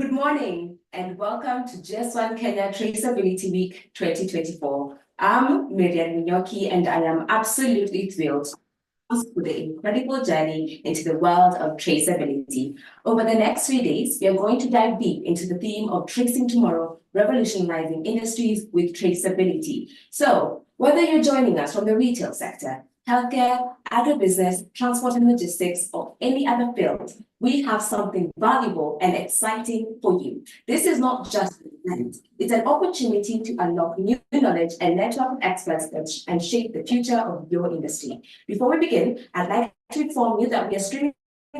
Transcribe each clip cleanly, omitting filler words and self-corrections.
Good morning and welcome to GS1 Kenya Traceability Week 2024. I'm Miriam Minyoki and I am absolutely thrilled for the incredible journey into the world of traceability. Over the next 3 days, we are going to dive deep into the theme of tracing tomorrow, revolutionizing industries with traceability. So, whether you're joining us from the retail sector, healthcare, agribusiness, transport and logistics, or any other field, we have something valuable and exciting for you. This is not just an event, it's an opportunity to unlock new knowledge and network of experts and shape the future of your industry. Before we begin, I'd like to inform you that we are streaming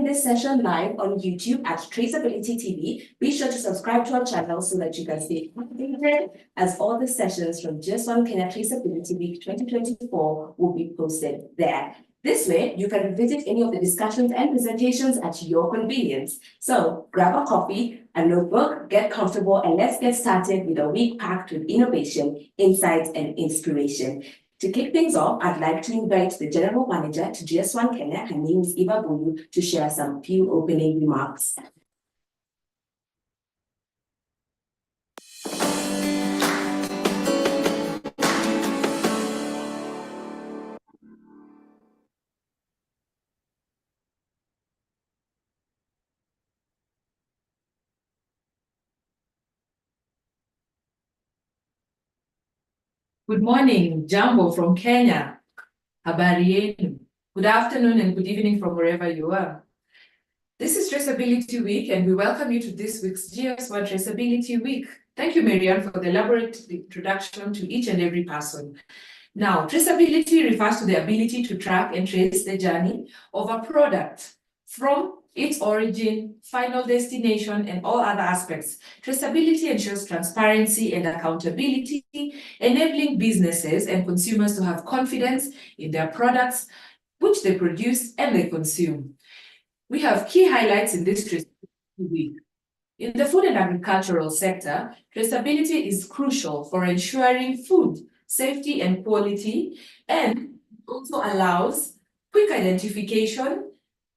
this session live on YouTube at Traceability TV. Be sure to subscribe to our channel so that you can stay updated as all the sessions from GS1 Kenya Traceability Week 2024 will be posted there. This way, you can visit any of the discussions and presentations at your convenience. So grab a coffee, a notebook, get comfortable, and let's get started with a week packed with innovation, insights, and inspiration. To kick things off, I'd like to invite the General Manager to GS1 Kenya, her name is Eva Bulu, to share some few opening remarks. Good morning, Jambo from Kenya. Habari yenu. Good afternoon and good evening from wherever you are. This is Traceability Week and we welcome you to this week's GS1 Traceability Week. Thank you, Marianne, for the elaborate introduction to each and every person. Now, traceability refers to the ability to track and trace the journey of a product from its origin, final destination, and all other aspects. Traceability ensures transparency and accountability, enabling businesses and consumers to have confidence in their products, which they produce and they consume. We have key highlights in this Traceability Week. In the food and agricultural sector, traceability is crucial for ensuring food safety and quality, and also allows quick identification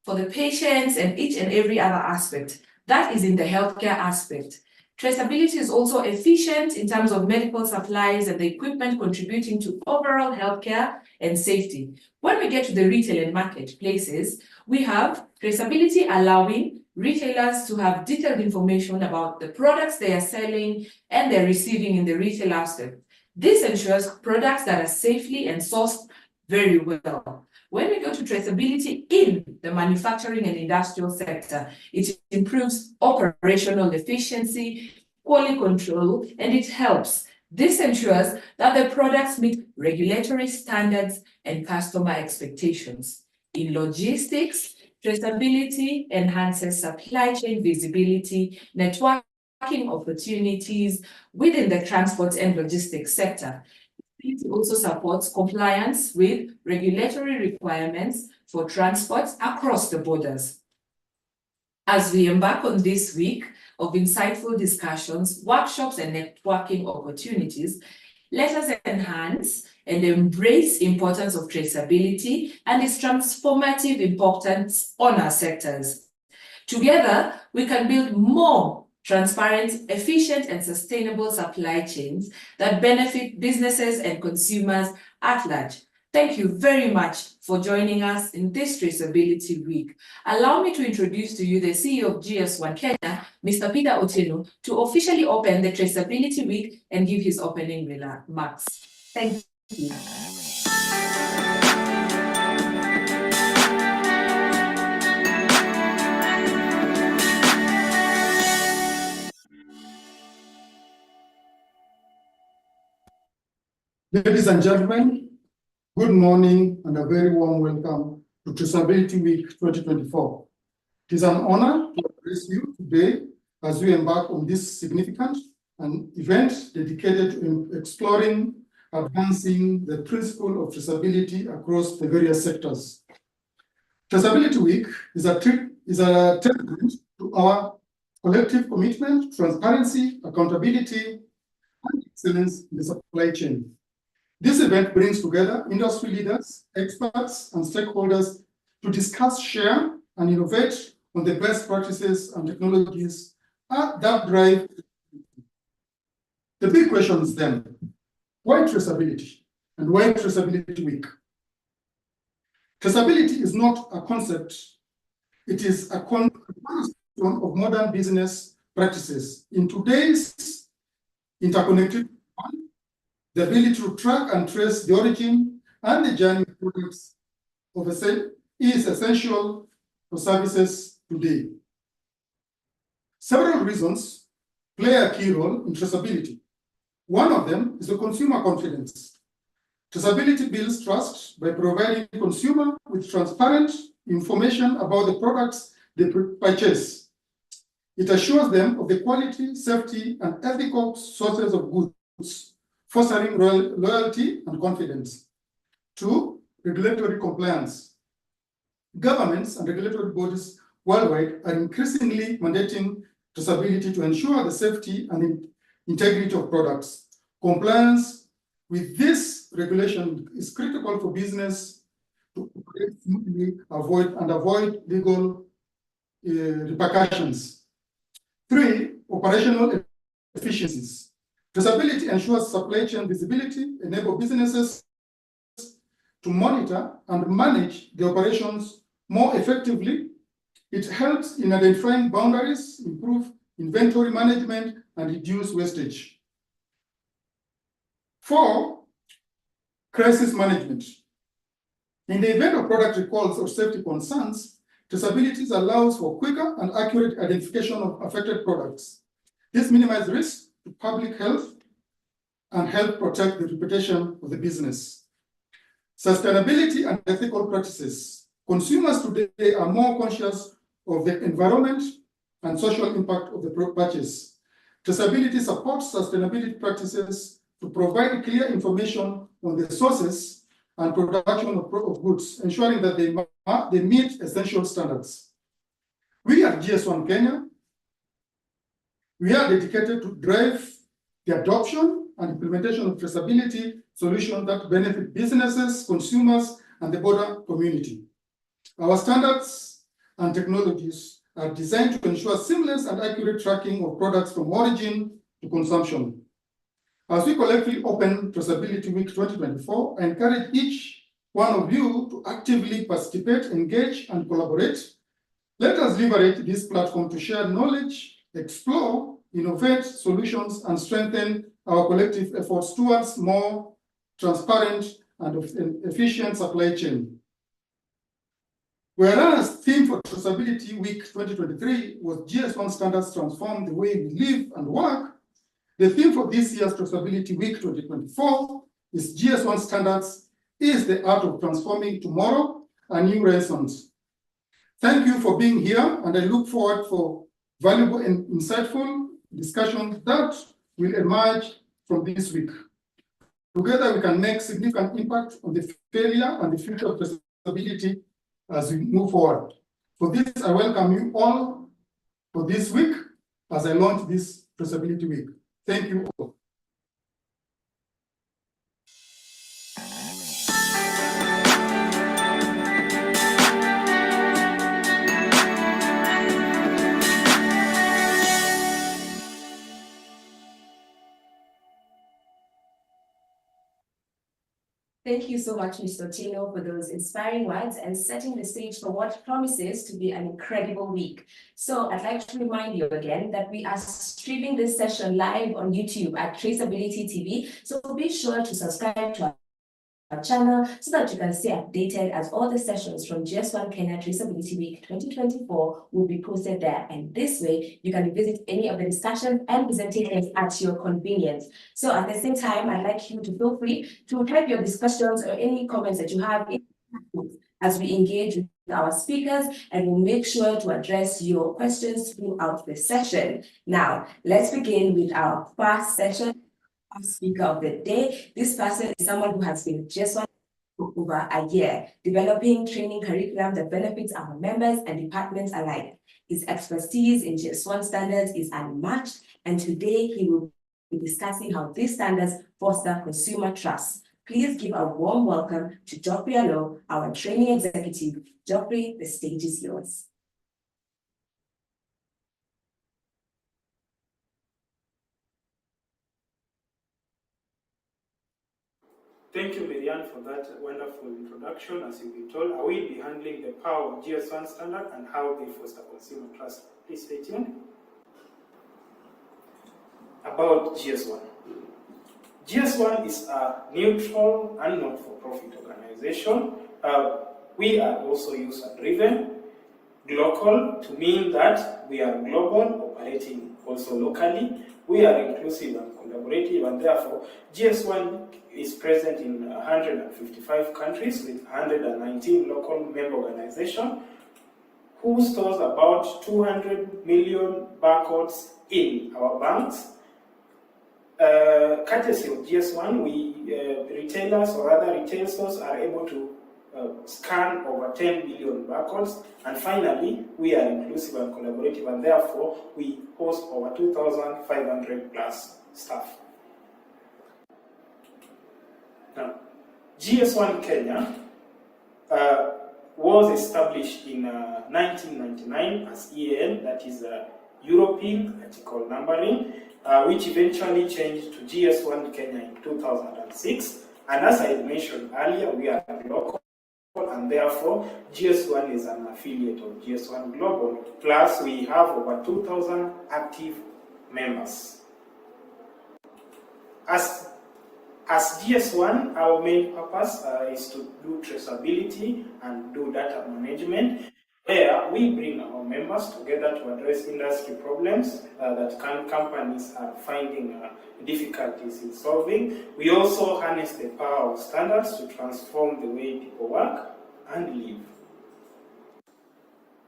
for the patients and each and every other aspect. That is in the healthcare aspect. Traceability is also efficient in terms of medical supplies and the equipment contributing to overall healthcare and safety. When we get to the retail and marketplaces, we have traceability allowing retailers to have detailed information about the products they are selling and they're receiving in the retail aspect. This ensures products that are safely and sourced very well. When we go to traceability in the manufacturing and industrial sector, it improves operational efficiency, quality control, and it helps. This ensures that the products meet regulatory standards and customer expectations. In logistics, traceability enhances supply chain visibility, networking opportunities within the transport and logistics sector. It also supports compliance with regulatory requirements for transports across the borders. As we embark on this week of insightful discussions, workshops, and networking opportunities, let us enhance and embrace the importance of traceability and its transformative importance on our sectors. Together, we can build more transparent, efficient, and sustainable supply chains that benefit businesses and consumers at large. Thank you very much for joining us in this Traceability Week. Allow me to introduce to you the CEO of GS1 Kenya, Mr. Peter Otieno, to officially open the Traceability Week and give his opening remarks. Thank you. Ladies and gentlemen, good morning and a very warm welcome to Traceability Week 2024. It is an honor to address you today as we embark on this significant event dedicated to exploring, advancing the principle of traceability across the various sectors. Traceability Week is a testament to our collective commitment, transparency, accountability, and excellence in the supply chain. This event brings together industry leaders, experts, and stakeholders to discuss, share, and innovate on the best practices and technologies that drive. The big question is then, why traceability? And why Traceability Week? Traceability is not a concept, it is a cornerstone of modern business practices. In today's interconnected world, the ability to track and trace the origin and the journey of products of a sale is essential for services today. Several reasons play a key role in traceability. One of them is the consumer confidence. Traceability builds trust by providing consumer with transparent information about the products they purchase. It assures them of the quality, safety, and ethical sources of goods, fostering loyalty and confidence. 2, regulatory compliance. Governments and regulatory bodies worldwide are increasingly mandating traceability to ensure the safety and integrity of products. Compliance with this regulation is critical for business to avoid legal repercussions. 3, operational efficiencies. Traceability ensures supply chain visibility, enable businesses to monitor and manage the operations more effectively. It helps in identifying boundaries, improve inventory management, and reduce wastage. 4, crisis management. In the event of product recalls or safety concerns, traceability allows for quicker and accurate identification of affected products. This minimizes risk to public health and help protect the reputation of the business. Sustainability and ethical practices. Consumers today are more conscious of the environment and social impact of the purchase. Traceability supports sustainability practices to provide clear information on the sources and production of goods, ensuring that they meet essential standards. We at GS1 Kenya, we are dedicated to drive the adoption and implementation of traceability solutions that benefit businesses, consumers, and the broader community. Our standards and technologies are designed to ensure seamless and accurate tracking of products from origin to consumption. As we collectively open Traceability Week 2024, I encourage each one of you to actively participate, engage, and collaborate. Let us leverage this platform to share knowledge, explore, innovate solutions, and strengthen our collective efforts towards more transparent and efficient supply chain. Whereas theme for Traceability Week 2023 was GS1 standards transform the way we live and work, the theme for this year's Traceability Week 2024 is GS1 standards is the art of transforming tomorrow, a new renaissance. Thank you for being here, and I look forward for valuable and insightful discussions that will emerge from this week. Together, we can make significant impact on the failure and the future of traceability as we move forward. For this, I welcome you all for this week as I launch this Traceability Week. Thank you all. Thank you so much, Mr. Tino, for those inspiring words and setting the stage for what promises to be an incredible week. So I'd like to remind you again that we are streaming this session live on YouTube at Traceability TV. So be sure to subscribe to our channel so that you can stay updated as all the sessions from GS1 Kenya Traceability Week 2024 will be posted there. And this way, you can visit any of the discussions and presentations at your convenience. So at the same time, I'd like you to feel free to type your discussions or any comments that you have as we engage with our speakers, and we'll make sure to address your questions throughout the session. Now, let's begin with our first session. Speaker of the day. This person is someone who has been GS1 for over a year, developing training curriculum that benefits our members and departments alike. His expertise in GS1 standards is unmatched, and today he will be discussing how these standards foster consumer trust. Please give a warm welcome to Geoffrey Allo, our training executive. Geoffrey, the stage is yours. Thank you, Marianne, for that wonderful introduction. As you've been told, I will be handling the power of GS1 standard and how they foster consumer trust. Please stay tuned. About GS1. GS1 is a neutral and not-for-profit organization. We are also user-driven, global to mean that we are global, operating also locally. We are inclusive and collaborative, and therefore GS1 is present in 155 countries with 119 local member organizations who stores about 200 million barcodes in our banks. Courtesy of GS1, retailers or other retail stores are able to scan over 10 billion barcodes. And finally, we are inclusive and collaborative, and therefore we host over 2,500 plus staff. Now, GS1 Kenya was established in 1999 as EAN, that is European Article Numbering, which eventually changed to GS1 Kenya in 2006. And as I mentioned earlier, we are local, and therefore GS1 is an affiliate of GS1 Global. Plus, we have over 2,000 active members. As GS1, our main purpose is to do traceability and do data management, where we bring our members together to address industry problems that companies are finding difficulties in solving. We also harness the power of standards to transform the way people work and live.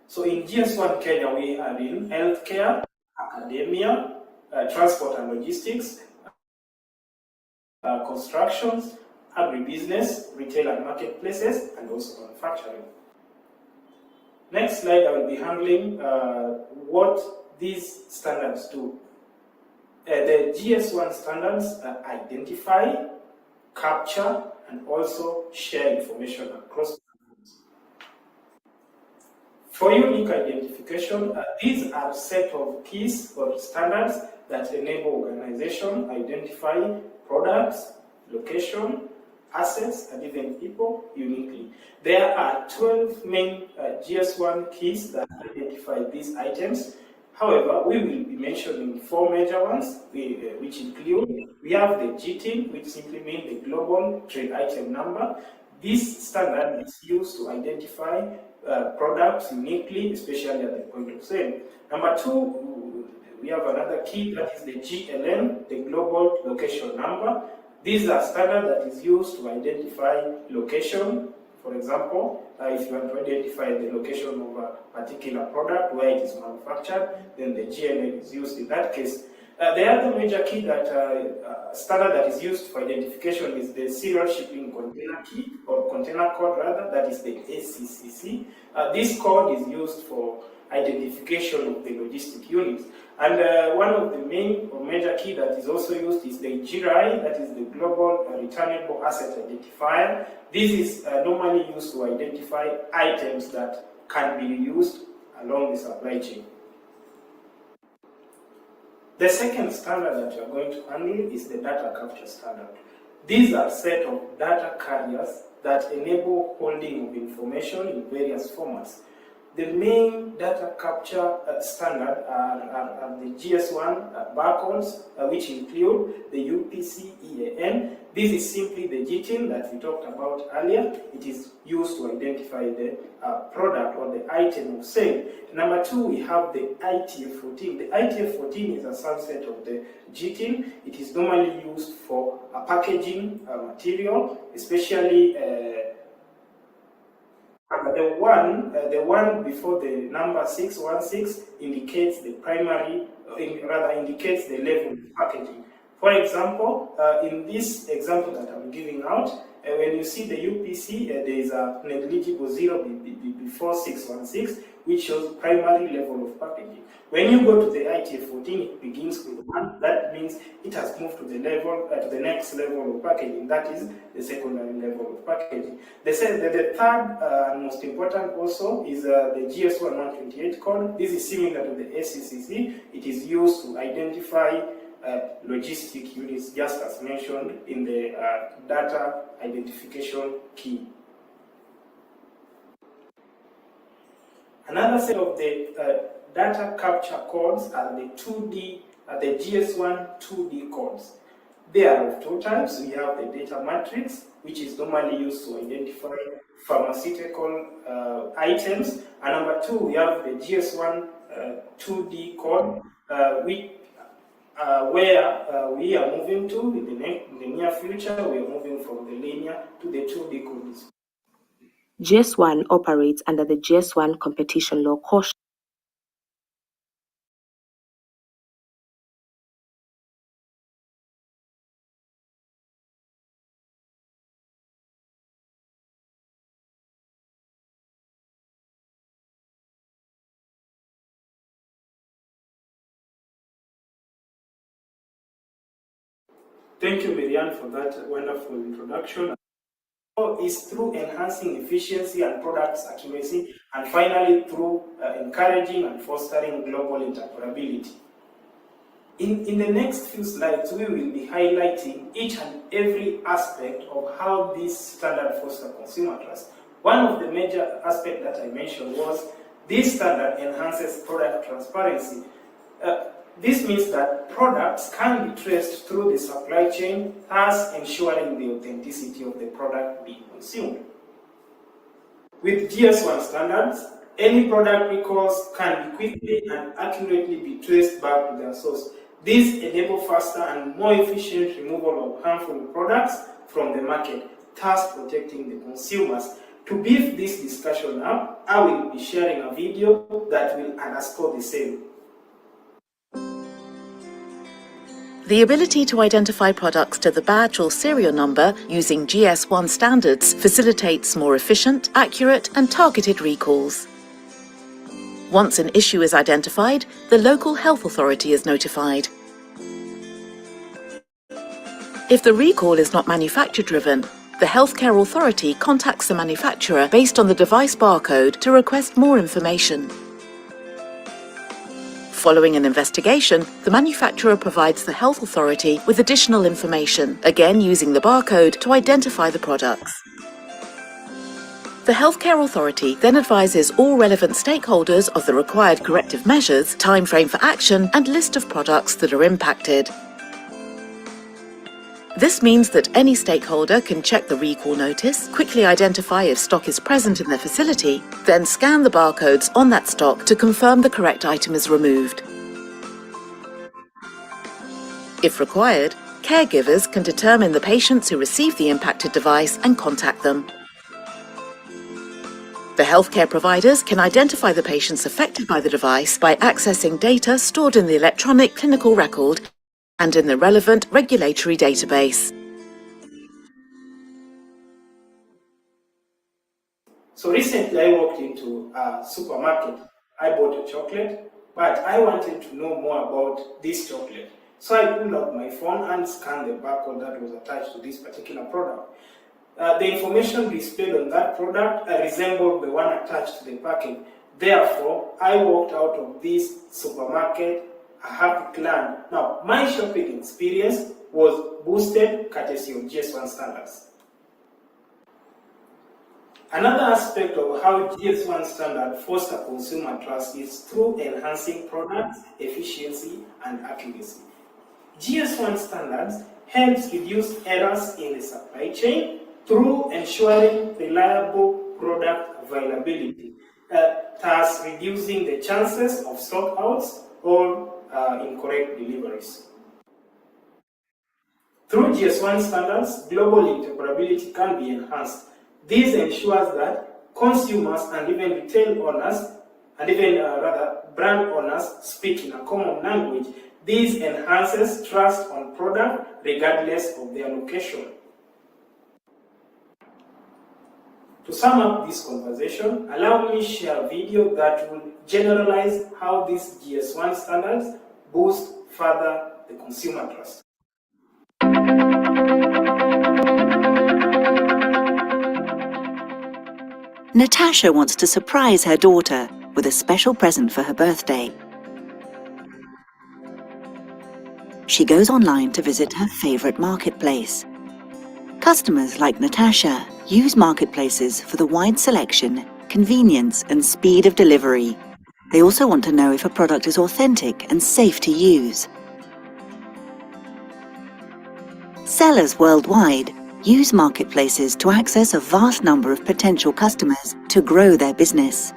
So in GS1 Kenya, we are in healthcare, academia, transport and logistics, constructions, agribusiness, retail and marketplaces, and also manufacturing. Next slide, I will be handling what these standards do. The GS1 standards identify, capture, and also share information across platforms. For unique identification, these are a set of keys or standards that enable organizations identify products, location, assets, and even people uniquely. There are 12 main GS1 keys that identify these items. However, we will be mentioning 4 major ones, which include, we have the GTIN, which simply means the Global Trade Item Number. This standard is used to identify products uniquely, especially at the point of sale. Number 2, we have another key, that is the GLN, the Global Location Number. This is a standard that is used to identify location. For example, if you want to identify the location of a particular product, where it is manufactured, then the GLN is used in that case. The other major key that standard that is used for identification is the serial shipping container key, or container code rather, that is the ACCC. This code is used for identification of the logistic units. And one of the main or major key that is also used is the GRI, that is the Global Returnable Asset Identifier. This is normally used to identify items that can be used along the supply chain. The second standard that you are going to handle is the data capture standard. These are a set of data carriers that enable holding of information in various formats. The main data capture standard are the GS1 barcodes, which include the UPC EAN. This is simply the GTIN that we talked about earlier. It is used to identify the product or the item of sale. Number 2, we have the ITF14. The ITF14 is a subset of the GTIN. It is normally used for a packaging material, especially the one before the number 616 indicates the primary, indicates the level of packaging. For example, in this example that I'm giving out, when you see the UPC, there is a negligible 0 before 616, which shows primary level of packaging. When you go to the ITF14, it begins with 1. That means it has moved to the level, to the next level of packaging. That is the secondary level of packaging. The third and most important also is the GS1 128 code. This is similar to the ACCC. It is used to identify logistic units, just as mentioned in the data identification key. Another set of the data capture codes are the GS1 2D codes. They are of two types. We have the data matrix, which is normally used to identify pharmaceutical items. And number two, we have the GS1 2D code, where we are moving to in the near future. We are moving from the linear to the 2D codes. GS1 operates under the GS1 competition law caution. Thank you, Marianne, for that wonderful introduction. Is through enhancing efficiency and products accuracy, and finally through encouraging and fostering global interoperability. In the next few slides, we will be highlighting each and every aspect of how this standard fosters consumer trust. One of the major aspects that I mentioned was this standard enhances product transparency. This means that products can be traced through the supply chain, thus ensuring the authenticity of the product being consumed. With GS1 standards, any product recalls can be quickly and accurately be traced back to their source. This enables faster and more efficient removal of harmful products from the market, thus protecting the consumers. To beef this discussion up, I will be sharing a video that will underscore the same. The ability to identify products to the badge or serial number using GS1 standards facilitates more efficient, accurate, and targeted recalls. Once an issue is identified, the local health authority is notified. If the recall is not manufacturer-driven, the healthcare authority contacts the manufacturer based on the device barcode to request more information. Following an investigation, the manufacturer provides the health authority with additional information, again using the barcode to identify the products. The healthcare authority then advises all relevant stakeholders of the required corrective measures, timeframe for action, and list of products that are impacted. This means that any stakeholder can check the recall notice, quickly identify if stock is present in their facility, then scan the barcodes on that stock to confirm the correct item is removed. If required, caregivers can determine the patients who receive the impacted device and contact them. The healthcare providers can identify the patients affected by the device by accessing data stored in the electronic clinical record and in the relevant regulatory database. So recently I walked into a supermarket. I bought a chocolate, but I wanted to know more about this chocolate. So I pulled out my phone and scanned the barcode that was attached to this particular product. The information displayed on that product resembled the one attached to the package. Therefore, I walked out of this supermarket a happy clan. Now, my shopping experience was boosted courtesy of GS1 standards. Another aspect of how GS1 standard fosters consumer trust is through enhancing product efficiency and accuracy. GS1 standards helps reduce errors in the supply chain through ensuring reliable product availability, thus reducing the chances of stockouts or incorrect deliveries. Through GS1 standards, global interoperability can be enhanced. This ensures that consumers and even retail owners, and even brand owners speak in a common language. This enhances trust on product regardless of their location. To sum up this conversation, allow me to share a video that will generalize how these GS1 standards boost further the consumer trust. Natasha wants to surprise her daughter with a special present for her birthday. She goes online to visit her favorite marketplace. Customers like Natasha use marketplaces for the wide selection, convenience, and speed of delivery. They also want to know if a product is authentic and safe to use. Sellers worldwide use marketplaces to access a vast number of potential customers to grow their business.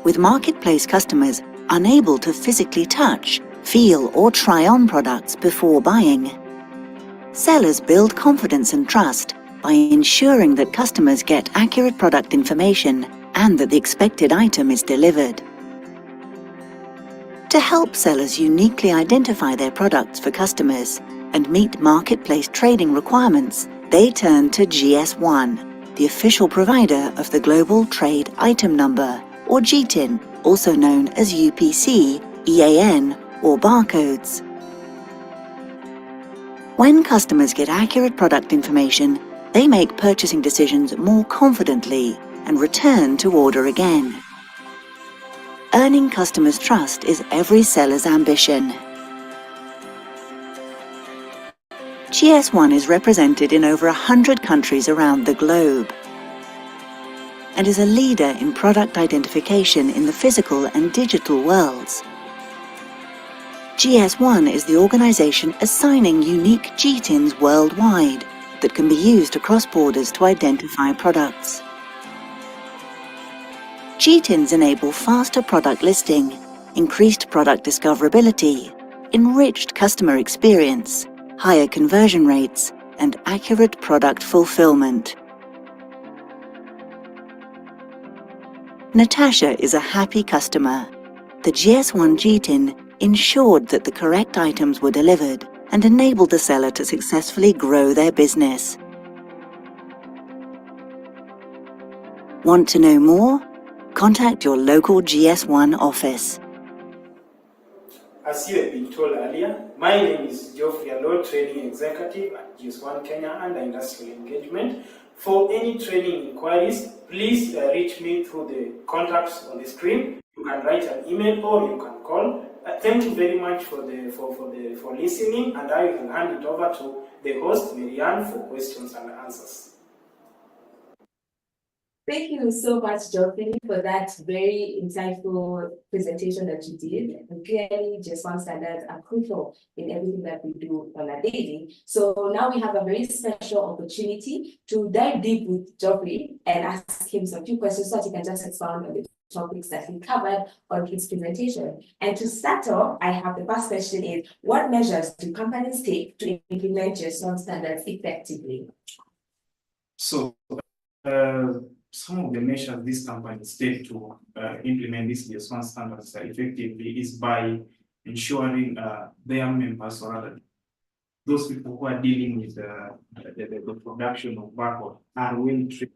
With marketplace customers unable to physically touch, feel, or try on products before buying, sellers build confidence and trust by ensuring that customers get accurate product information and that the expected item is delivered. To help sellers uniquely identify their products for customers and meet marketplace trading requirements, they turn to GS1, the official provider of the Global Trade Item Number, or GTIN, also known as UPC, EAN, or barcodes. When customers get accurate product information, they make purchasing decisions more confidently and return to order again. Earning customers' trust is every seller's ambition. GS1 is represented in over 100 countries around the globe and is a leader in product identification in the physical and digital worlds. GS1 is the organization assigning unique GTINs worldwide that can be used across borders to identify products. GTINs enable faster product listing, increased product discoverability, enriched customer experience, higher conversion rates, and accurate product fulfillment. Natasha is a happy customer. The GS1 GTIN ensured that the correct items were delivered and enabled the seller to successfully grow their business. Want to know more? Contact your local GS1 office. As you have been told earlier, my name is Geoffrey Allo, Training Executive at GS1 Kenya under Industrial Engagement. For any training inquiries, please reach me through the contacts on the screen. You can write an email or you can call. Thank you very much for listening, and I will hand it over to the host, Marianne, for questions and answers. Thank you so much, Geoffrey, for that very insightful presentation that you did. And clearly, GS1 standards are crucial in everything that we do on a daily. So now we have a very special opportunity to dive deep with Geoffrey and ask him some few questions so that he can just expound on the topics that he covered on his presentation. And to start off, I have the first question is, what measures do companies take to implement GS1 standards effectively? So, some of the measures these companies take to implement these GS1 standards effectively is by ensuring their members, or rather those people who are dealing with the production of barcode, are well trained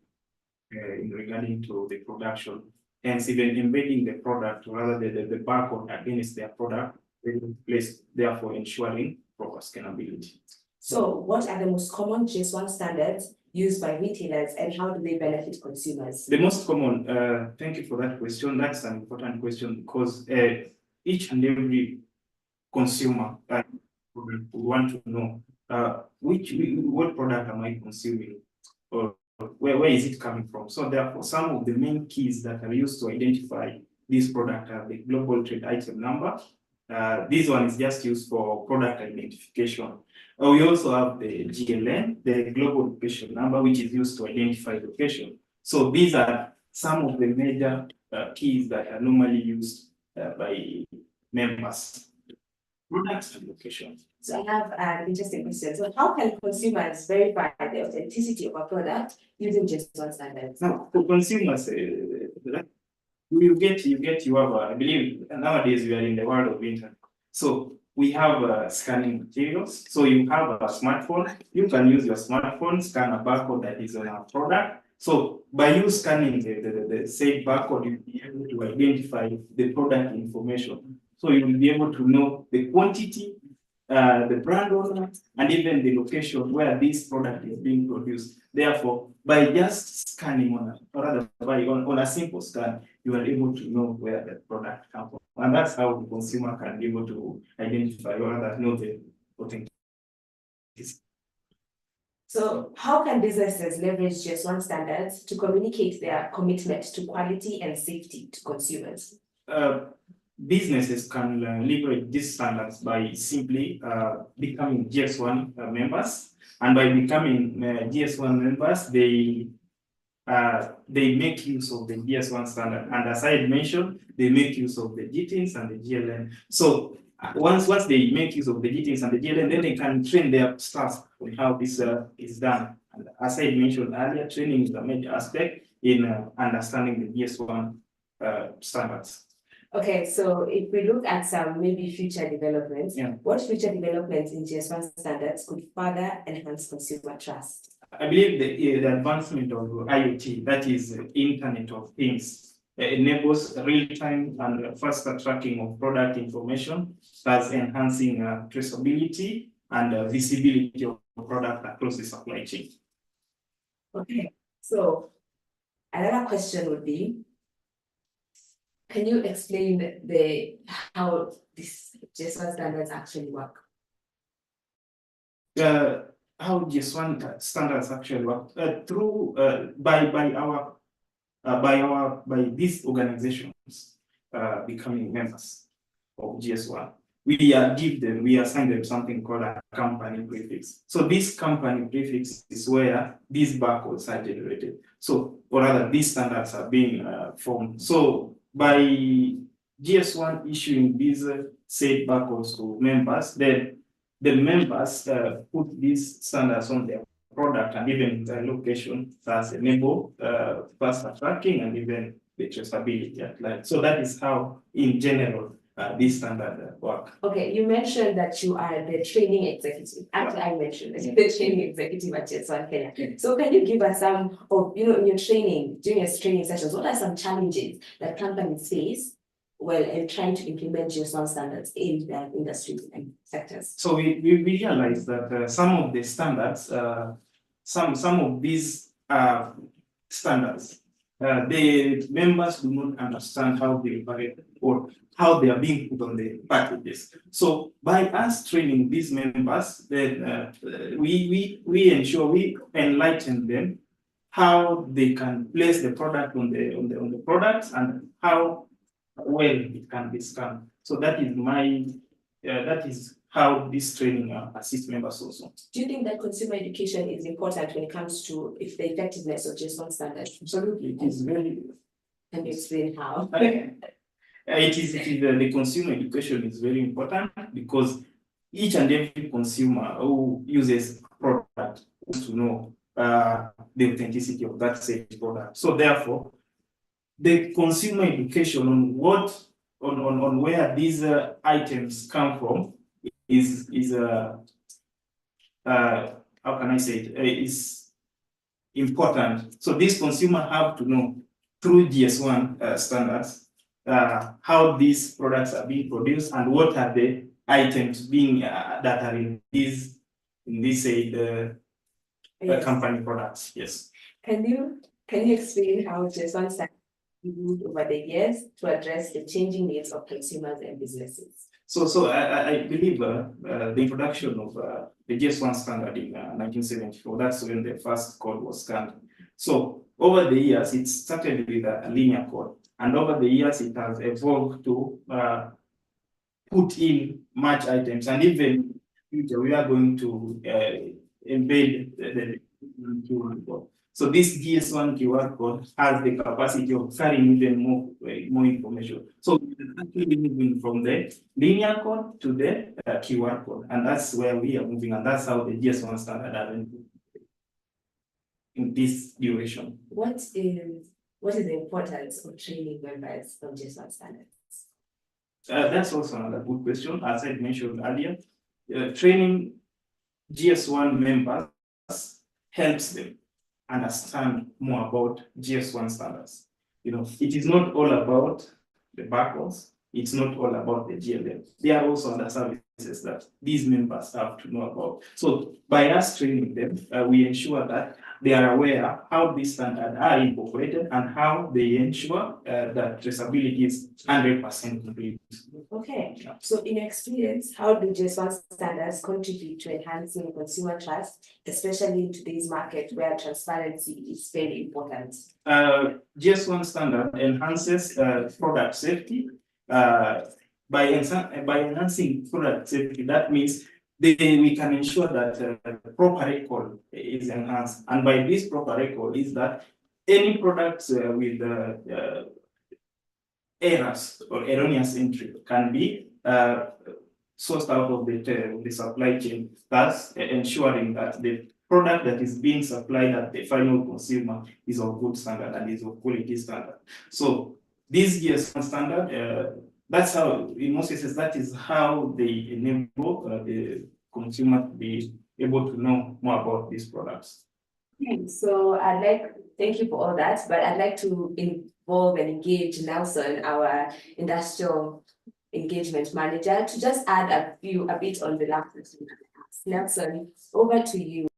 in regarding to the production, hence even embedding the product, or rather the barcode against their product, place therefore ensuring proper scannability. So what are the most common GS1 standards used by retailers, and how do they benefit consumers? The most common, thank you for that question. That's an important question because each and every consumer would want to know what product am I consuming, or where is it coming from. So therefore, some of the main keys that are used to identify this product are the Global Trade Item Number. This one is just used for product identification. We also have the GLN, the Global Location Number, which is used to identify location. So these are some of the major keys that are normally used by members. Products and locations. So I have an interesting question. So how can consumers verify the authenticity of a product using GS1 standards? Now, for consumers, you have, I believe nowadays we are in the world of internet. So we have scanning materials. So you have a smartphone, you can use your smartphone, scan a barcode that is on a product. So by you scanning the said barcode, you'll be able to identify the product information. So you will be able to know the quantity, the brand owner, and even the location where this product is being produced. Therefore, by just scanning on a simple scan, you are able to know where the product comes from. and that's how the consumer can be able to identify or rather know the authenticity. So how can businesses leverage GS1 standards to communicate their commitment to quality and safety to consumers? Businesses can leverage these standards by simply becoming GS1 members, and by becoming GS1 members, they make use of the GS1 standard, and as I had mentioned, they make use of the GTINs and the GLN. So once they make use of the GTINs and the GLN, then they can train their staff on how this is done. And as I had mentioned earlier, training is a major aspect in understanding the GS1 standards. Okay, so if we look at some maybe future developments, Yeah. what future developments in GS1 standards could further enhance consumer trust? I believe the advancement of IoT, that is Internet of Things, enables real-time and faster tracking of product information, thus enhancing traceability and visibility of product across the supply chain. Okay, so another question would be, can you explain how these GS1 standards actually work? How GS1 standards actually work through by these organizations becoming members of GS1. We assign them something called a company prefix. So this company prefix is where these barcodes are generated. So, or rather, these standards are being formed. So by GS1 issuing these said barcodes to members, then the members put these standards on their product and even the location, thus enable faster tracking and even the traceability applied. So that is how, in general, this standard work. Okay, you mentioned that you are the training executive. Actually, I mentioned that you're the training executive at GS1 Kenya. So can you give us some of, in your training, during your training sessions, what are some challenges that companies face in trying to implement GS1 standards in their industries and sectors? So we realize that some of the standards, some of these standards, the members do not understand how they operate or how they are being put on the packages. So by us training these members, then we ensure we enlighten them how they can place the product on the products and how well it can be scanned. So that is how this training assists members also. Do you think that consumer education is important when it comes to the effectiveness of GS1 standards? Absolutely, it is very. Can you explain how? The consumer education is very important because each and every consumer who uses a product wants to know the authenticity of that said product. So therefore, the consumer education on where these items come from is how can I say it, is important. So these consumers have to know through GS1 standards how these products are being produced and what are the items being that are in these company products. Yes. Can you explain how GS1 standards evolved over the years to address the changing needs of consumers and businesses? So I believe the introduction of the GS1 standard in 1974, that's when the first code was scanned. So over the years, it started with a linear code, and over the years, it has evolved to put in match items, and even future we are going to embed the QR code. So this GS1 QR code has the capacity of carrying even more information. So we're actually moving from the linear code to the QR code, and that's where we are moving, and that's how the GS1 standard has in this duration. What is the importance of training members on GS1 standards? That's also another good question. As I mentioned earlier, training GS1 members helps them understand more about GS1 standards. It is not all about the barcodes. it's not all about the GLM. There are also other services that these members have to know about. So by us training them, we ensure that they are aware how these standards are incorporated and how they ensure that traceability is 100% complete. Okay, so in your experience, how do GS1 standards contribute to enhancing consumer trust, especially in today's market where transparency is very important? GS1 standard enhances product safety. By enhancing product safety, that means we can ensure that proper record is enhanced. And by this proper record is that any products with errors or erroneous entry can be sourced out of the supply chain, thus ensuring that the product that is being supplied at the final consumer is of good standard and is of quality standard. So this GS1 standard, that's how, in most cases, that is how they enable the consumer to be able to know more about these products. Okay, so thank you for all that, but I'd like to involve and engage Nelson, our industrial engagement manager, to just add a bit on the last question. Nelson, over to you.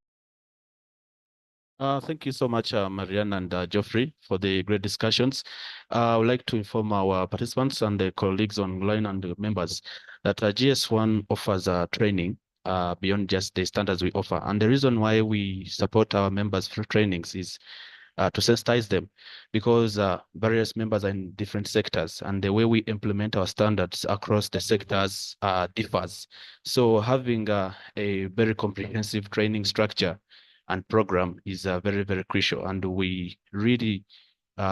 Thank you so much, Marianne and Geoffrey, for the great discussions. I would like to inform our participants and the colleagues online and the members that GS1 offers training beyond just the standards we offer. And the reason why we support our members through trainings is to sensitize them, because various members are in different sectors and the way we implement our standards across the sectors differs. So having a very comprehensive training structure and program is very, very crucial. And we really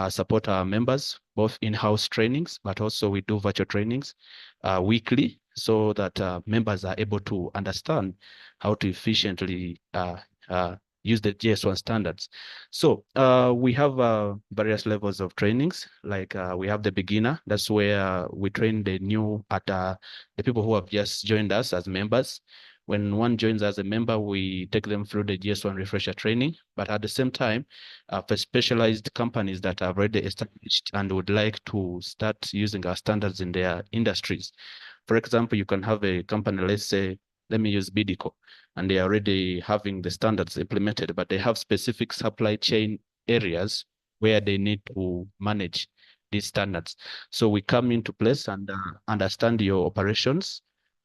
support our members, both in-house trainings, but also we do virtual trainings weekly, so that members are able to understand how to efficiently use the GS1 standards. So we have various levels of trainings, like we have the beginner. That's where we train the new the people who have just joined us as members. When one joins as a member, we take them through the GS1 refresher training. But at the same time, for specialized companies that are already established and would like to start using our standards in their industries. For example, you can have a company, let's say, let me use BDCO, and they are already having the standards implemented, but they have specific supply chain areas where they need to manage these standards. So we come into place and understand your operations.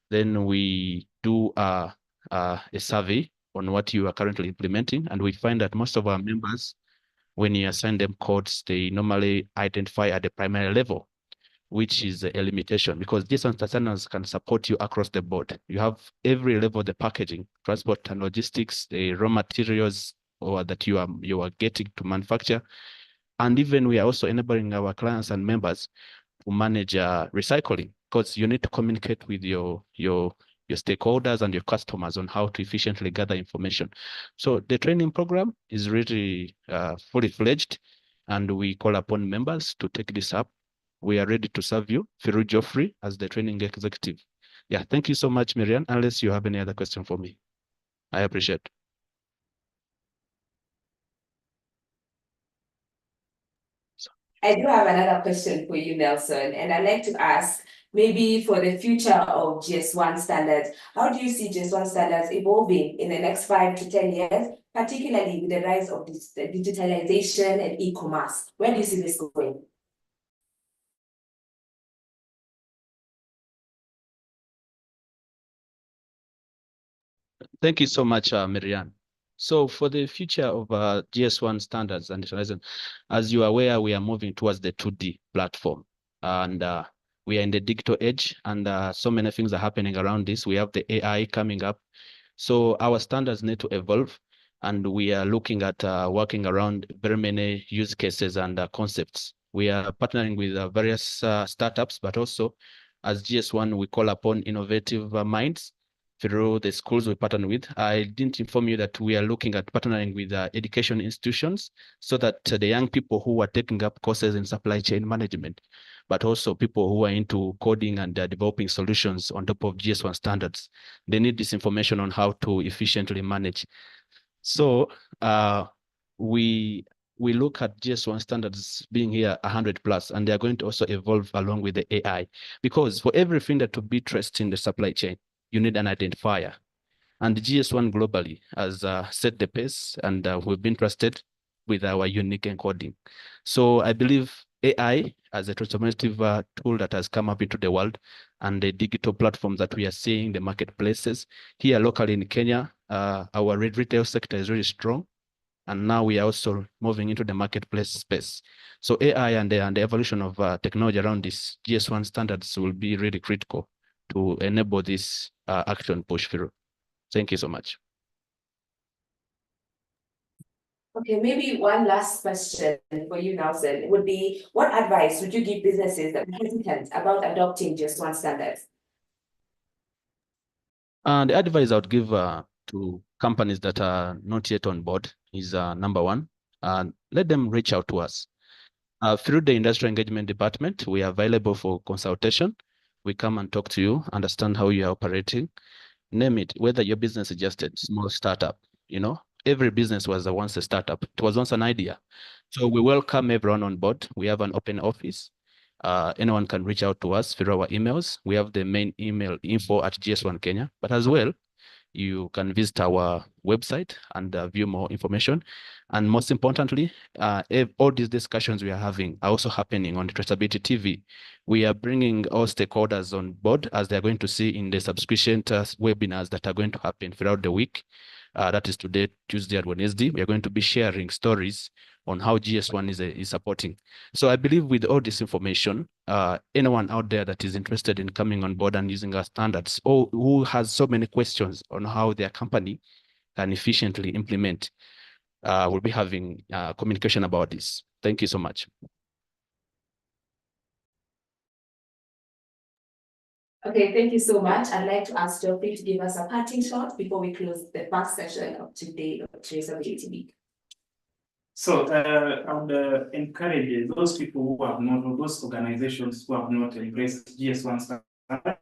Then we do a survey on what you are currently implementing, and we find that most of our members, when you assign them codes, they normally identify at the primary level, which is a limitation, because GS1 standards can support you across the board. You have every level of the packaging, transport and logistics, the raw materials or that you are getting to manufacture. And even we are also enabling our clients and members to manage recycling, because you need to communicate with your stakeholders and your customers on how to efficiently gather information. So the training program is really fully fledged, and we call upon members to take this up. We are ready to serve you through Geoffrey as the training executive. Yeah, thank you so much, Marianne, unless you have any other question for me. I appreciate it. I do have another question for you, Nelson, and I'd like to ask, maybe for the future of GS1 standards, how do you see GS1 standards evolving in the next 5 to 10 years, particularly with the rise of digitalization and e-commerce? Where do you see this going? Thank you so much, Marianne. So for the future of GS1 standards and international, as you are aware, we are moving towards the 2D platform, and we are in the digital age, and so many things are happening around this. We have the AI coming up. So our standards need to evolve, and we are looking at working around very many use cases and concepts. We are partnering with various startups, but also as GS1, we call upon innovative minds through the schools we partner with. I didn't inform you that we are looking at partnering with education institutions, so that the young people who are taking up courses in supply chain management, but also people who are into coding and developing solutions on top of GS1 standards, they need this information on how to efficiently manage. So we we look at GS1 standards being here 100 plus, and they're going to also evolve along with the AI, because for everything that to be traced in the supply chain, you need an identifier. And GS1 globally has set the pace, and we've been trusted with our unique encoding. So I believe AI as a transformative tool that has come up into the world, and the digital platforms that we are seeing, the marketplaces here locally in Kenya, our retail sector is really strong. And now we are also moving into the marketplace space. So AI and the evolution of technology around this GS1 standards will be really critical to enable this action push through. Thank you so much. Okay, maybe one last question for you, Nelson, would be, what advice would you give businesses that are hesitant about adopting GS1 standards? The advice I would give to companies that are not yet on board is number one, let them reach out to us. Through the Industrial Engagement Department, we are available for consultation. We come and talk to you, understand how you are operating. Name it, whether your business is just a small startup, every business was once a startup. It was once an idea. So we welcome everyone on board. We have an open office. Anyone can reach out to us through our emails. We have the main email, info@GS1 Kenya, but as well, you can visit our website and view more information. And most importantly, all these discussions we are having are also happening on the Traceability TV. We are bringing all stakeholders on board, as they're going to see in the subscription webinars that are going to happen throughout the week. That is today, Tuesday and Wednesday. We are going to be sharing stories on how GS1 is supporting. So I believe with all this information, anyone out there that is interested in coming on board and using our standards, or who has so many questions on how their company can efficiently implement, will be having communication about this. Thank you so much. Okay, thank you so much. I'd like to ask Geoffrey to give us a parting shot before we close the first session of today of Traceability Week. So I would encourage those people who have not, or those organizations who have not embraced GS1 standard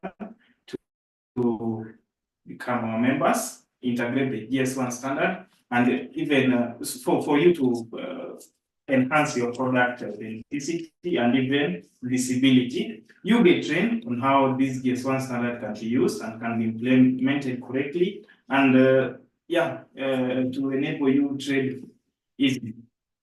to become our members, integrate the GS1 standard, and even for you to enhance your product authenticity and even visibility. You get trained on how this GS1 standard can be used and can be implemented correctly, and to enable you trade easily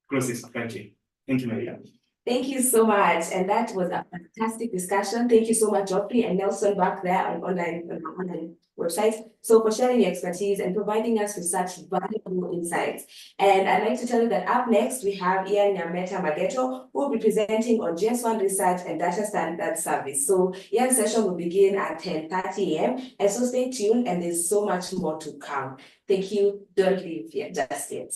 across the supply chain. Thank you, Maria. Thank you so much. And that was a fantastic discussion. Thank you so much, Geoffrey and Nelson back there on online websites. So for sharing your expertise and providing us with such valuable insights. And I'd like to tell you that up next, we have Ian Nyameta Mageto, who will be presenting on GS1 research and data standard service. So Ian's session will begin at 10:30 a.m. And so stay tuned, and there's so much more to come. Thank you. Don't leave here just yet.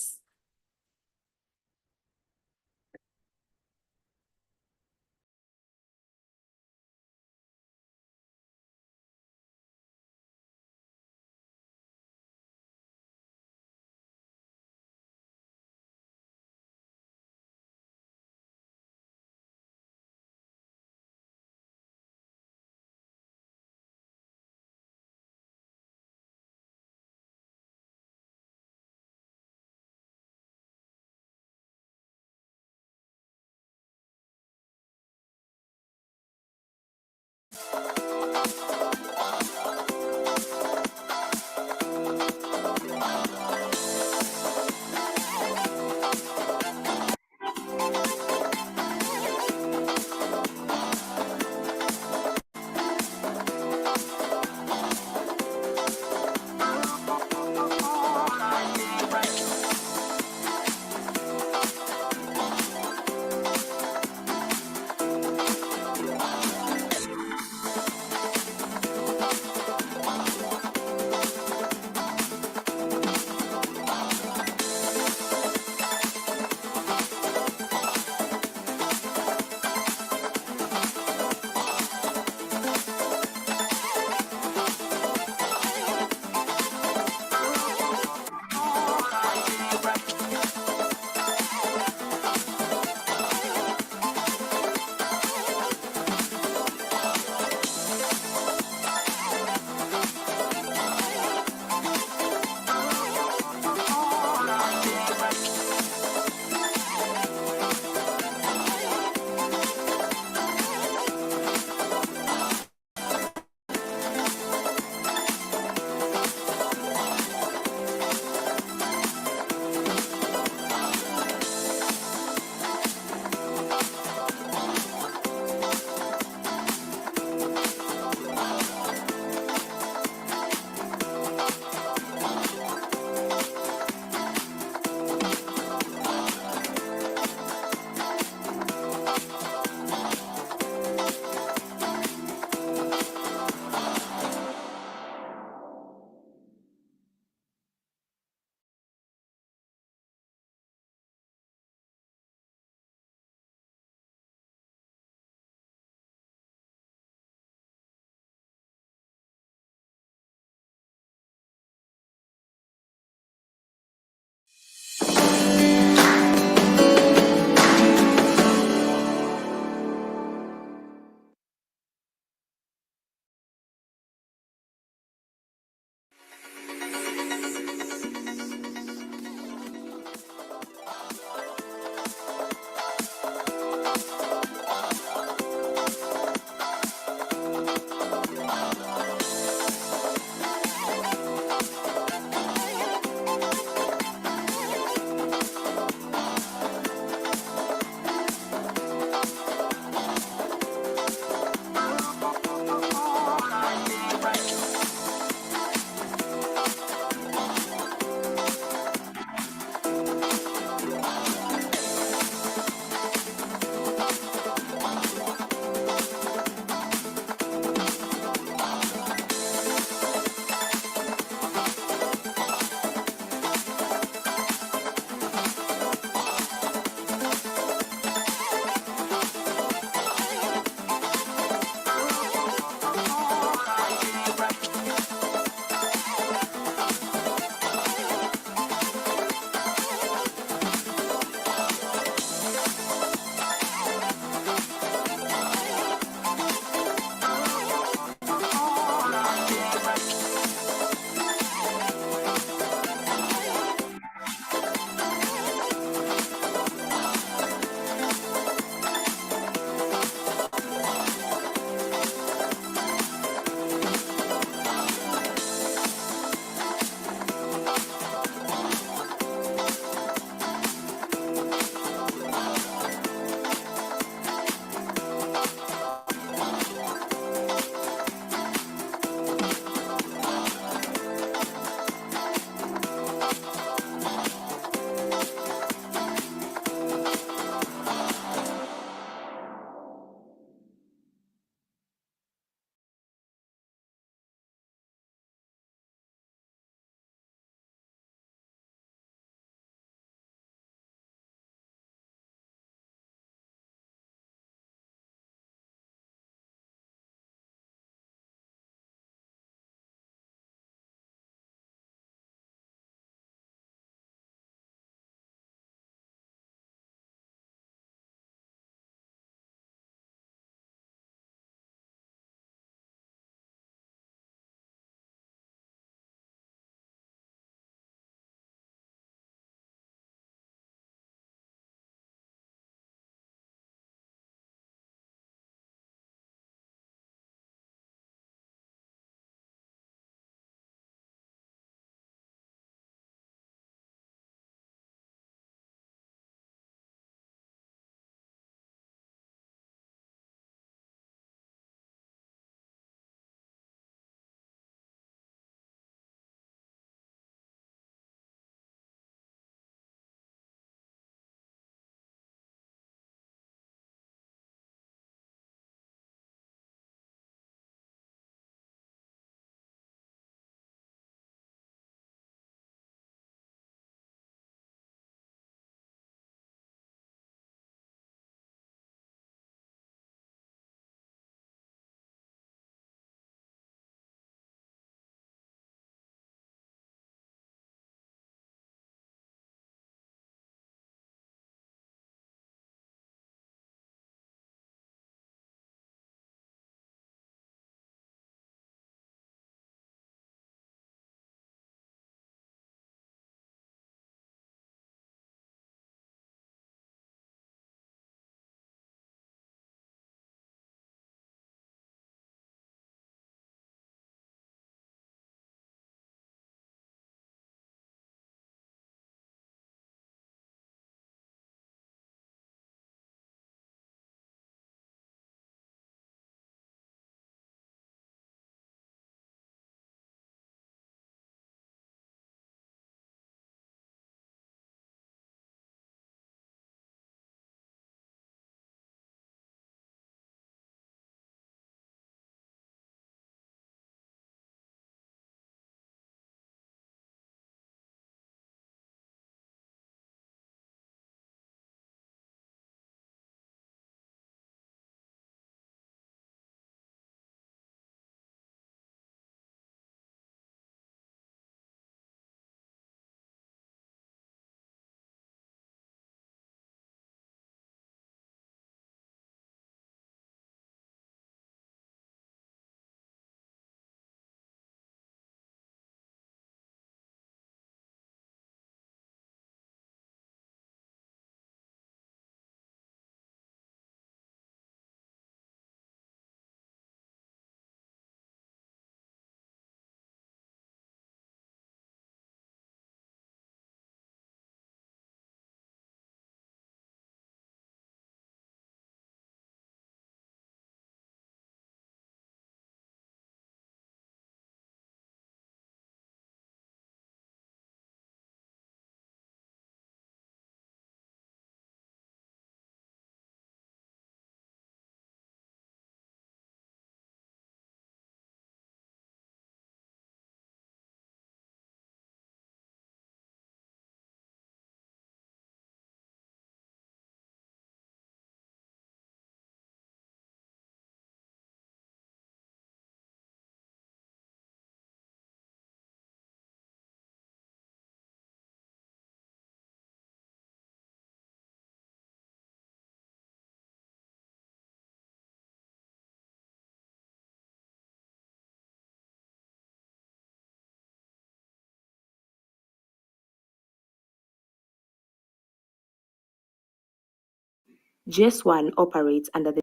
GS1 operates under the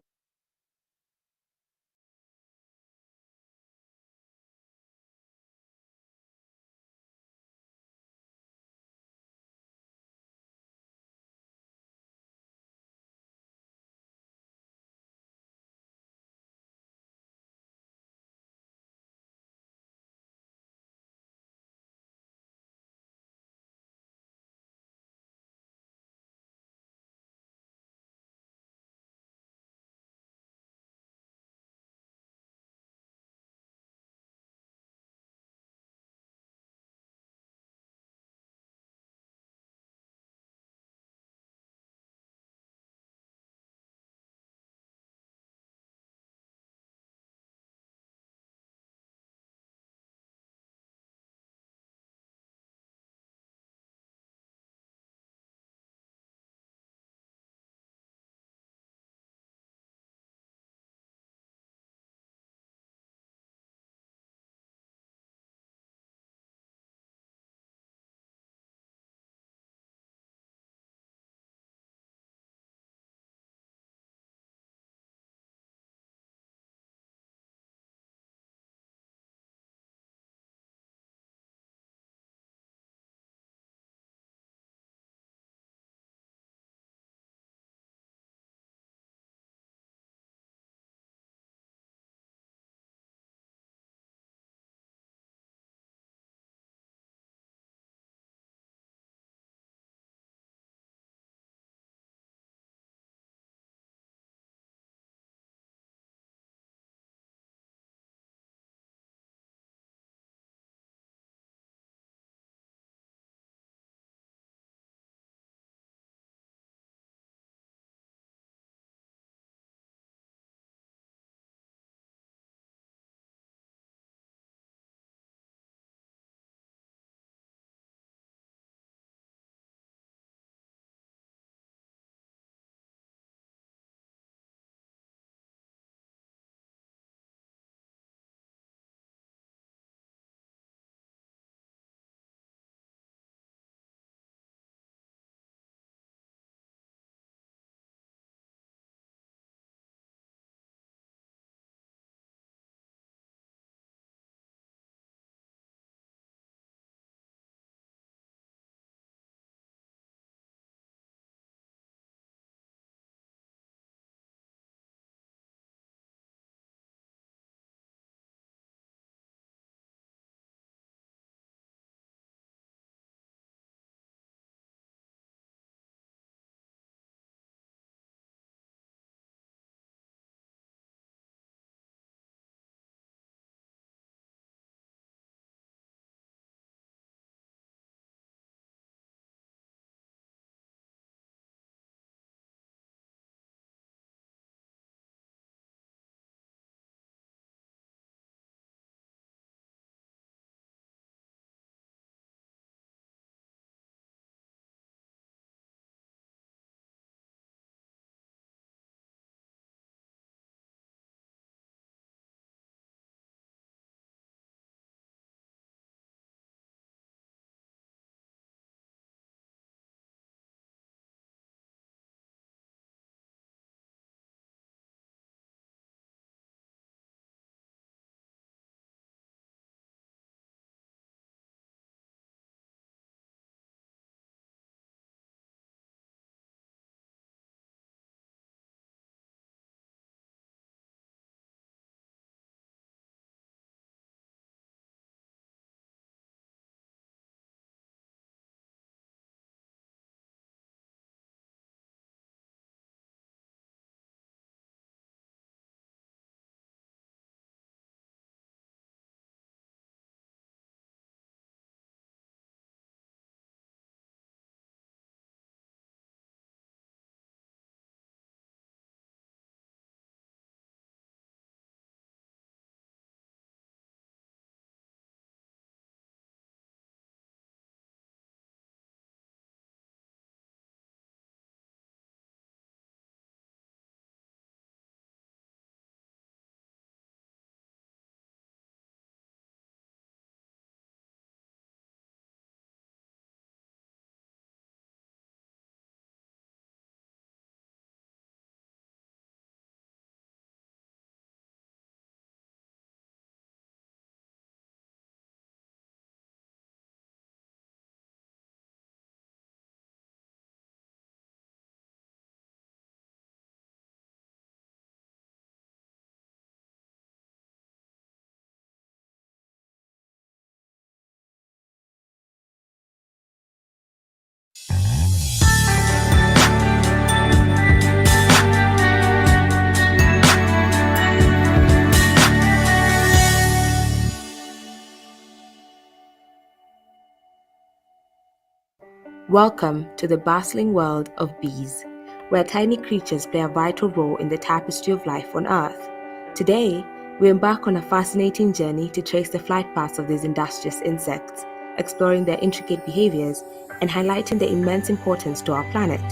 Welcome to the bustling world of bees, where tiny creatures play a vital role in the tapestry of life on Earth. Today, we embark on a fascinating journey to trace the flight paths of these industrious insects, exploring their intricate behaviors and highlighting their immense importance to our planet.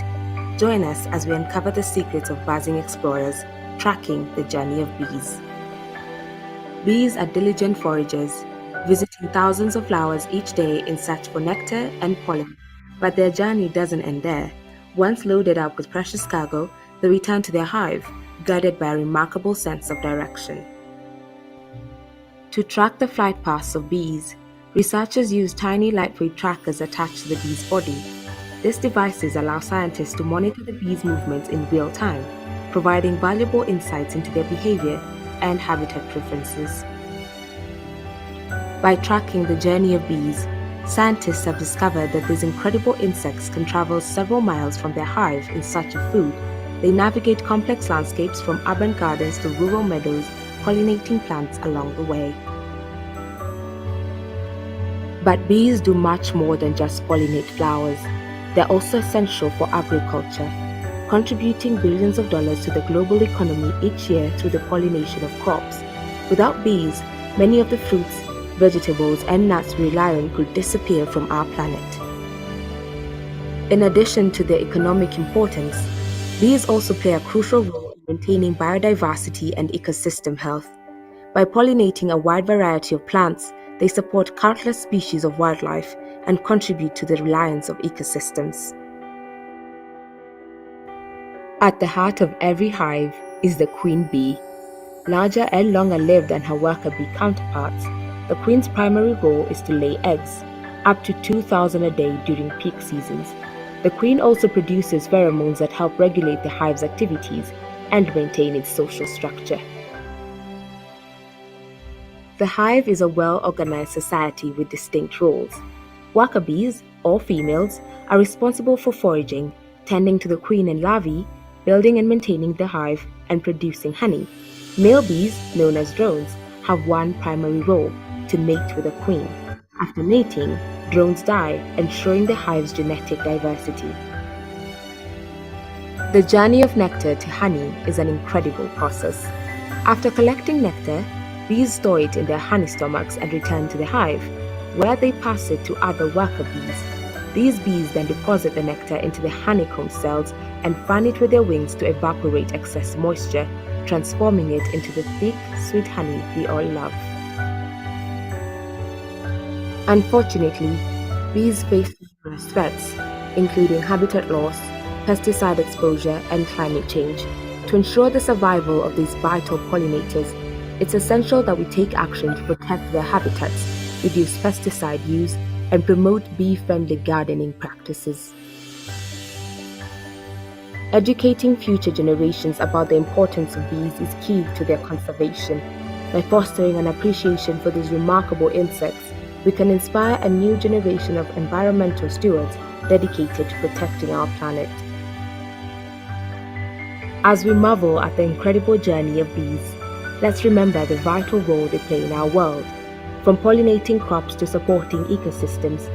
Join us as we uncover the secrets of buzzing explorers, tracking the journey of bees. Bees are diligent foragers, visiting thousands of flowers each day in search for nectar and pollen. But their journey doesn't end there. Once loaded up with precious cargo, they return to their hive, guided by a remarkable sense of direction. To track the flight paths of bees, researchers use tiny lightweight trackers attached to the bee's body. These devices allow scientists to monitor the bees' movements in real time, providing valuable insights into their behavior and habitat preferences. By tracking the journey of bees, scientists have discovered that these incredible insects can travel several miles from their hive in search of food. They navigate complex landscapes from urban gardens to rural meadows, pollinating plants along the way. But bees do much more than just pollinate flowers. They're also essential for agriculture, contributing billions of dollars to the global economy each year through the pollination of crops. Without bees, many of the fruits, vegetables, and nuts we rely on could disappear from our planet. In addition to their economic importance, bees also play a crucial role in maintaining biodiversity and ecosystem health. By pollinating a wide variety of plants, they support countless species of wildlife and contribute to the reliance of ecosystems. At the heart of every hive is the queen bee. Larger and longer-lived than her worker bee counterparts, the queen's primary role is to lay eggs, up to 2,000 a day during peak seasons. The queen also produces pheromones that help regulate the hive's activities and maintain its social structure. The hive is a well-organized society with distinct roles. Worker bees, or females, are responsible for foraging, tending to the queen and larvae, building and maintaining the hive, and producing honey. Male bees, known as drones, have one primary role: to mate with the queen. After mating, drones die, ensuring the hive's genetic diversity. The journey of nectar to honey is an incredible process. After collecting nectar, bees store it in their honey stomachs and return to the hive, where they pass it to other worker bees. These bees then deposit the nectar into the honeycomb cells and fan it with their wings to evaporate excess moisture, transforming it into the thick, sweet honey we all love. Unfortunately, bees face numerous threats, including habitat loss, pesticide exposure, and climate change. To ensure the survival of these vital pollinators, it's essential that we take action to protect their habitats, reduce pesticide use, and promote bee-friendly gardening practices. Educating future generations about the importance of bees is key to their conservation. By fostering an appreciation for these remarkable insects, we can inspire a new generation of environmental stewards dedicated to protecting our planet. As we marvel at the incredible journey of bees, let's remember the vital role they play in our world. From pollinating crops to supporting ecosystems,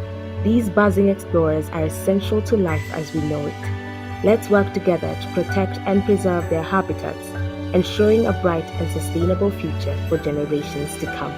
these buzzing explorers are essential to life as we know it. Let's work together to protect and preserve their habitats, ensuring a bright and sustainable future for generations to come.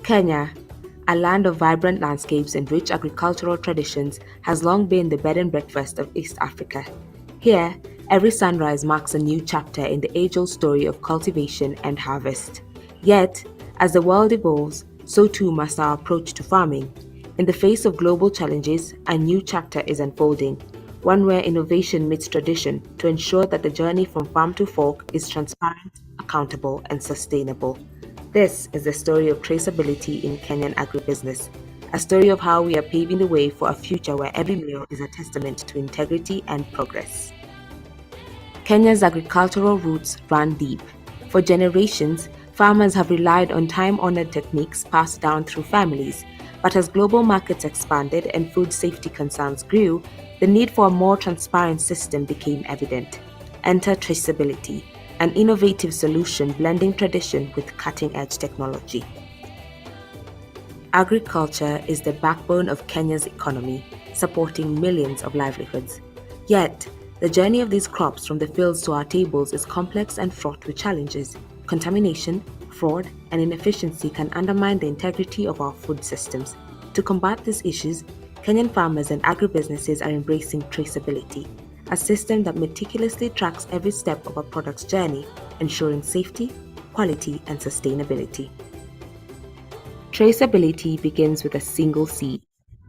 Kenya, a land of vibrant landscapes and rich agricultural traditions, has long been the bed and breakfast of East Africa. Here, every sunrise marks a new chapter in the age-old story of cultivation and harvest. Yet, as the world evolves, so too must our approach to farming. In the face of global challenges, a new chapter is unfolding, one where innovation meets tradition to ensure that the journey from farm to fork is transparent, accountable, and sustainable. This is the story of traceability in Kenyan agribusiness, a story of how we are paving the way for a future where every meal is a testament to integrity and progress. Kenya's agricultural roots run deep. For generations, farmers have relied on time-honored techniques passed down through families, but as global markets expanded and food safety concerns grew, the need for a more transparent system became evident. Enter traceability, an innovative solution blending tradition with cutting-edge technology. Agriculture is the backbone of Kenya's economy, supporting millions of livelihoods. Yet, the journey of these crops from the fields to our tables is complex and fraught with challenges. Contamination, fraud, and inefficiency can undermine the integrity of our food systems. To combat these issues, Kenyan farmers and agribusinesses are embracing traceability, a system that meticulously tracks every step of a product's journey, ensuring safety, quality, and sustainability. Traceability begins with a single seed.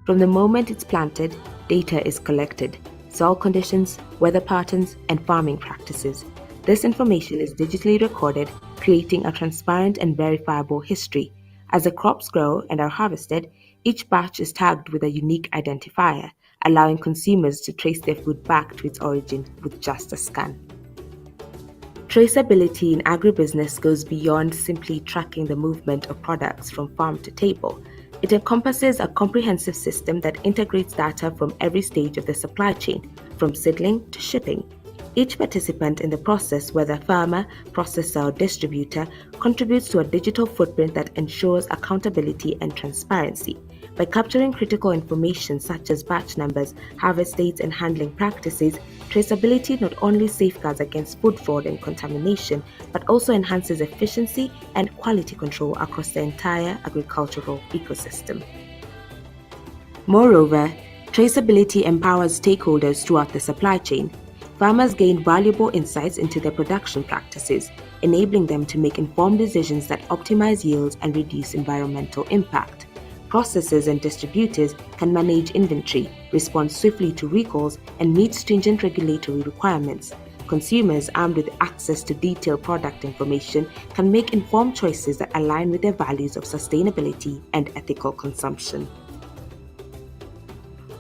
From the moment it's planted, data is collected: soil conditions, weather patterns, and farming practices. This information is digitally recorded, creating a transparent and verifiable history. As the crops grow and are harvested, each batch is tagged with a unique identifier, allowing consumers to trace their food back to its origin with just a scan. Traceability in agribusiness goes beyond simply tracking the movement of products from farm to table. It encompasses a comprehensive system that integrates data from every stage of the supply chain, from seedling to shipping. Each participant in the process, whether farmer, processor, or distributor, contributes to a digital footprint that ensures accountability and transparency. By capturing critical information such as batch numbers, harvest dates, and handling practices, traceability not only safeguards against food fraud and contamination, but also enhances efficiency and quality control across the entire agricultural ecosystem. Moreover, traceability empowers stakeholders throughout the supply chain. Farmers gain valuable insights into their production practices, enabling them to make informed decisions that optimize yields and reduce environmental impact. Processors and distributors can manage inventory, respond swiftly to recalls, and meet stringent regulatory requirements. Consumers armed with access to detailed product information can make informed choices that align with their values of sustainability and ethical consumption.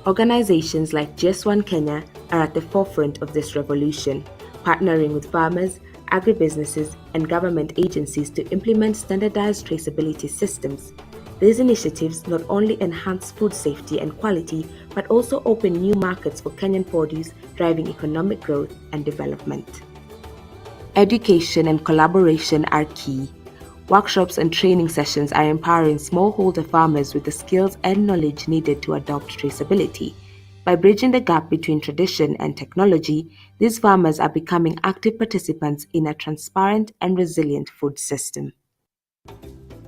Organizations like GS1 Kenya are at the forefront of this revolution, partnering with farmers, agribusinesses, and government agencies to implement standardized traceability systems. These initiatives not only enhance food safety and quality, but also open new markets for Kenyan produce, driving economic growth and development. Education and collaboration are key. Workshops and training sessions are empowering smallholder farmers with the skills and knowledge needed to adopt traceability. By bridging the gap between tradition and technology, these farmers are becoming active participants in a transparent and resilient food system.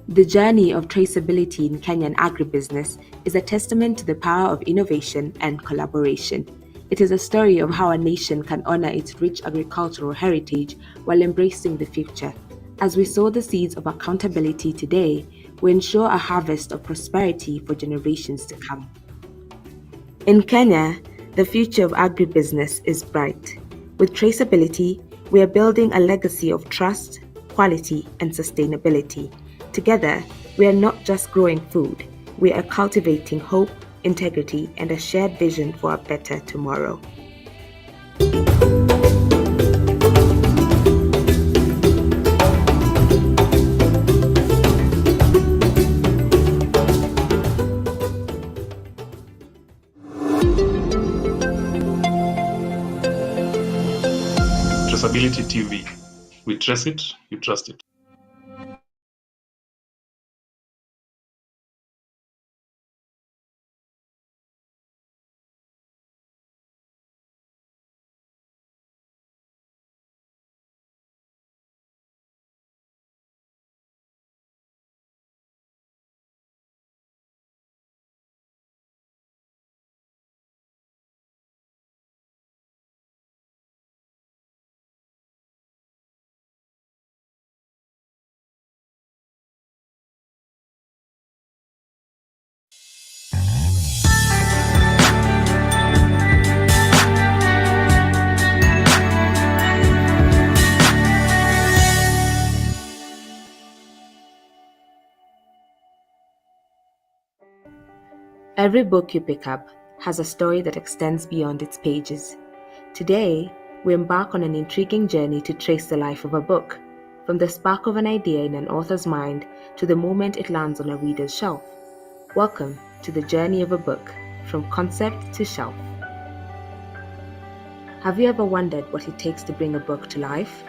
The journey of traceability in Kenyan agribusiness is a testament to the power of innovation and collaboration. It is a story of how a nation can honor its rich agricultural heritage while embracing the future. As we sow the seeds of accountability today, we ensure a harvest of prosperity for generations to come. In Kenya, the future of agribusiness is bright. With traceability, we are building a legacy of trust, quality, and sustainability. Together, we are not just growing food, we are cultivating hope, integrity, and a shared vision for a better tomorrow. Traceability TV. We trace it, you trust it. Every book you pick up has a story that extends beyond its pages. Today, we embark on an intriguing journey to trace the life of a book, from the spark of an idea in an author's mind to the moment it lands on a reader's shelf. Welcome to the journey of a book, from concept to shelf. Have you ever wondered what it takes to bring a book to life?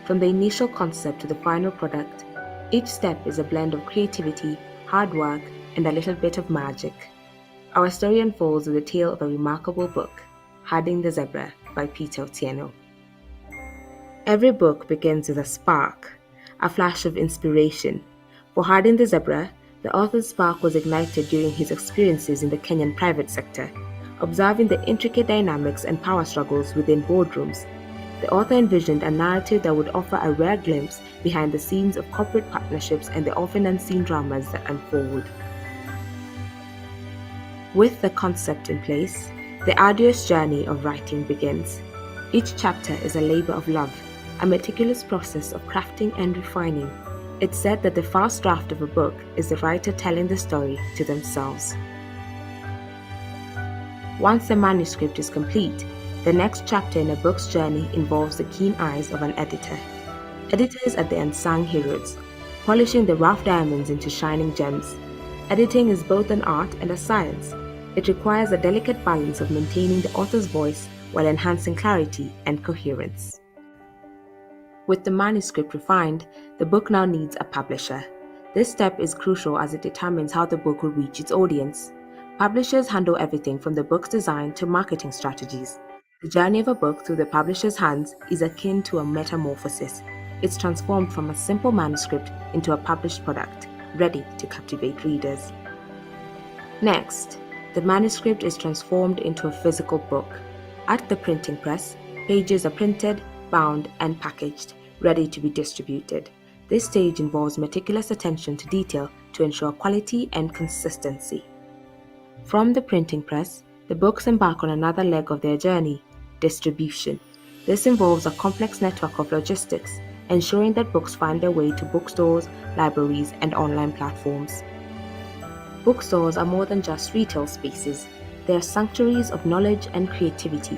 From the initial concept to the final product, each step is a blend of creativity, hard work, and a little bit of magic. Our story unfolds with the tale of a remarkable book, Harding the Zebra by Peter Otieno. Every book begins with a spark, a flash of inspiration. For Harding the Zebra, the author's spark was ignited during his experiences in the Kenyan private sector. Observing the intricate dynamics and power struggles within boardrooms, the author envisioned a narrative that would offer a rare glimpse behind the scenes of corporate partnerships and the often unseen dramas that unfold. With the concept in place, the arduous journey of writing begins. Each chapter is a labor of love, a meticulous process of crafting and refining. It's said that the first draft of a book is the writer telling the story to themselves. Once the manuscript is complete, the next chapter in a book's journey involves the keen eyes of an editor. Editors are the unsung heroes, polishing the rough diamonds into shining gems. Editing is both an art and a science. It requires a delicate balance of maintaining the author's voice while enhancing clarity and coherence. With the manuscript refined, the book now needs a publisher. This step is crucial as it determines how the book will reach its audience. Publishers handle everything from the book's design to marketing strategies. The journey of a book through the publisher's hands is akin to a metamorphosis. It's transformed from a simple manuscript into a published product, ready to captivate readers. Next, the manuscript is transformed into a physical book. At the printing press, pages are printed, bound, and packaged, ready to be distributed. This stage involves meticulous attention to detail to ensure quality and consistency. From the printing press, the books embark on another leg of their journey, distribution. This involves a complex network of logistics, ensuring that books find their way to bookstores, libraries, and online platforms. Bookstores are more than just retail spaces. They are sanctuaries of knowledge and creativity,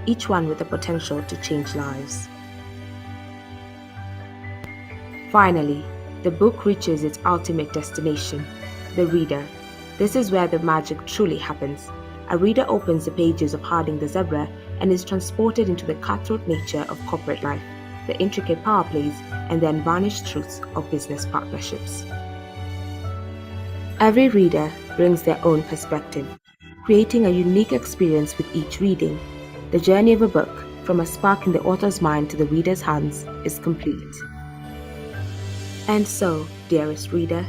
each one with the potential to change lives. Finally, the book reaches its ultimate destination, the reader. This is where the magic truly happens. A reader opens the pages of Harding the Zebra and is transported into the cutthroat nature of corporate life, the intricate power plays, and the unvarnished truths of business partnerships. Every reader brings their own perspective, creating a unique experience with each reading. The journey of a book, from a spark in the author's mind to the reader's hands, is complete. And so, dearest reader,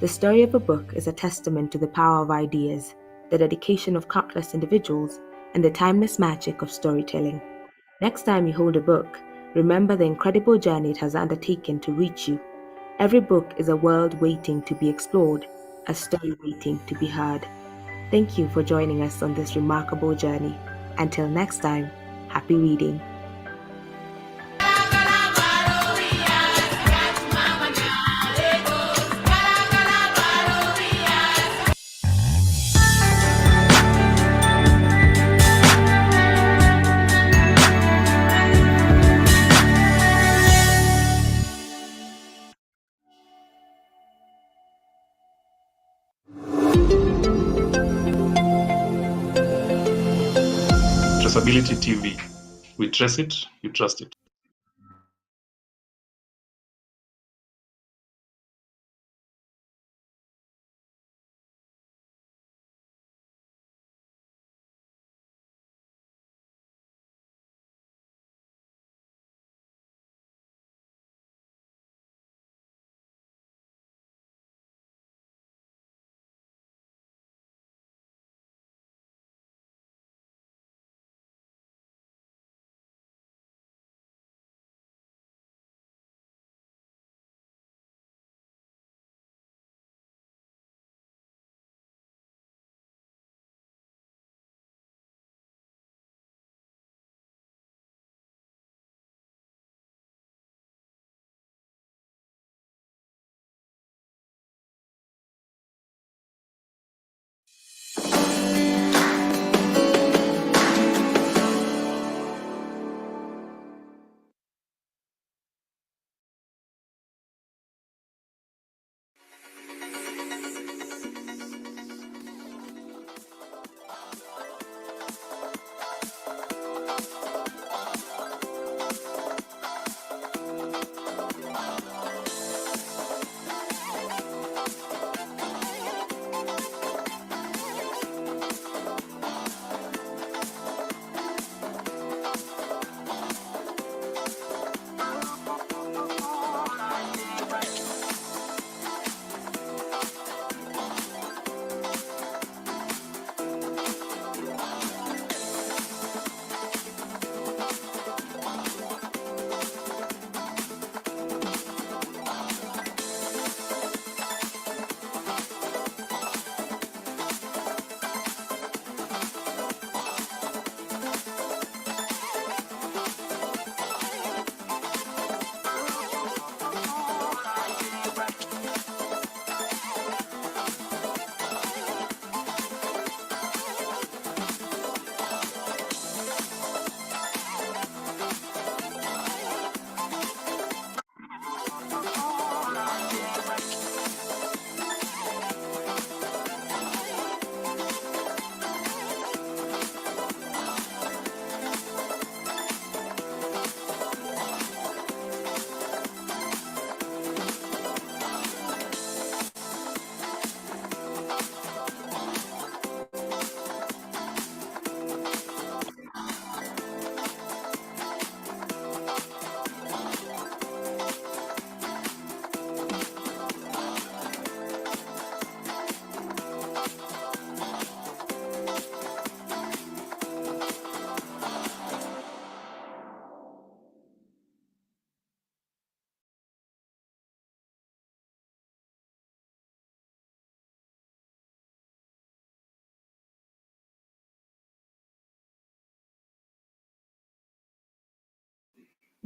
the story of a book is a testament to the power of ideas, the dedication of countless individuals, and the timeless magic of storytelling. Next time you hold a book, remember the incredible journey it has undertaken to reach you. Every book is a world waiting to be explored, a story waiting to be heard. Thank you for joining us on this remarkable journey. Until next time, happy reading. Traceability TV. We trace it, you trust it.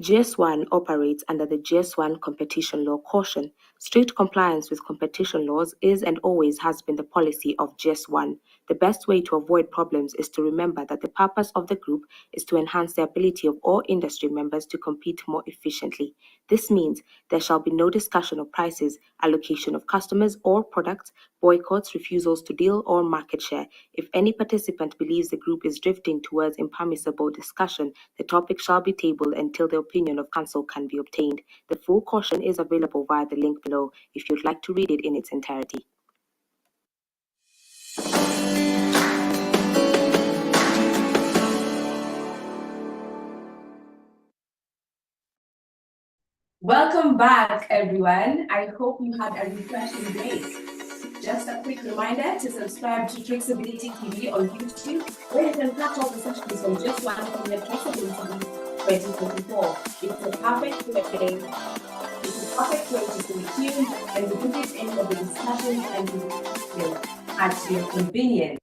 GS1 operates under the GS1 competition law caution. Strict compliance with competition laws is and always has been the policy of GS1. The best way to avoid problems is to remember that the purpose of the group is to enhance the ability of all industry members to compete more efficiently. This means there shall be no discussion of prices, allocation of customers or products, boycotts, refusals to deal, or market share. If any participant believes the group is drifting towards impermissible discussion, the topic shall be tabled until the opinion of counsel can be obtained. The full caution is available via the link below if you'd like to read it in its entirety. Welcome back, everyone. I hope you had a refreshing day. Just a quick reminder to subscribe to Traceability TV on YouTube, where you can catch all the sessions from GS1 from the Traceability 2024. It's a perfect way to stay tuned and to visit any of the discussions and at your convenience.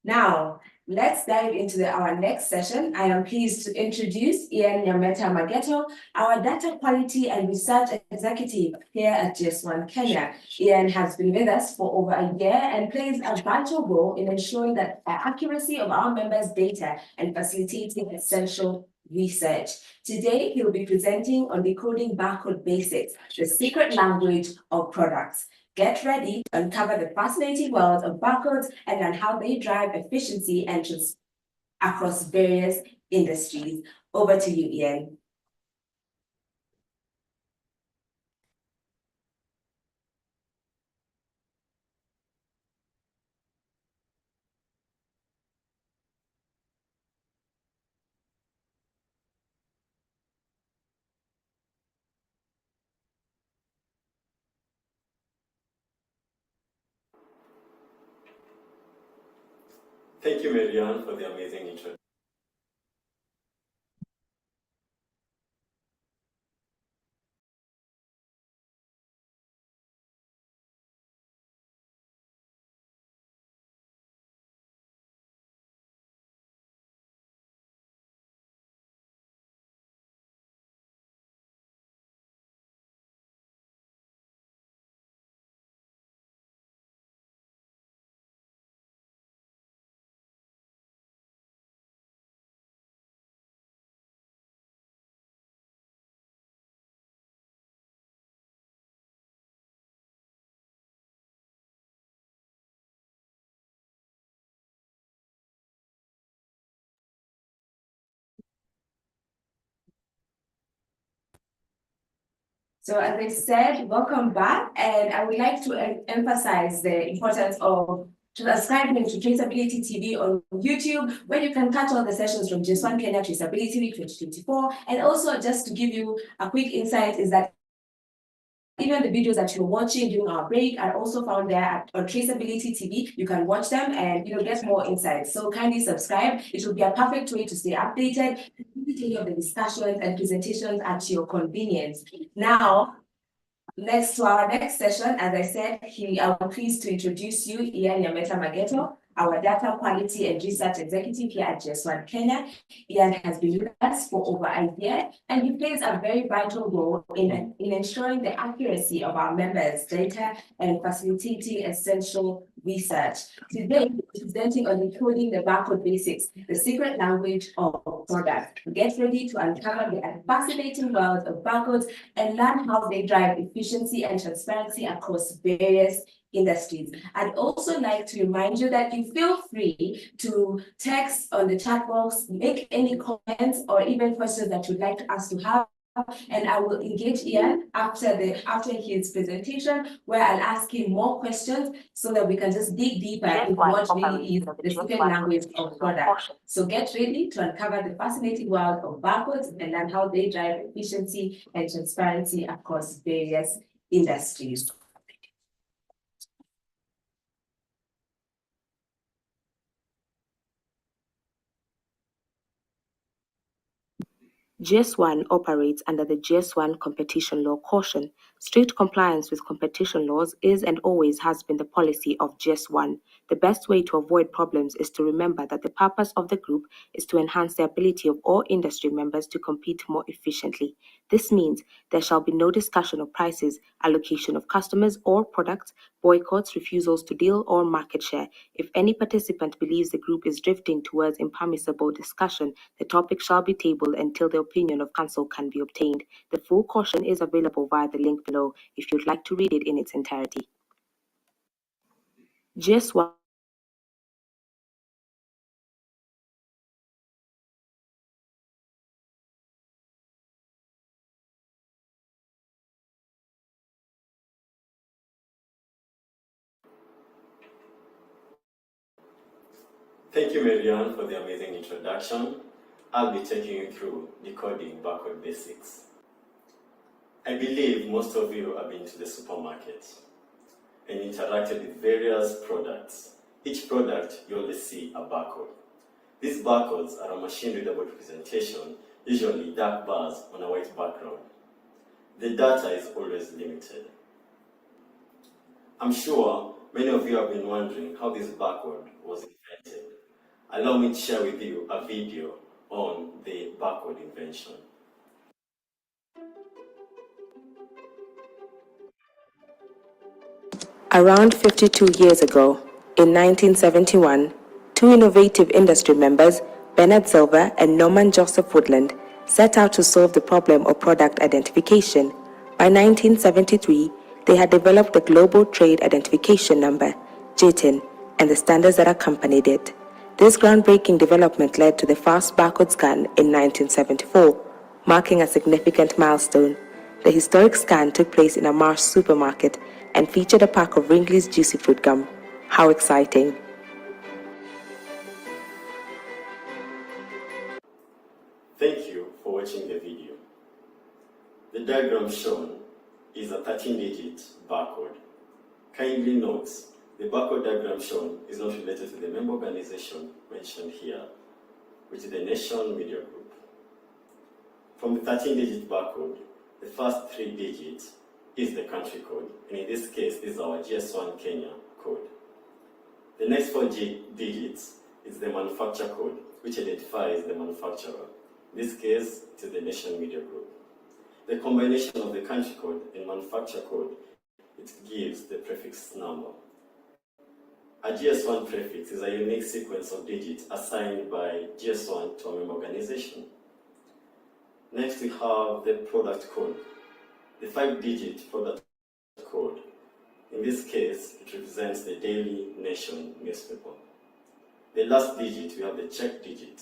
Now, let's dive into our next session. I am pleased to introduce Ian Nyameta Mageto, our Data Quality and Research Executive here at GS1 Kenya. Ian has been with us for over a year and plays a vital role in ensuring that the accuracy of our members' data and facilitating essential research. Today, he'll be presenting on decoding barcode basics, the secret language of products. Get ready to uncover the fascinating world of barcodes and on how they drive efficiency and across various industries. Over to you, Ian. Thank you, Marianne, for the amazing introduction. So as I said, welcome back, and I would like to emphasize the importance of subscribing to Traceability TV on YouTube, where you can catch all the sessions from GS1 Kenya Traceability Week 2024. And also, just to give you a quick insight, is that even the videos that you're watching during our break are also found there on Traceability TV. You can watch them and get more insights. So kindly subscribe. It will be a perfect way to stay updated, any of the discussions and presentations at your convenience. Now, next to our next session, as I said, I'm pleased to introduce you, Ian Nyameta Mageto, our Data Quality and Research Executive here at GS1 Kenya. Ian has been with us for over a year, and he plays a very vital role in ensuring the accuracy of our members' data and facilitating essential research. Today, we're presenting on decoding the barcode basics, the secret language of products. Get ready to uncover the fascinating world of barcodes and learn how they drive efficiency and transparency across various industries. I'd also like to remind you that you feel free to text on the chat box, make any comments or even questions that you'd like us to have, and I will engage Ian after his presentation, where I'll ask him more questions so that we can just dig deeper into what really is the secret language of product. So get ready to uncover the fascinating world of barcodes and learn how they drive efficiency and transparency across various industries. GS1 operates under the GS1 competition law caution. Strict compliance with competition laws is and always has been the policy of GS1. The best way to avoid problems is to remember that the purpose of the group is to enhance the ability of all industry members to compete more efficiently. This means there shall be no discussion of prices, allocation of customers or products, boycotts, refusals to deal, or market share. If any participant believes the group is drifting towards impermissible discussion, the topic shall be tabled until the opinion of council can be obtained. The full caution is available via the link below if you'd like to read it in its entirety. GS1 Thank you, Marianne, for the amazing introduction. I'll be taking you through decoding barcode basics. I believe most of you have been to the supermarket and interacted with various products. Each product, you only see a barcode. These barcodes are a machine-readable representation, usually dark bars on a white background. The data is always limited. I'm sure many of you have been wondering how this barcode was invented. Allow me to share with you a video on the barcode invention. Around 52 years ago, in 1971, two innovative industry members, Bernard Silver and Norman Joseph Woodland, set out to solve the problem of product identification. By 1973, they had developed the Global Trade Identification Number, GTIN, and the standards that accompanied it. This groundbreaking development led to the first barcode scan in 1974, marking a significant milestone. The historic scan took place in a Mars supermarket and featured a pack of Wrigley's Juicy Fruit gum. How exciting! Thank you for watching the video. The diagram shown is a 13-digit barcode. Kindly note, the barcode diagram shown is not related to the member organization mentioned here, which is the Nation Media Group. From the 13-digit barcode, the first 3 digits is the country code, and in this case, this is our GS1 Kenya code. The next 4 digits is the manufacturer code, which identifies the manufacturer. In this case, it is the Nation Media Group. The combination of the country code and manufacturer code, it gives the prefix number. A GS1 prefix is a unique sequence of digits assigned by GS1 to a member organization. Next, we have the product code, the 5-digit product code. In this case, it represents the Daily Nation newspaper. The last digit, we have the check digit.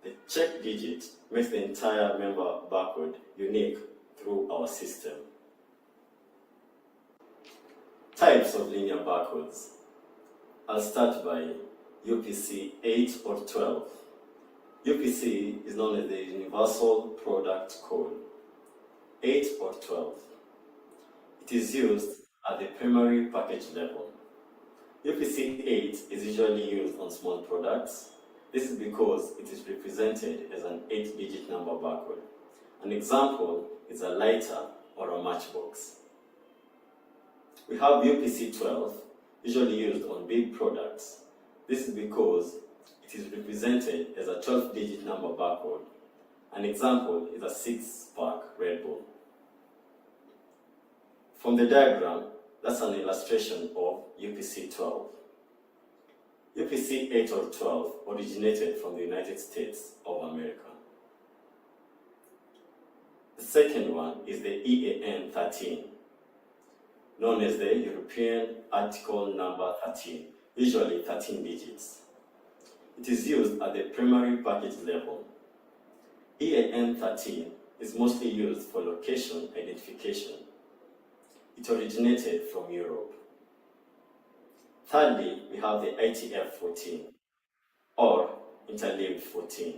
The check digit makes the entire member barcode unique through our system. Types of linear barcodes. I'll start by UPC 8 or 12. UPC is known as the Universal Product Code, 8 or 12. It is used at the primary package level. UPC 8 is usually used on small products. This is because it is represented as an 8-digit number barcode. An example is a lighter or a matchbox. We have UPC 12, usually used on big products. This is because it is represented as a 12-digit number barcode. An example is a 6-pack Red Bull. From the diagram, that's an illustration of UPC 12. UPC 8 or 12 originated from the United States of America. The second one is the EAN 13, known as the European Article Number 13, usually 13 digits. It is used at the primary package level. EAN 13 is mostly used for location identification. It originated from Europe. Thirdly, we have the ITF 14, or interleaved 14.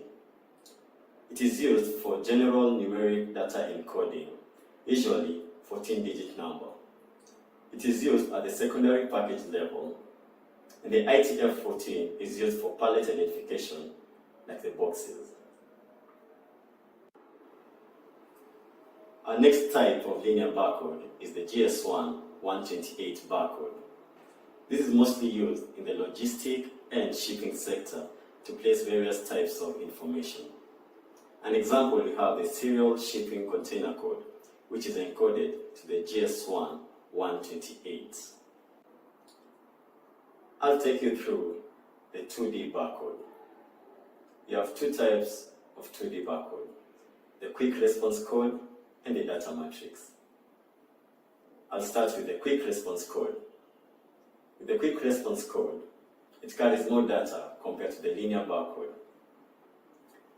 It is used for general numeric data encoding, usually 14-digit number. It is used at the secondary package level, and the ITF 14 is used for pallet identification, like the boxes. Our next type of linear barcode is the GS1 128 barcode. This is mostly used in the logistic and shipping sector to place various types of information. An example, we have the serial shipping container code, which is encoded to the GS1 128. I'll take you through the 2D barcode. You have two types of 2D barcode, the quick response code and the data matrix. I'll start with the quick response code. With the quick response code, it carries more data compared to the linear barcode.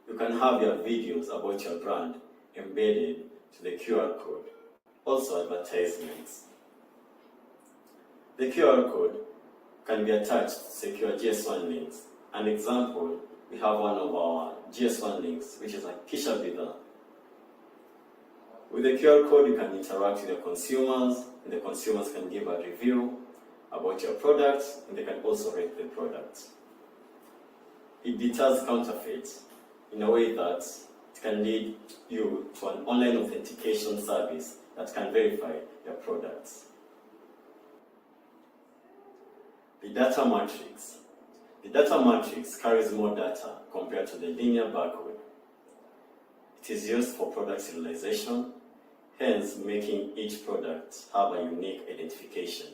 You can have your videos about your brand embedded to the QR code, also advertisements. The QR code can be attached to secure GS1 links. An example, we have one of our GS1 links, which is a Kisha Bidha. With the QR code, you can interact with your consumers, and the consumers can give a review about your product, and they can also rate the product. It deters counterfeit in a way that it can lead you to an online authentication service that can verify your products. The data matrix. The data matrix carries more data compared to the linear barcode. It is used for product serialization, hence making each product have a unique identification.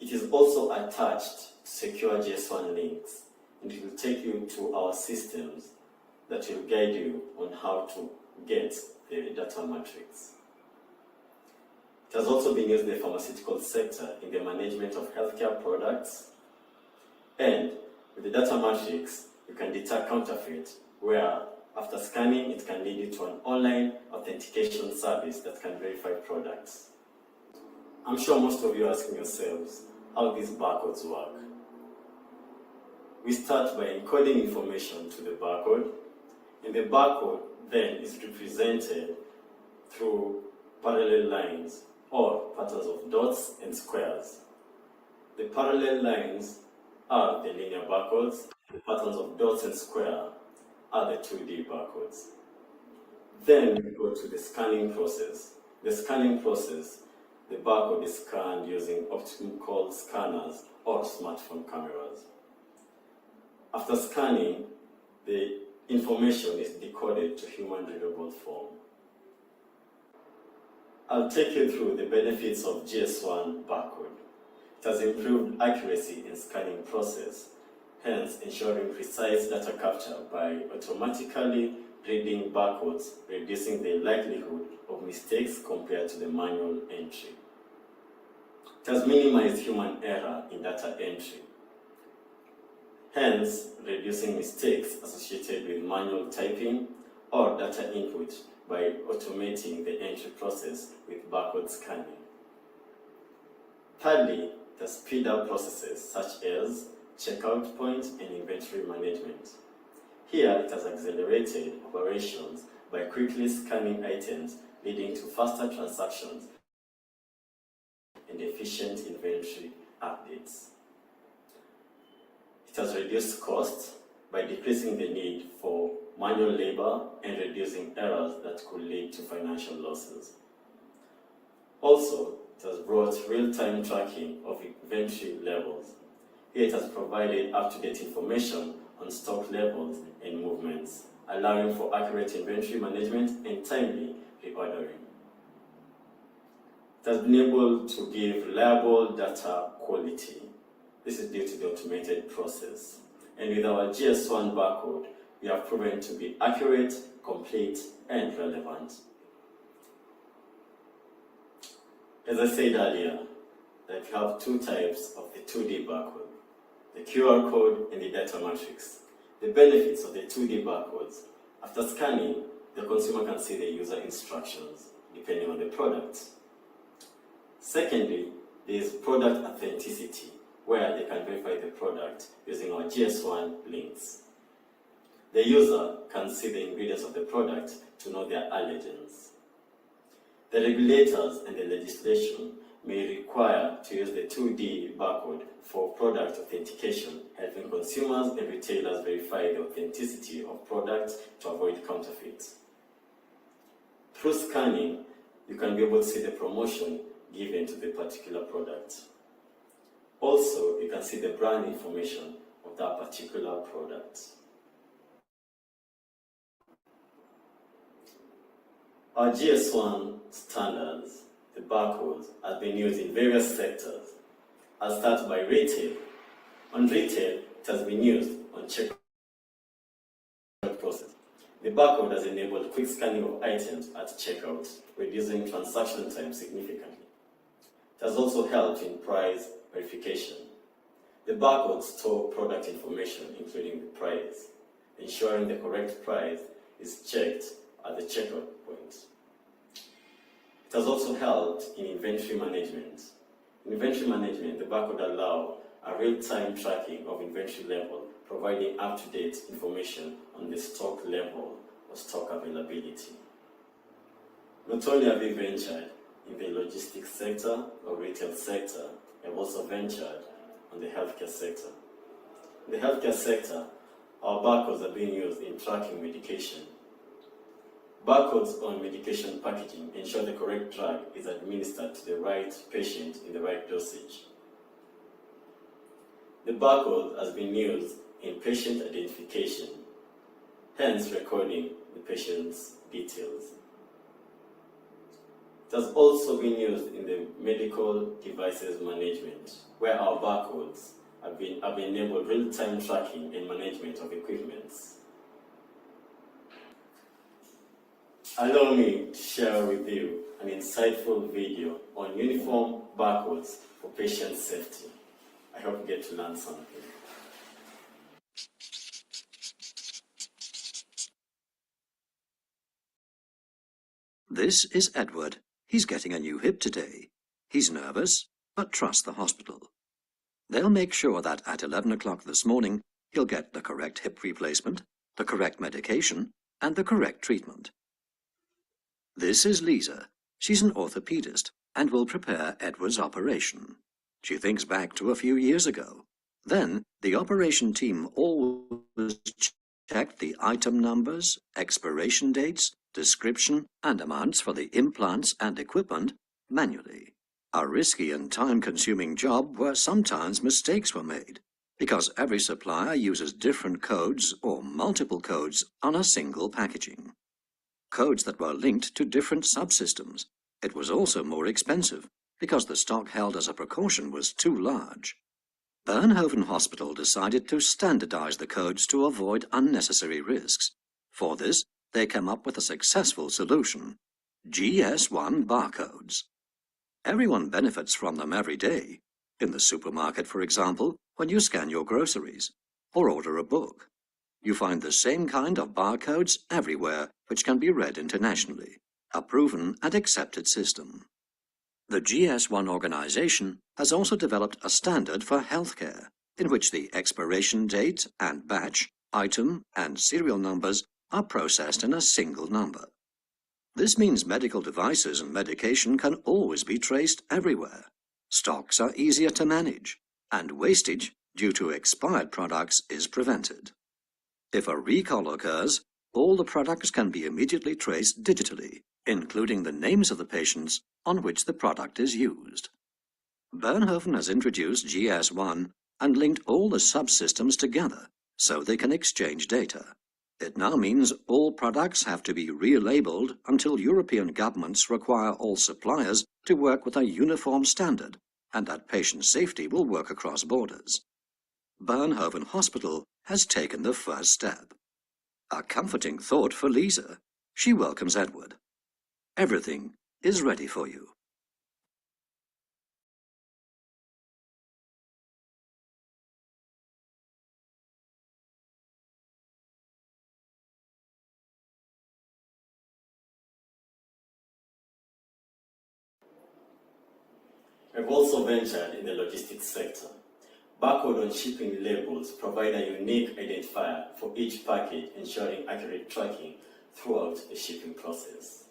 It is also attached to secure GS1 links, and it will take you to our systems that will guide you on how to get the data matrix. It has also been used in the pharmaceutical sector in the management of healthcare products, and with the data matrix, you can detect counterfeit, where after scanning, it can lead you to an online authentication service that can verify products. I'm sure most of you are asking yourselves how these barcodes work. We start by encoding information to the barcode, and the barcode then is represented through parallel lines or patterns of dots and squares. The parallel lines are the linear barcodes, the patterns of dots and square are the 2D barcodes. Then we go to the scanning process. The scanning process, the barcode is scanned using optical scanners or smartphone cameras. After scanning, the information is decoded to human readable form. I'll take you through the benefits of GS1 barcode. It has improved accuracy in scanning process, hence ensuring precise data capture by automatically reading barcodes, reducing the likelihood of mistakes compared to the manual entry. It has minimized human error in data entry, hence reducing mistakes associated with manual typing or data input by automating the entry process with barcode scanning. Thirdly, it has speed up processes such as checkout point and inventory management. Here, it has accelerated operations by quickly scanning items, leading to faster transactions and efficient inventory updates. It has reduced costs by decreasing the need for manual labor and reducing errors that could lead to financial losses. Also, it has brought real-time tracking of inventory levels. Here it has provided up-to-date information on stock levels and movements, allowing for accurate inventory management and timely reordering. It has been able to give reliable data quality. This is due to the automated process. And with our GS1 barcode, we have proven to be accurate, complete, and relevant. As I said earlier, that we have two types of the 2D barcode, the QR code and the data matrix. The benefits of the 2D barcodes: after scanning, the consumer can see the user instructions depending on the product. Secondly, there is product authenticity, where they can verify the product using our GS1 links. The user can see the ingredients of the product to know their allergens. The regulators and the legislation may require to use the 2D barcode for product authentication, helping consumers and retailers verify the authenticity of products to avoid counterfeits. Through scanning, you can be able to see the promotion given to the particular product. Also, you can see the brand information of that particular product. Our GS1 standards, the barcodes, have been used in various sectors. I'll start by retail. On retail, it has been used on checkout process. The barcode has enabled quick scanning of items at checkout, reducing transaction time significantly. It has also helped in price verification. The barcodes store product information, including the price, ensuring the correct price is checked at the checkout point. It has also helped in inventory management. In inventory management, the barcode allows a real-time tracking of inventory level, providing up-to-date information on the stock level or stock availability. Not only have we ventured in the logistics sector or retail sector, we have also ventured on the healthcare sector. In the healthcare sector, our barcodes are being used in tracking medication. Barcodes on medication packaging ensure the correct drug is administered to the right patient in the right dosage. The barcode has been used in patient identification, hence recording the patient's details. It has also been used in the medical devices management, where our barcodes have enabled real-time tracking and management of equipments. Allow me to share with you an insightful video on uniform barcodes for patient safety. I hope you get to learn something. This is Edward. He's getting a new hip today. He's nervous, but trusts the hospital. They'll make sure that at 11 o'clock this morning, he'll get the correct hip replacement, the correct medication, and the correct treatment. This is Lisa. She's an orthopedist and will prepare Edward's operation. She thinks back to a few years ago. Then, the operation team always checked the item numbers, expiration dates, description, and amounts for the implants and equipment manually. A risky and time-consuming job where sometimes mistakes were made, because every supplier uses different codes or multiple codes on a single packaging. Codes that were linked to different subsystems. It was also more expensive, because the stock held as a precaution was too large. Bernhoven Hospital decided to standardize the codes to avoid unnecessary risks. For this, they came up with a successful solution: GS1 barcodes. Everyone benefits from them every day. In the supermarket, for example, when you scan your groceries or order a book. You find the same kind of barcodes everywhere, which can be read internationally, a proven and accepted system. The GS1 organization has also developed a standard for healthcare, in which the expiration date and batch, item, and serial numbers are processed in a single number. This means medical devices and medication can always be traced everywhere. Stocks are easier to manage, and wastage due to expired products is prevented. If a recall occurs, all the products can be immediately traced digitally, including the names of the patients on which the product is used. Bernhoven has introduced GS1 and linked all the subsystems together so they can exchange data. It now means all products have to be relabeled until European governments require all suppliers to work with a uniform standard, and that patient safety will work across borders. Bernhoven Hospital has taken the first step. A comforting thought for Lisa. She welcomes Edward. Everything is ready for you. We've also ventured in the logistics sector. Barcode on shipping labels provide a unique identifier for each package, ensuring accurate tracking throughout the shipping process.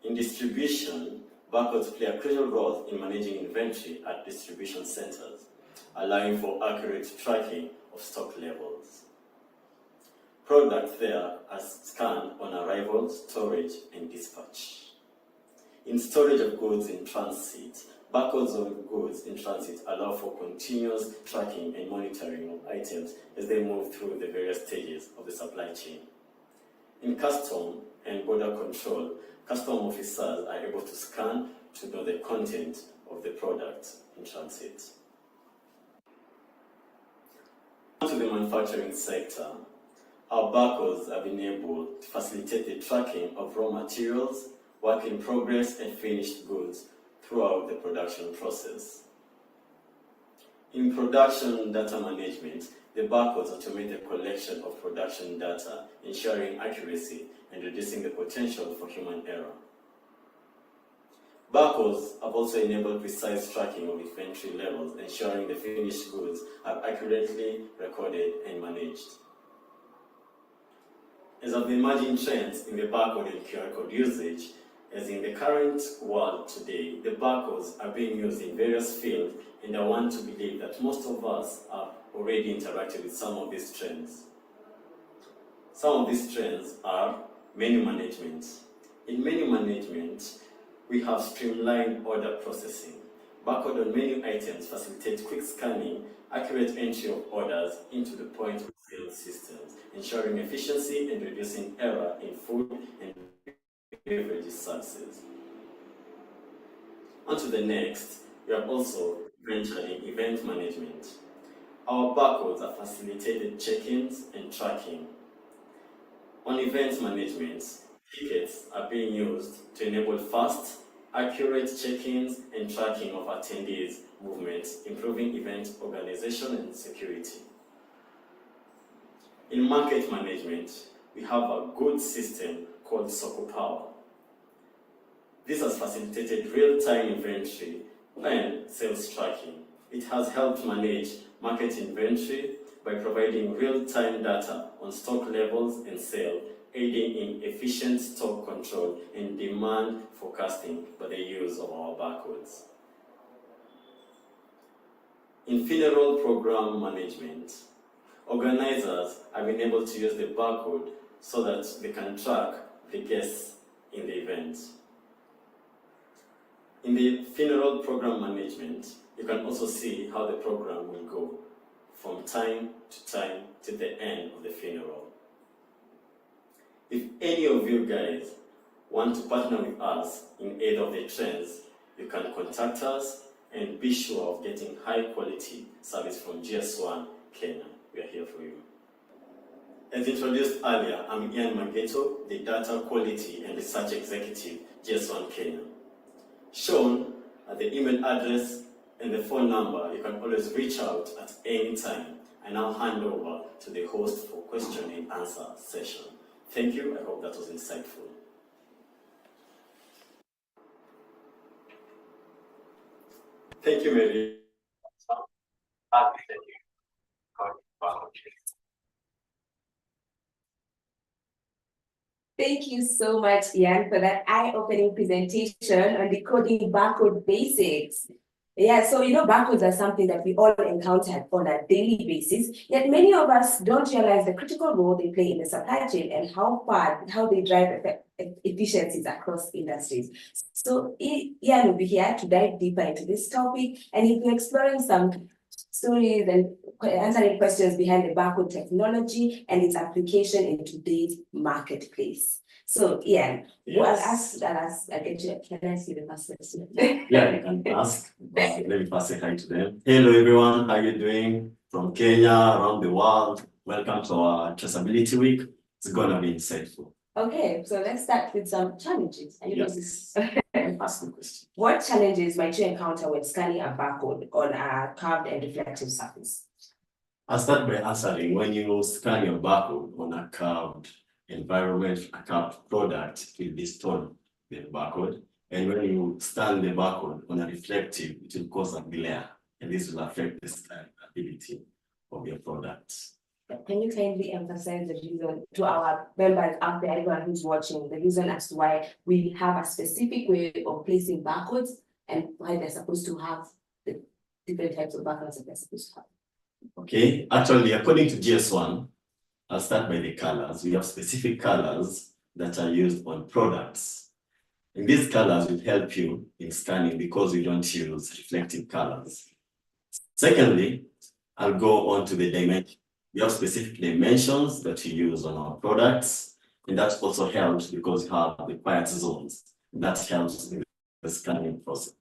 In distribution, barcodes play a crucial role in managing inventory at distribution centers, allowing for accurate tracking of stock levels. Products there are scanned on arrival, storage, and dispatch. In storage of goods in transit, Barcodes of goods in transit allow for continuous tracking and monitoring of items as they move through the various stages of the supply chain. In custom and border control, custom officers are able to scan to know the content of the product in transit. To the manufacturing sector, our barcodes have been able to facilitate the tracking of raw materials, work in progress, and finished goods throughout the production process. In production data management, the barcodes automate the collection of production data, ensuring accuracy and reducing the potential for human error. Barcodes have also enabled precise tracking of inventory levels, ensuring the finished goods are accurately recorded and managed. As of the emerging trends in the barcode and QR code usage, as in the current world today, the barcodes are being used in various fields, and I want to believe that most of us have already interacted with some of these trends. Some of these trends are menu management. In menu management, we have streamlined order processing. Barcode on menu items facilitate quick scanning, accurate entry of orders into the point of sale systems, ensuring efficiency and reducing error in food and beverage services. On to the next, we have also ventured in event management. Our barcodes have facilitated check-ins and tracking. On event management, tickets are being used to enable fast, accurate check-ins and tracking of attendees' movements, improving event organization and security. In market management, we have a good system called Soko Power. This has facilitated real-time inventory and sales tracking. It has helped manage market inventory by providing real-time data on stock levels and sale, aiding in efficient stock control and demand forecasting by the use of our barcodes. In funeral program management, organizers have been able to use the barcode so that they can track the guests in the event. In the funeral program management, you can also see how the program will go from time to the end of the funeral. If any of you guys want to partner with us in aid of the trends, you can contact us and be sure of getting high quality service from GS1 Kenya. We are here for you. As introduced earlier, I'm Ian Mageto, the Data Quality and Research Executive, GS1 Kenya. Shown are the email address and the phone number. You can always reach out at any time. I now hand over to the host for question and answer session. Thank you. I hope that was insightful. Thank you, Mary. Thank you so much, Ian, for that eye-opening presentation on decoding barcode basics. Yeah, so barcodes are something that we all encounter on a daily basis, yet many of us don't realize the critical role they play in the supply chain and how they drive efficiencies across industries. So Ian will be here to dive deeper into this topic, and he'll be exploring some stories and answering questions behind the barcode technology and its application in today's marketplace. So Ian, Yes. I'll ask, can I see the first question? Yeah, you can ask. Let me first say hi to them. Hello everyone, how are you doing? From Kenya, around the world. Welcome to our Traceability Week. It's gonna be insightful. Okay, so let's start with some challenges. Yes. Ask the question. What challenges might you encounter when scanning a barcode on a curved and reflective surface? I'll start by answering. When you scan your barcode on a curved environment, a curved product, it will distort the barcode. And when you scan the barcode on a reflective, it will cause a glare, and this will affect the scannability of your products. Can you kindly emphasize the reason to our members out there, everyone who's watching, the reason as to why we have a specific way of placing barcodes and why they're supposed to have the different types of barcodes that they're supposed to have? Okay, actually, according to GS1, I'll start by the colors. We have specific colors that are used on products. And these colors will help you in scanning because we don't use reflective colors. Secondly, I'll go on to the dimension. We have specific dimensions that we use on our products, and that also helps because we have the quiet zones. That helps in the scanning process.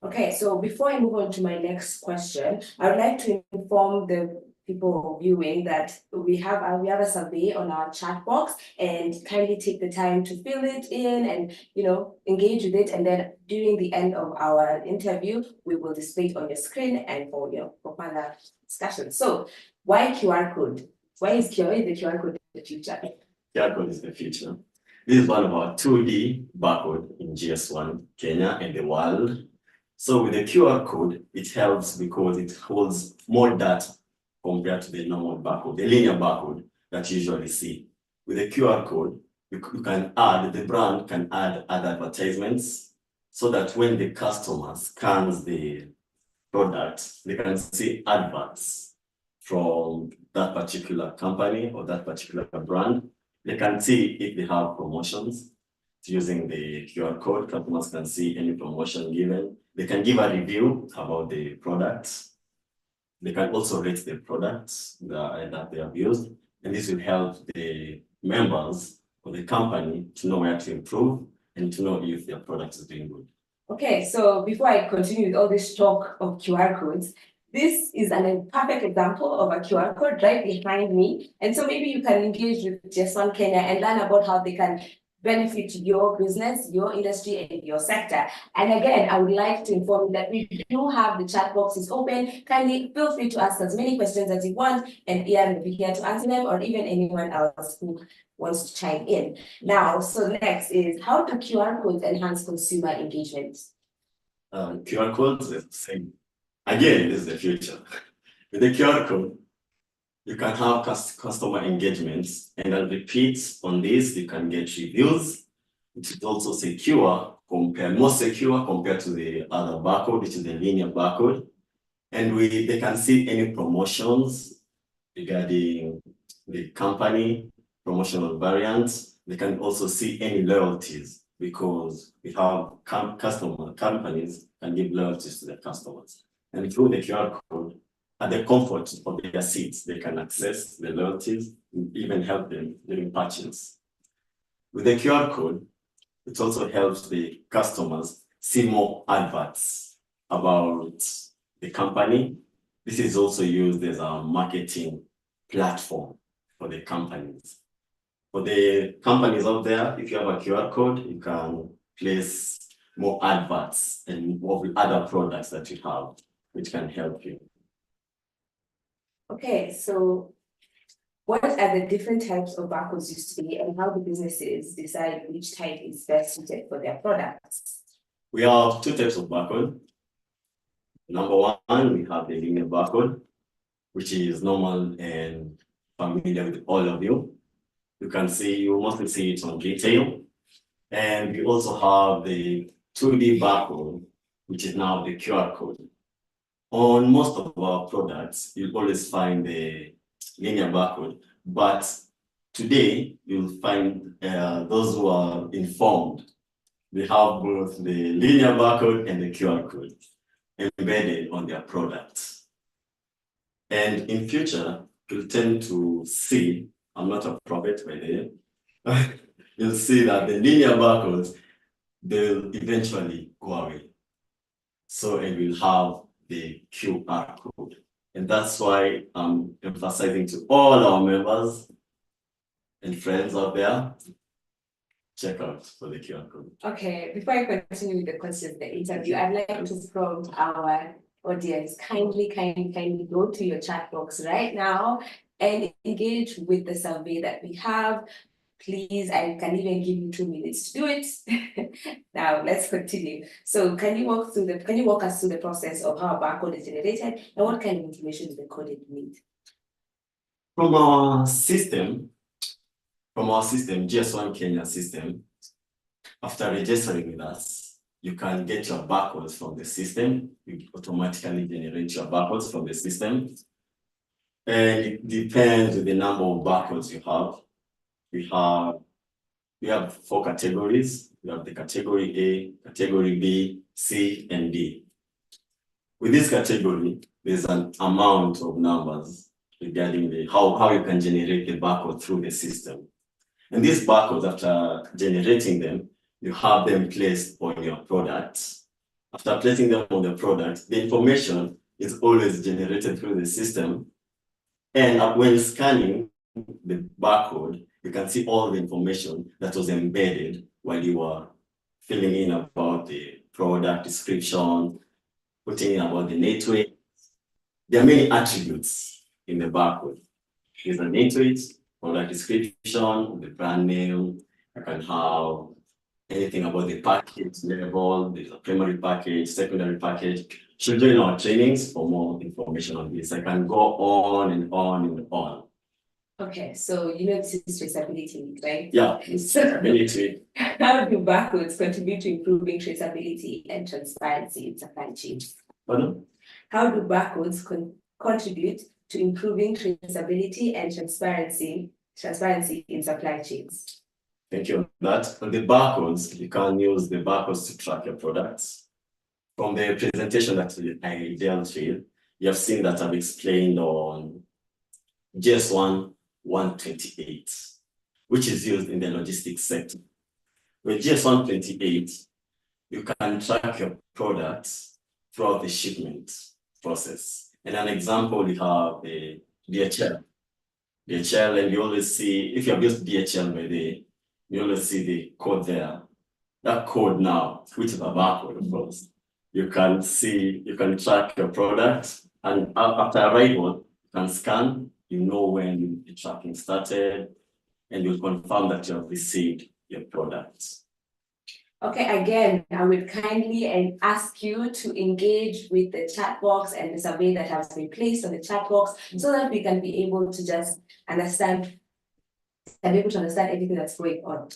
Okay, so before I move on to my next question, I would like to inform the people viewing that we have a survey on our chat box, and kindly take the time to fill it in and engage with it, and then during the end of our interview we will display it on your screen and for further discussion. So why QR code? Why is the QR code the future? QR code is the future. This is one of our 2D barcode in GS1 Kenya and the world. So with the QR code, it helps because it holds more data compared to the normal barcode, the linear barcode that you usually see. With the QR code, you can add, the brand can add other advertisements so that when the customer scans the product, they can see adverts from that particular company or that particular brand. They can see if they have promotions. Using the QR code, customers can see any promotion given. They can give a review about the products. They can also rate the products that they have used. And this will help the members of the company to know where to improve and to know if their product is doing good. Okay, so before I continue with all this talk of QR codes, this is a perfect example of a QR code right behind me. And so maybe you can engage with GS1 Kenya and learn about how they can benefit your business, your industry, and your sector. And again, I would like to inform you that we do have the chat boxes open. Kindly feel free to ask as many questions as you want, and Ian will be here to answer them, or even anyone else who wants to chime in. Now, so next is, how do QR codes enhance consumer engagement? QR codes is the same. Again, this is the future. With the QR code, you can have customer engagements, and I'll repeat on this, you can get reviews. It is also more secure compared to the other barcode, which is the linear barcode. And they can see any promotions regarding the company, promotional variants. They can also see any loyalties because we have companies can give loyalties to their customers. And through the QR code, at the comfort of their seats, they can access the loyalties and even help them during purchase. With the QR code, it also helps the customers see more adverts about the company. This is also used as a marketing platform for the companies. For the companies out there, if you have a QR code, you can place more adverts and more other products that you have, which can help you. Okay, so what are the different types of barcodes used to be, and how do businesses decide which type is best suited for their products? We have two types of barcode. Number one, we have the linear barcode, which is normal and familiar with all of you. You mostly see it on retail. And we also have the 2D barcode, which is now the QR code. On most of our products, you'll always find the linear barcode, but today you'll find those who are informed. They have both the linear barcode and the QR code embedded on their products. And in future, you'll tend to see, I'm not a prophet by the way, you'll see that the linear barcodes, they'll eventually go away. So, and we'll have the QR code. And that's why I'm emphasizing to all our members and friends out there, check out for the QR code. Okay, before I continue with the questions, the interview, I'd like to prompt our audience, kindly go to your chat box right now and engage with the survey that we have. Please, I can even give you 2 minutes to do it. Now let's continue. So can you walk us through the process of how a barcode is generated and what kind of information is the code need? From our system, GS1 Kenya system, after registering with us, you can get your barcodes from the system. You automatically generate your barcodes from the system. And it depends on the number of barcodes you have. We have we have 4 categories. We have the category A, category B, C, and D. With this category, there's an amount of numbers regarding the how you can generate the barcode through the system. And these barcodes, after generating them, you have them placed on your product. After placing them on the product, the information is always generated through the system. And when scanning the barcode, you can see all the information that was embedded while you were filling in about the product description, putting in about the network. There are many attributes in the barcode. There's a network, product description, the brand name. I can have anything about the package level. There's a primary package, secondary package. Should join our trainings for more information on this. I can go on and on and on. Okay, so you know this is traceability, right? Yeah, So traceability. how do barcodes contribute to improving traceability and transparency in supply chains? Pardon? How do barcodes contribute to improving traceability and transparency in supply chains? Thank you. That on the barcodes, you can use the barcodes to track your products. From the presentation that I dealt with, you have seen that I've explained on GS1 128, which is used in the logistics sector. With GS1 28, you can track your products throughout the shipment process. And an example, we have the DHL. DHL, and you always see, if you have used DHL by the, you always see the code there. That code now, which is a barcode, of course, you can see, you can track your product, and after arrival, you can scan, you know when the tracking started, and you'll confirm that you have received your product. Okay, again, I would kindly ask you to engage with the chat box and the survey that has been placed on the chat box so that we can be able to just understand and be able to understand everything that's going on.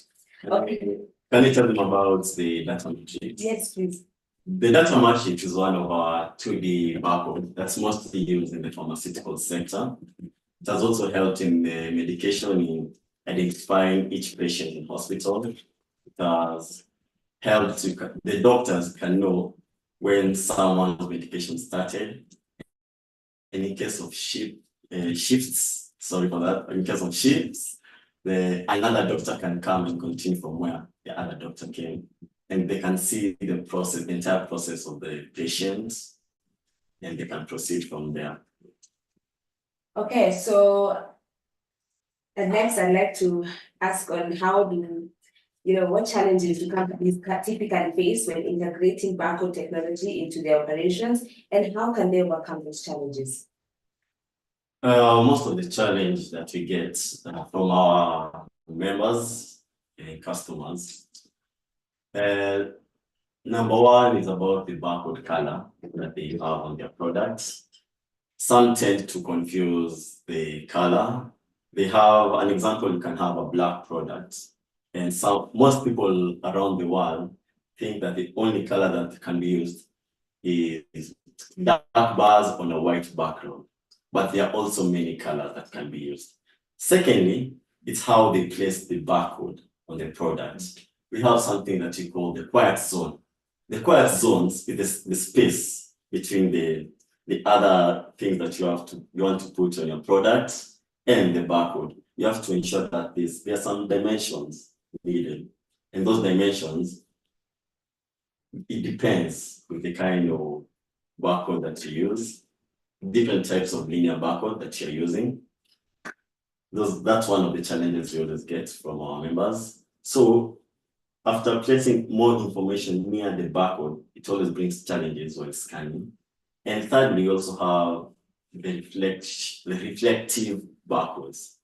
Okay. Can you tell them about the data matrix? Yes, please. The data matrix is one of our 2D barcodes that's mostly used in the pharmaceutical sector. It has also helped in the medication in identifying each patient in hospital. It has helped to, the doctors can know when someone's medication started. And in case of shifts, sorry for that, in case of shifts, another doctor can come and continue from where the other doctor came. And they can see the process, the entire process of the patient, and they can proceed from there. Okay, so next I'd like to ask on how do, what challenges do companies typically face when integrating barcode technology into their operations, and how can they overcome those challenges? Most of the challenge that we get from our members and customers, number one is about the barcode color that they have on their products. Some tend to confuse the color. They have an example, you can have a black product, and most people around the world think that the only color that can be used is dark bars on a white background, but there are also many colors that can be used. Secondly, it's how they place the barcode on the product. We have something that we call the quiet zone. The quiet zones is the space between the other things that you want to put on your product and the barcode. You have to ensure that there are some dimensions needed, and those dimensions, it depends with the kind of barcode that you use, different types of linear barcode that you're using. That's one of the challenges we always get from our members. So after placing more information near the barcode, it always brings challenges when scanning. And thirdly, we also have the reflective barcodes.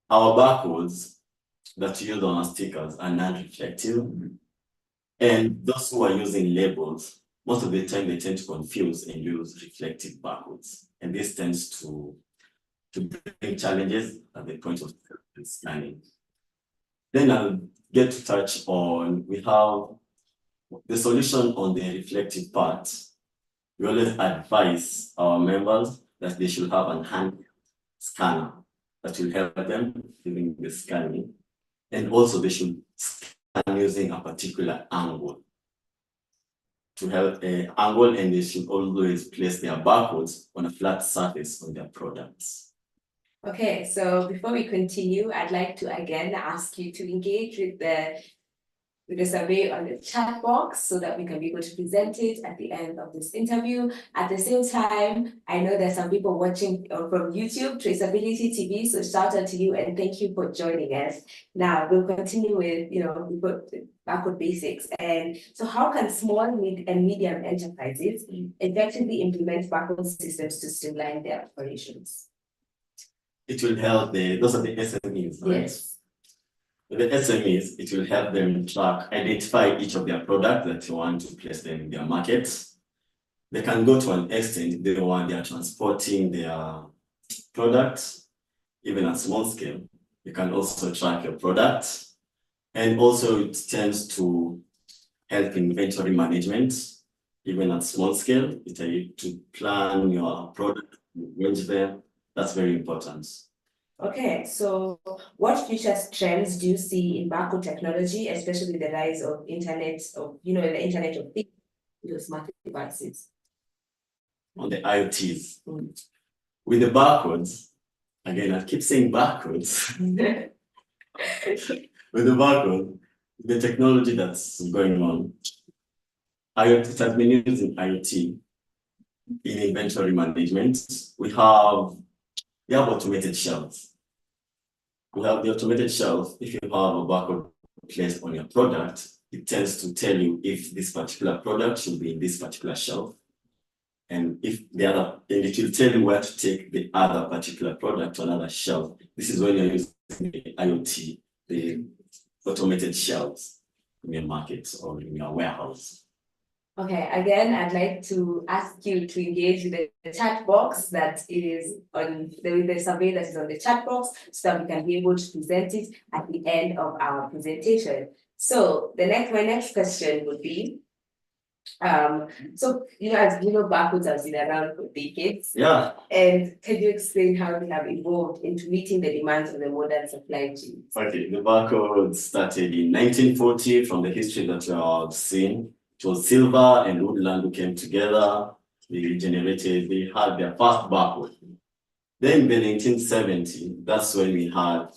Our barcodes that we use on our stickers are non-reflective. And those who are using labels, most of the time they tend to confuse and use reflective barcodes. And this tends to bring challenges at the point of scanning. Then I'll get to touch on, we have the solution on the reflective part. We always advise our members that they should have a hand scanner that will help them during the scanning. And also they should scan using a particular angle to help angle, and they should always place their barcodes on a flat surface on their products. Okay, so before we continue, I'd like to again ask you to engage with the survey on the chat box so that we can be able to present it at the end of this interview. At the same time, I know there's some people watching from YouTube, Traceability TV, so shout out to you and thank you for joining us. Now we'll continue with, barcode basics. And so how can small and medium enterprises effectively implement barcode systems to streamline their operations? It will help those are the SMEs, right? Yes. With the SMEs, it will help them identify each of their products that you want to place them in their markets. They can go to an extent they are transporting their products, even at small scale. You can also track your products. And also it tends to help inventory management, even at small scale. To plan your product, range them. That's very important. Okay, so what future trends do you see in barcode technology, especially the rise of the internet of things, smart devices? On the IoTs. With the barcodes, again, I keep saying barcodes. With the barcode, the technology that's going on, IoT has been used in IoT in inventory management. We have automated shelves. We have the automated shelf. If you have a barcode placed on your product, it tends to tell you if this particular product should be in this particular shelf. And if and it will tell you where to take the other particular product to another shelf. This is when you're using the IoT, the automated shelves in your market or in your warehouse. Okay, again, I'd like to ask you to engage with the chat box that it is on the survey that is on the chat box so that we can be able to present it at the end of our presentation. So my next question would be, so as you know, barcodes have been around for decades. Yeah. And can you explain how they have evolved into meeting the demands of the modern supply chain? Okay, the barcode started in 1940 from the history that you have seen. It was Silver and Woodland who came together. They had their first barcode. Then in the 1970, that's when we had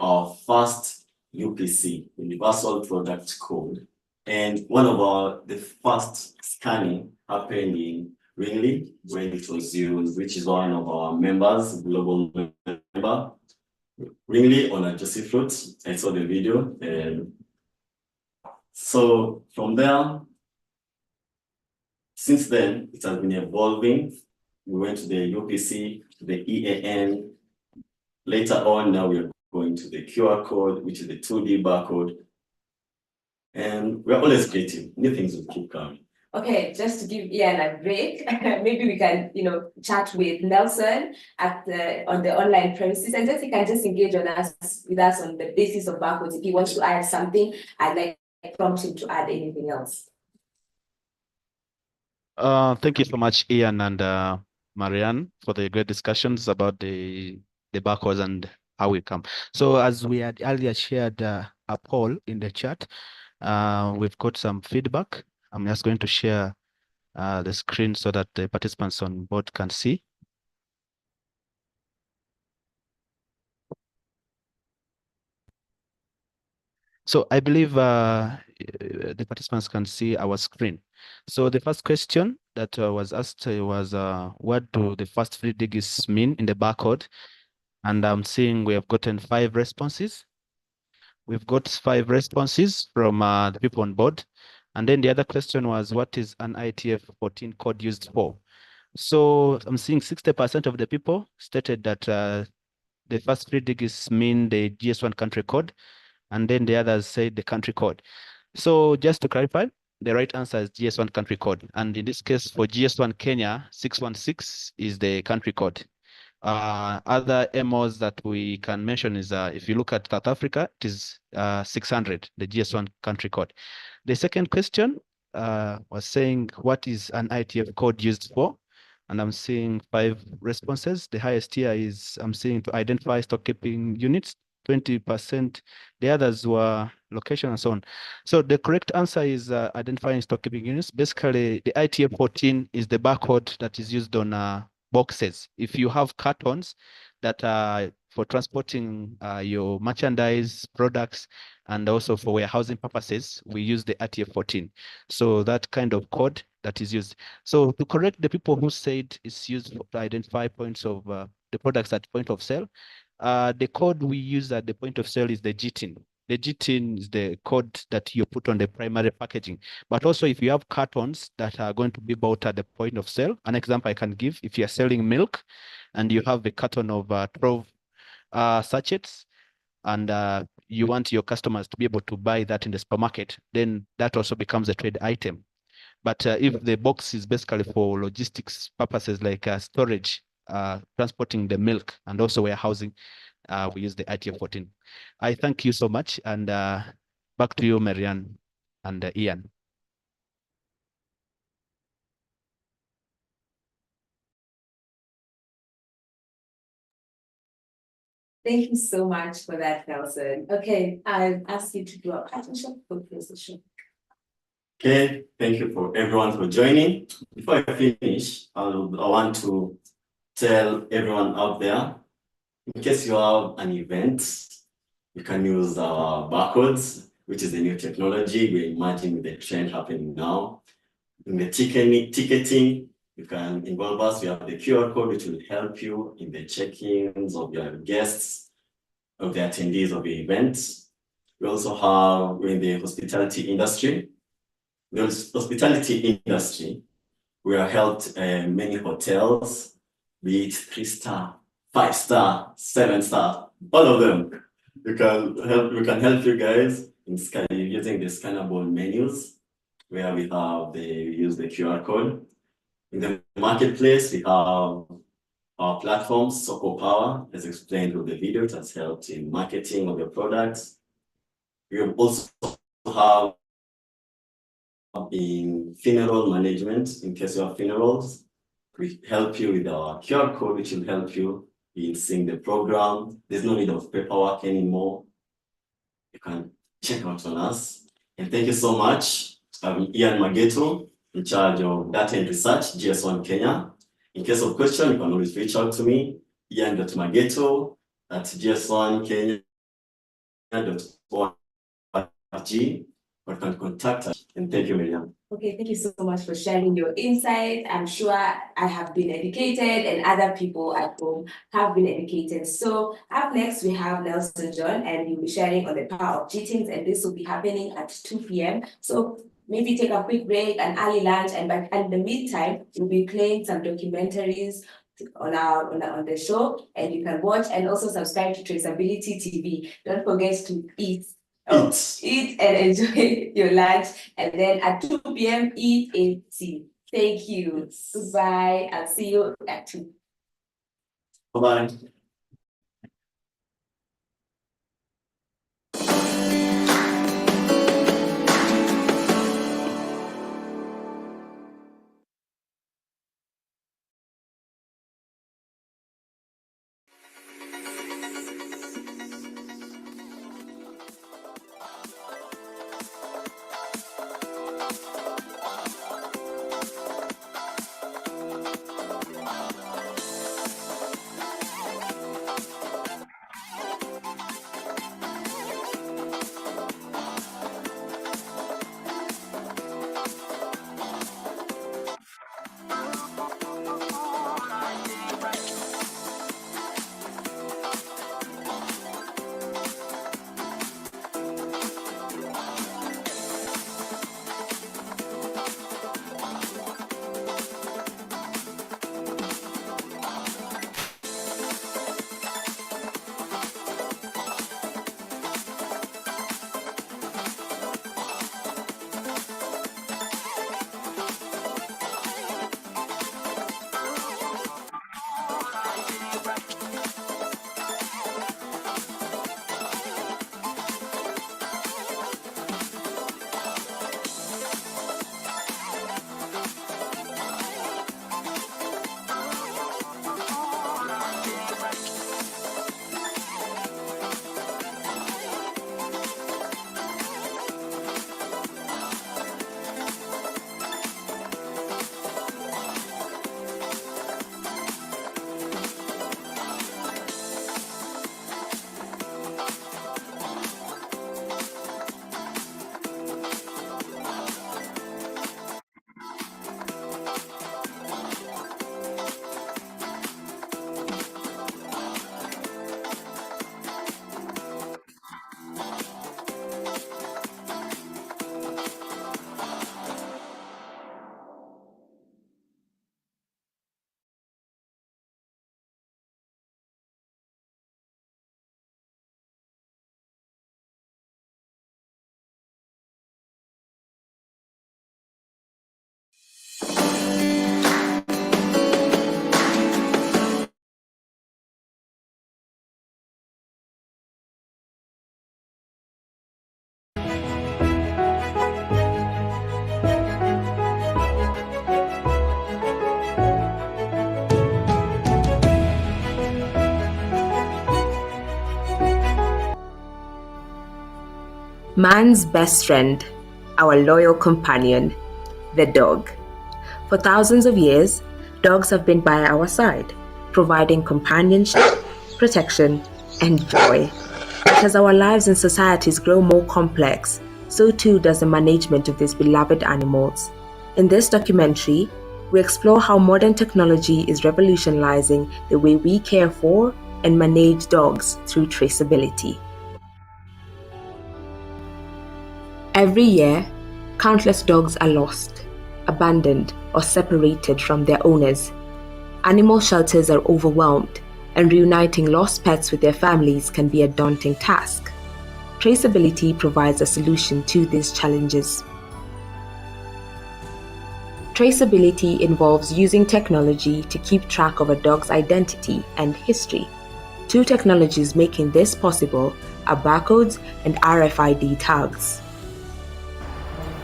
our first UPC, Universal Product Code. And one of the first scanning happened in Ringley, when it was used, which is one of our members, global member. Ringley on a Juicy Fruit. I saw the video. And so from there, since then, it has been evolving. We went to the UPC, to the EAN. Later on, now we're going to the QR code, which is the 2D barcode. And we're always creative. New things will keep coming. Okay, just to give Ian a break, maybe we can, chat with Nelson on the online premises, and he can just engage with us on the basis of barcodes. If he wants to add something, I'd like to prompt him to add anything else. Thank you so much, Ian and Marianne, for the great discussions about the barcodes and how we come. So as we had earlier shared a poll in the chat, we've got some feedback. I'm just going to share the screen so that the participants on board can see. So I believe the participants can see our screen. So the first question that was asked was, what do the first 3 digits mean in the barcode? And I'm seeing we have gotten 5 responses. We've got 5 responses from the people on board. And then the other question was, what is an ITF 14 code used for? So I'm seeing 60% of the people stated that the first 3 digits mean the GS1 country code, and then the others say the country code. So just to clarify, the right answer is GS1 country code. And in this case, for GS1 Kenya, 616 is the country code. Other MOs that we can mention is, if you look at South Africa, it is 600, the GS1 country code. The second question was saying, what is an ITF code used for? And I'm seeing 5 responses. The highest here is, I'm seeing to identify stock keeping units. 20%. The others were location and so on. So the correct answer is identifying stock keeping units. Basically, the ITF 14 is the barcode that is used on boxes. If you have cartons that are for transporting your merchandise products and also for warehousing purposes, we use the ITF 14. So that kind of code that is used. So to correct the people who said it's used to identify points of the products at point of sale, the code we use at the point of sale is the GTIN. The GTIN is the code that you put on the primary packaging. But also if you have cartons that are going to be bought at the point of sale, an example I can give, if you're selling milk and you have a carton of 12 sachets, and you want your customers to be able to buy that in the supermarket, then that also becomes a trade item. But if the box is basically for logistics purposes like storage, transporting the milk and also warehousing, we use the ITF 14. I thank you so much, and back to you, Marianne and Ian. Thank you so much for that, Nelson. Okay, I'll ask you to do a partnership proposition. Okay, thank you for everyone for joining. Before I finish, I want to tell everyone out there, in case you have an event, you can use our barcodes, which is the new technology. We're emerging with the trend happening now. In the ticketing, you can involve us. We have the QR code, which will help you in the check-ins of your guests, of the attendees of the events. We also have in the hospitality industry. The hospitality industry, we have helped many hotels, be it 3-star, 5-star, 7-star, all of them. We can help you guys in using the scannable menus, where we use the QR code. In the marketplace, we have our platforms, Soko Power, as explained with the video, it has helped in marketing of your products. We also have in funeral management, in case you have funerals, we help you with our QR code, which will help you in seeing the program. There's no need of paperwork anymore. You can check out on us. And thank you so much. I'm Ian Mageto, in charge of data and research, GS1 Kenya. In case of question, you can always reach out to me, ian.mageto@gs1kenya.org. Or can contact us. And thank you, Miriam. Okay, thank you so much for sharing your insight. I'm sure I have been educated and other people at home have been educated. So up next, we have Nelson John, and he'll be sharing on the power of GTINs, and this will be happening at 2 p.m. So maybe take a quick break, an early lunch, and in the meantime, we'll be playing some documentaries on the show, and you can watch and also subscribe to Traceability TV. Don't forget to eat and enjoy your lunch, and then at 2 p.m. eat a tea. Thank you. Goodbye. I'll see you at 2. Bye-bye. Man's best friend, our loyal companion, the dog. For thousands of years, dogs have been by our side, providing companionship, protection, and joy. But as our lives and societies grow more complex, so too does the management of these beloved animals. In this documentary, we explore how modern technology is revolutionizing the way we care for and manage dogs through traceability. Every year, countless dogs are lost, abandoned, or separated from their owners. Animal shelters are overwhelmed, and reuniting lost pets with their families can be a daunting task. Traceability provides a solution to these challenges. Traceability involves using technology to keep track of a dog's identity and history. Two technologies making this possible are barcodes and RFID tags.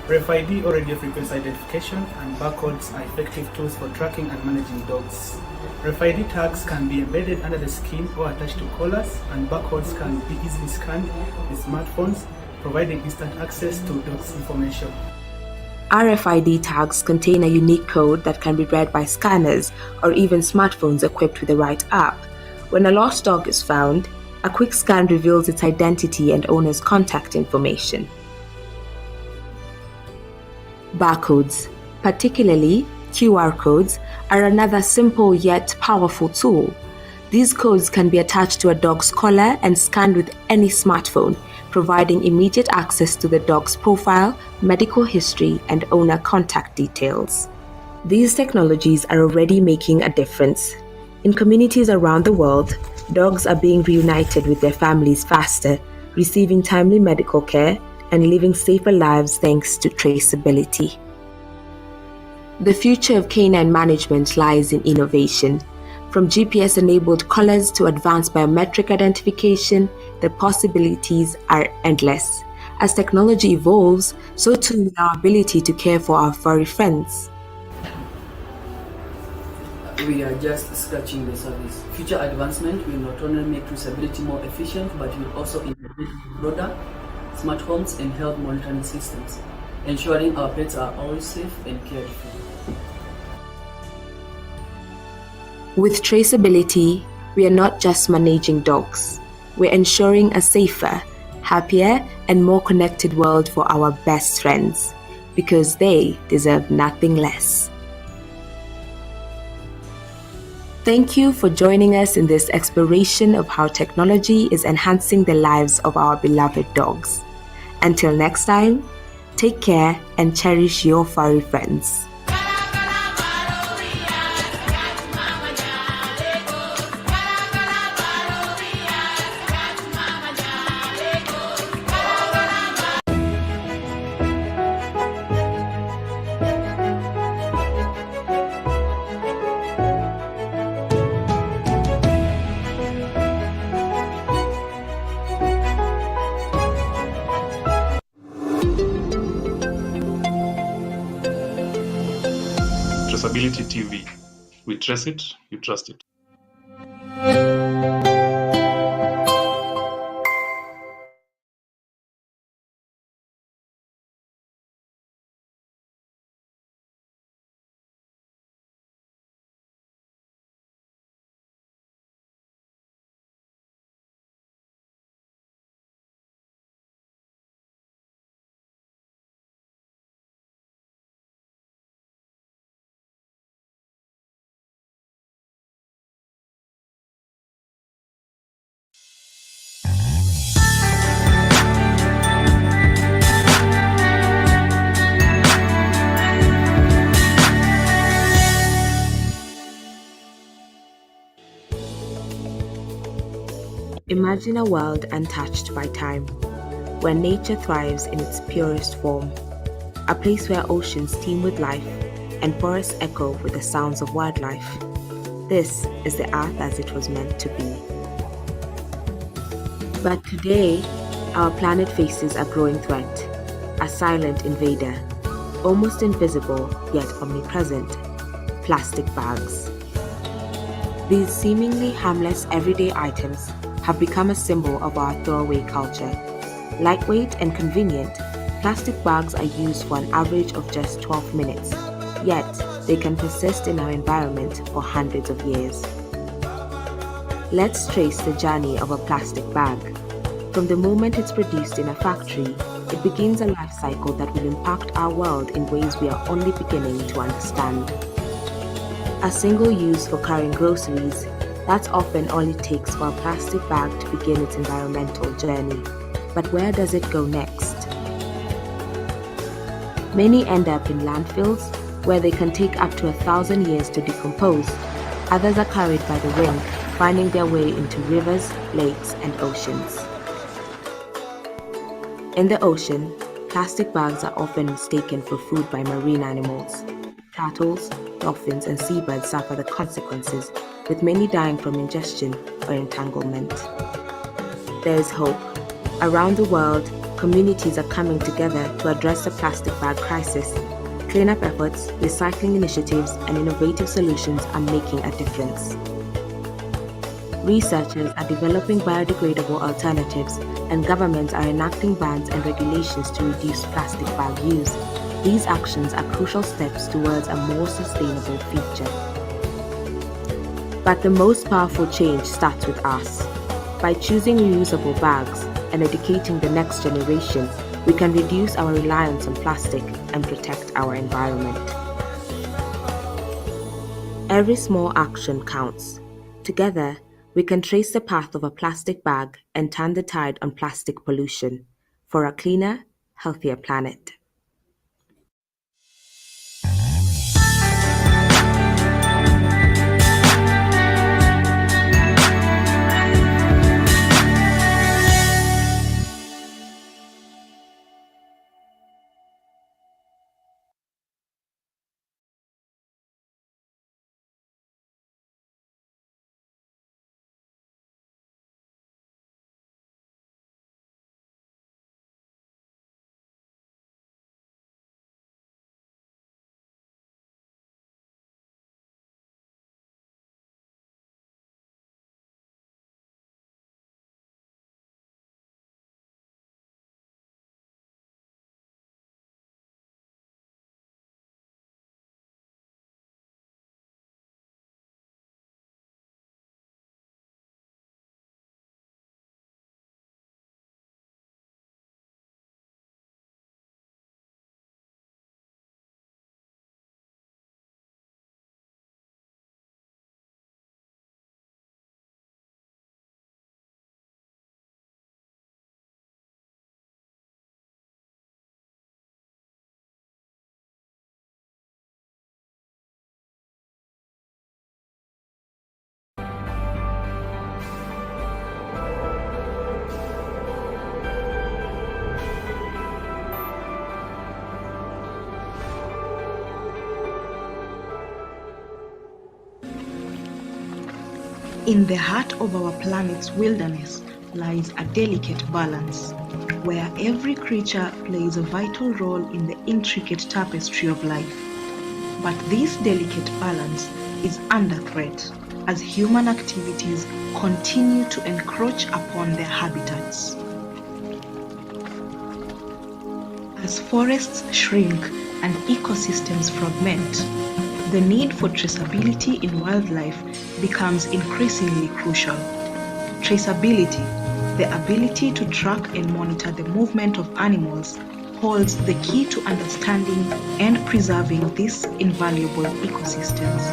RFID or radio frequency identification and barcodes are effective tools for tracking and managing dogs. RFID tags can be embedded under the skin or attached to collars, and barcodes can be easily scanned with smartphones, providing instant access to dogs' information. RFID tags contain a unique code that can be read by scanners or even smartphones equipped with the right app. When a lost dog is found, a quick scan reveals its identity and owner's contact information. Barcodes, particularly QR codes, are another simple yet powerful tool. These codes can be attached to a dog's collar and scanned with any smartphone, providing immediate access to the dog's profile, medical history, and owner contact details. These technologies are already making a difference. In communities around the world, dogs are being reunited with their families faster, receiving timely medical care, and living safer lives thanks to traceability. The future of canine management lies in innovation. From GPS-enabled collars to advanced biometric identification, the possibilities are endless. As technology evolves, so too will our ability to care for our furry friends. We are just scratching the surface. Future advancement will not only make traceability more efficient, but will also integrate broader smart homes and health monitoring systems, ensuring our pets are always safe and cared for. With traceability, we are not just managing dogs. We're ensuring a safer, happier, and more connected world for our best friends, because they deserve nothing less. Thank you for joining us in this exploration of how technology is enhancing the lives of our beloved dogs. Until next time, take care and cherish your furry friends. Traceability TV. We trace it, you trust it. Imagine a world untouched by time, where nature thrives in its purest form, a place where oceans teem with life and forests echo with the sounds of wildlife. This is the Earth as it was meant to be. But today, our planet faces a growing threat, a silent invader, almost invisible yet omnipresent: plastic bags. These seemingly harmless everyday items have become a symbol of our throwaway culture, Lightweight and convenient, plastic bags are used for an average of just 12 minutes, yet they can persist in our environment for hundreds of years. Let's trace the journey of a plastic bag. From the moment it's produced in a factory, it begins a life cycle that will impact our world in ways we are only beginning to understand. A single use for carrying groceries, that's often all it takes for a plastic bag to begin its environmental journey. But where does it go next? Many end up in landfills, where they can take up to 1,000 years to decompose. Others are carried by the wind, finding their way into rivers, lakes, and oceans. In the ocean, plastic bags are often mistaken for food by marine animals. Turtles, dolphins, and seabirds suffer the consequences, with many dying from ingestion or entanglement. There is hope. Around the world, communities are coming together to address the plastic bag crisis. Cleanup efforts, recycling initiatives, and innovative solutions are making a difference. Researchers are developing biodegradable alternatives, and governments are enacting bans and regulations to reduce plastic bag use. These actions are crucial steps towards a more sustainable future. But the most powerful change starts with us. By choosing reusable bags and educating the next generation, we can reduce our reliance on plastic and protect our environment. Every small action counts. Together, we can trace the path of a plastic bag and turn the tide on plastic pollution for a cleaner, healthier planet. In the heart of our planet's wilderness lies a delicate balance, where every creature plays a vital role in the intricate tapestry of life. But this delicate balance is under threat as human activities continue to encroach upon their habitats. As forests shrink and ecosystems fragment, the need for traceability in wildlife becomes increasingly crucial. Traceability, the ability to track and monitor the movement of animals, holds the key to understanding and preserving these invaluable ecosystems.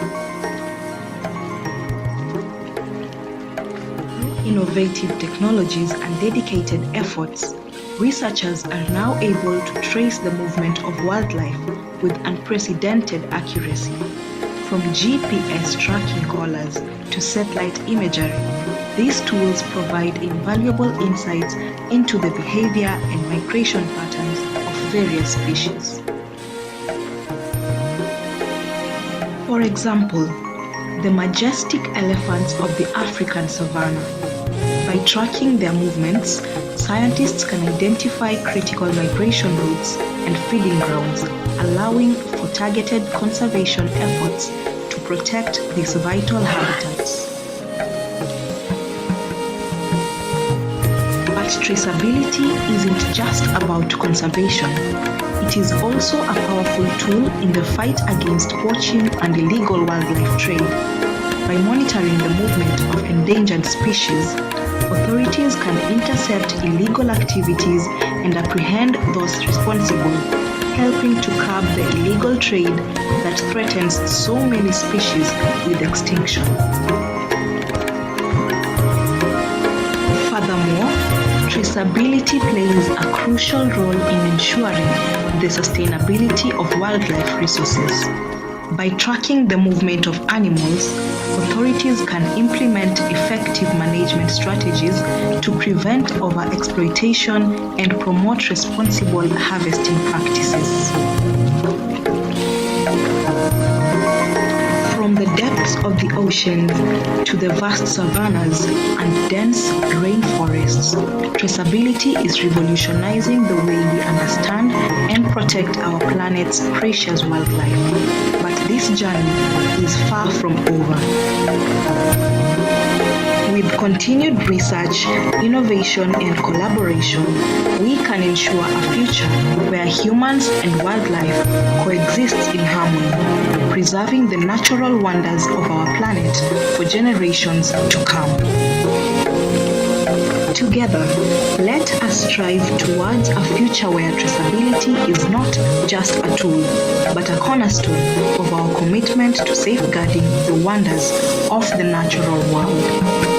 Through innovative technologies and dedicated efforts, researchers are now able to trace the movement of wildlife with unprecedented accuracy. From GPS tracking collars to satellite imagery, these tools provide invaluable insights into the behavior and migration patterns of various species. For example, the majestic elephants of the African savanna. By tracking their movements, scientists can identify critical migration routes and feeding grounds, allowing for targeted conservation efforts to protect these vital habitats. But traceability isn't just about conservation. It is also a powerful tool in the fight against poaching and illegal wildlife trade. By monitoring the movement of endangered species, authorities can intercept illegal activities and apprehend those responsible, helping to curb the illegal trade that threatens so many species with extinction. Furthermore, traceability plays a crucial role in ensuring the sustainability of wildlife resources. By tracking the movement of animals, authorities can implement effective management strategies to prevent overexploitation and promote responsible harvesting practices. From the depths of the oceans to the vast savannas and dense rainforests, traceability is revolutionizing the way we understand and protect our planet's precious wildlife. But this journey is far from over. With continued research, innovation, and collaboration, we can ensure a future where humans and wildlife coexist in harmony, preserving the natural wonders of our planet for generations to come. Together, let us strive towards a future where traceability is not just a tool, but a cornerstone of our commitment to safeguarding the wonders of the natural world.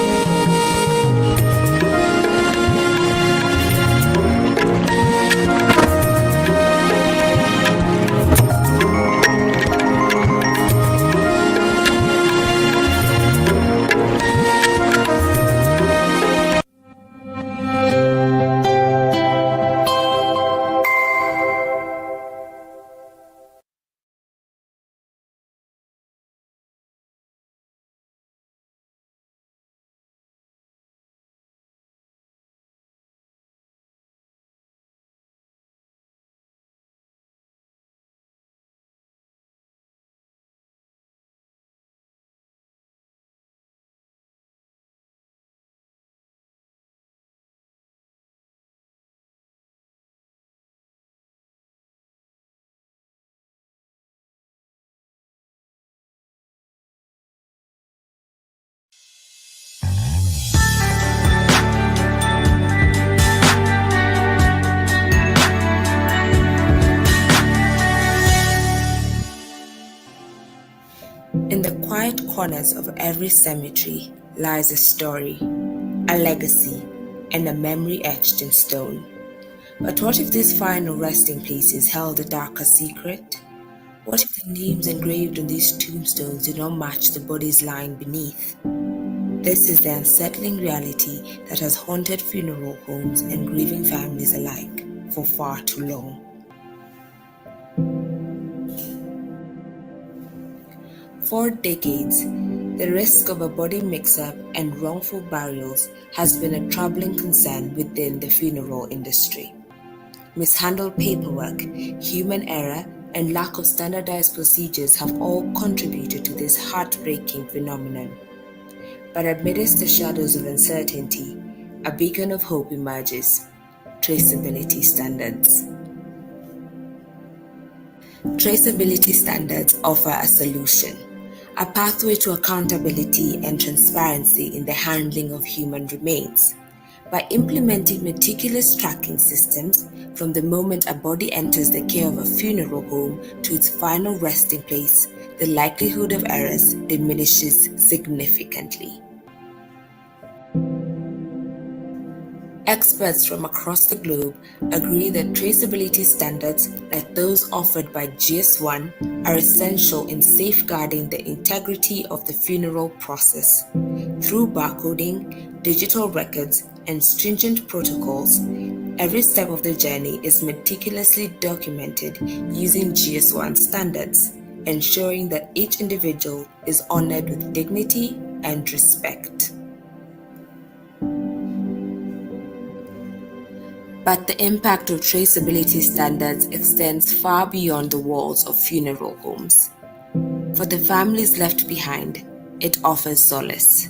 In the quiet corners of every cemetery lies a story, a legacy, and a memory etched in stone. But what if these final resting places held a darker secret? What if the names engraved on these tombstones did not match the bodies lying beneath? This is the unsettling reality that has haunted funeral homes and grieving families alike for far too long. For decades, the risk of a body mix-up and wrongful burials has been a troubling concern within the funeral industry. Mishandled paperwork, human error, and lack of standardized procedures have all contributed to this heartbreaking phenomenon. But amidst the shadows of uncertainty, a beacon of hope emerges: traceability standards. Traceability standards offer a solution, a pathway to accountability and transparency in the handling of human remains. By implementing meticulous tracking systems from the moment a body enters the care of a funeral home to its final resting place, the likelihood of errors diminishes significantly. Experts from across the globe agree that traceability standards like those offered by GS1 are essential in safeguarding the integrity of the funeral process. Through barcoding, digital records, and stringent protocols, every step of the journey is meticulously documented using GS1 standards, ensuring that each individual is honored with dignity and respect. But the impact of traceability standards extends far beyond the walls of funeral homes. For the families left behind, it offers solace.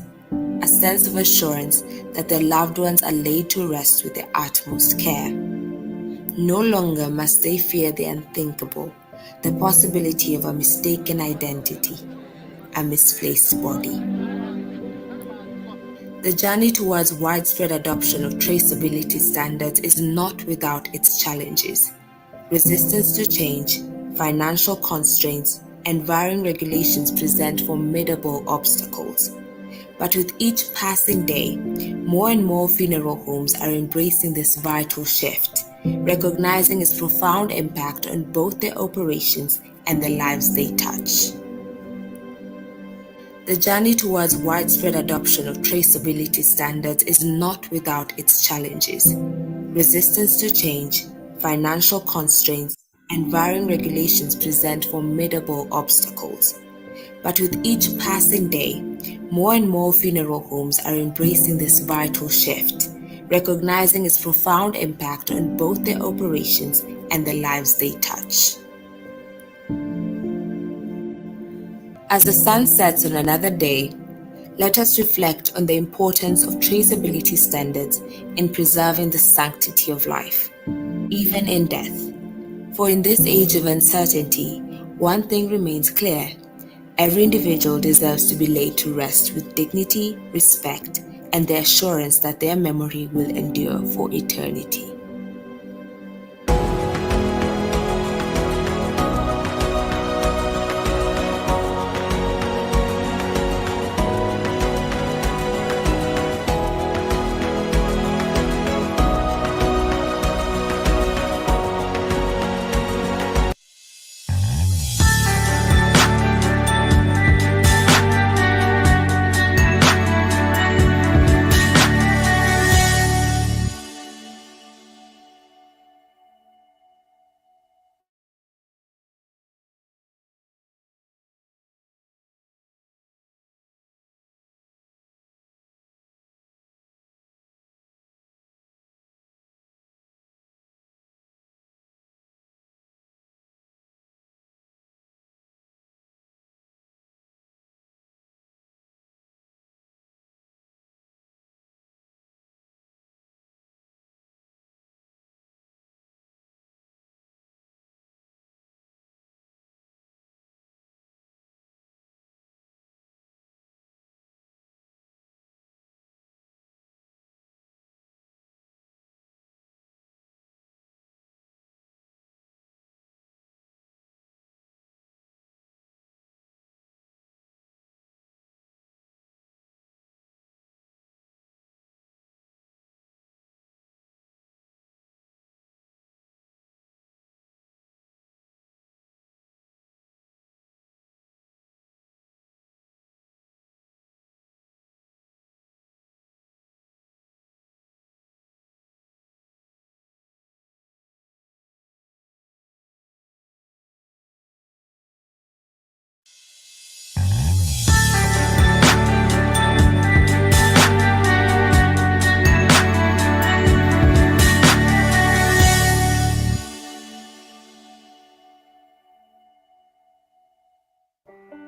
a sense of assurance that their loved ones are laid to rest with the utmost care. No longer must they fear the unthinkable, the possibility of a mistaken identity, a misplaced body. The journey towards widespread adoption of traceability standards is not without its challenges. Resistance to change, financial constraints, and varying regulations present formidable obstacles. But with each passing day, more and more funeral homes are embracing this vital shift, recognizing its profound impact on both their operations and the lives they touch. The journey towards widespread adoption of traceability standards is not without its challenges. Resistance to change, financial constraints, and varying regulations present formidable obstacles. But with each passing day, more and more funeral homes are embracing this vital shift, recognizing its profound impact on both their operations and the lives they touch. As the sun sets on another day, let us reflect on the importance of traceability standards in preserving the sanctity of life, even in death. For in this age of uncertainty, one thing remains clear. Every individual deserves to be laid to rest with dignity, respect, and the assurance that their memory will endure for eternity.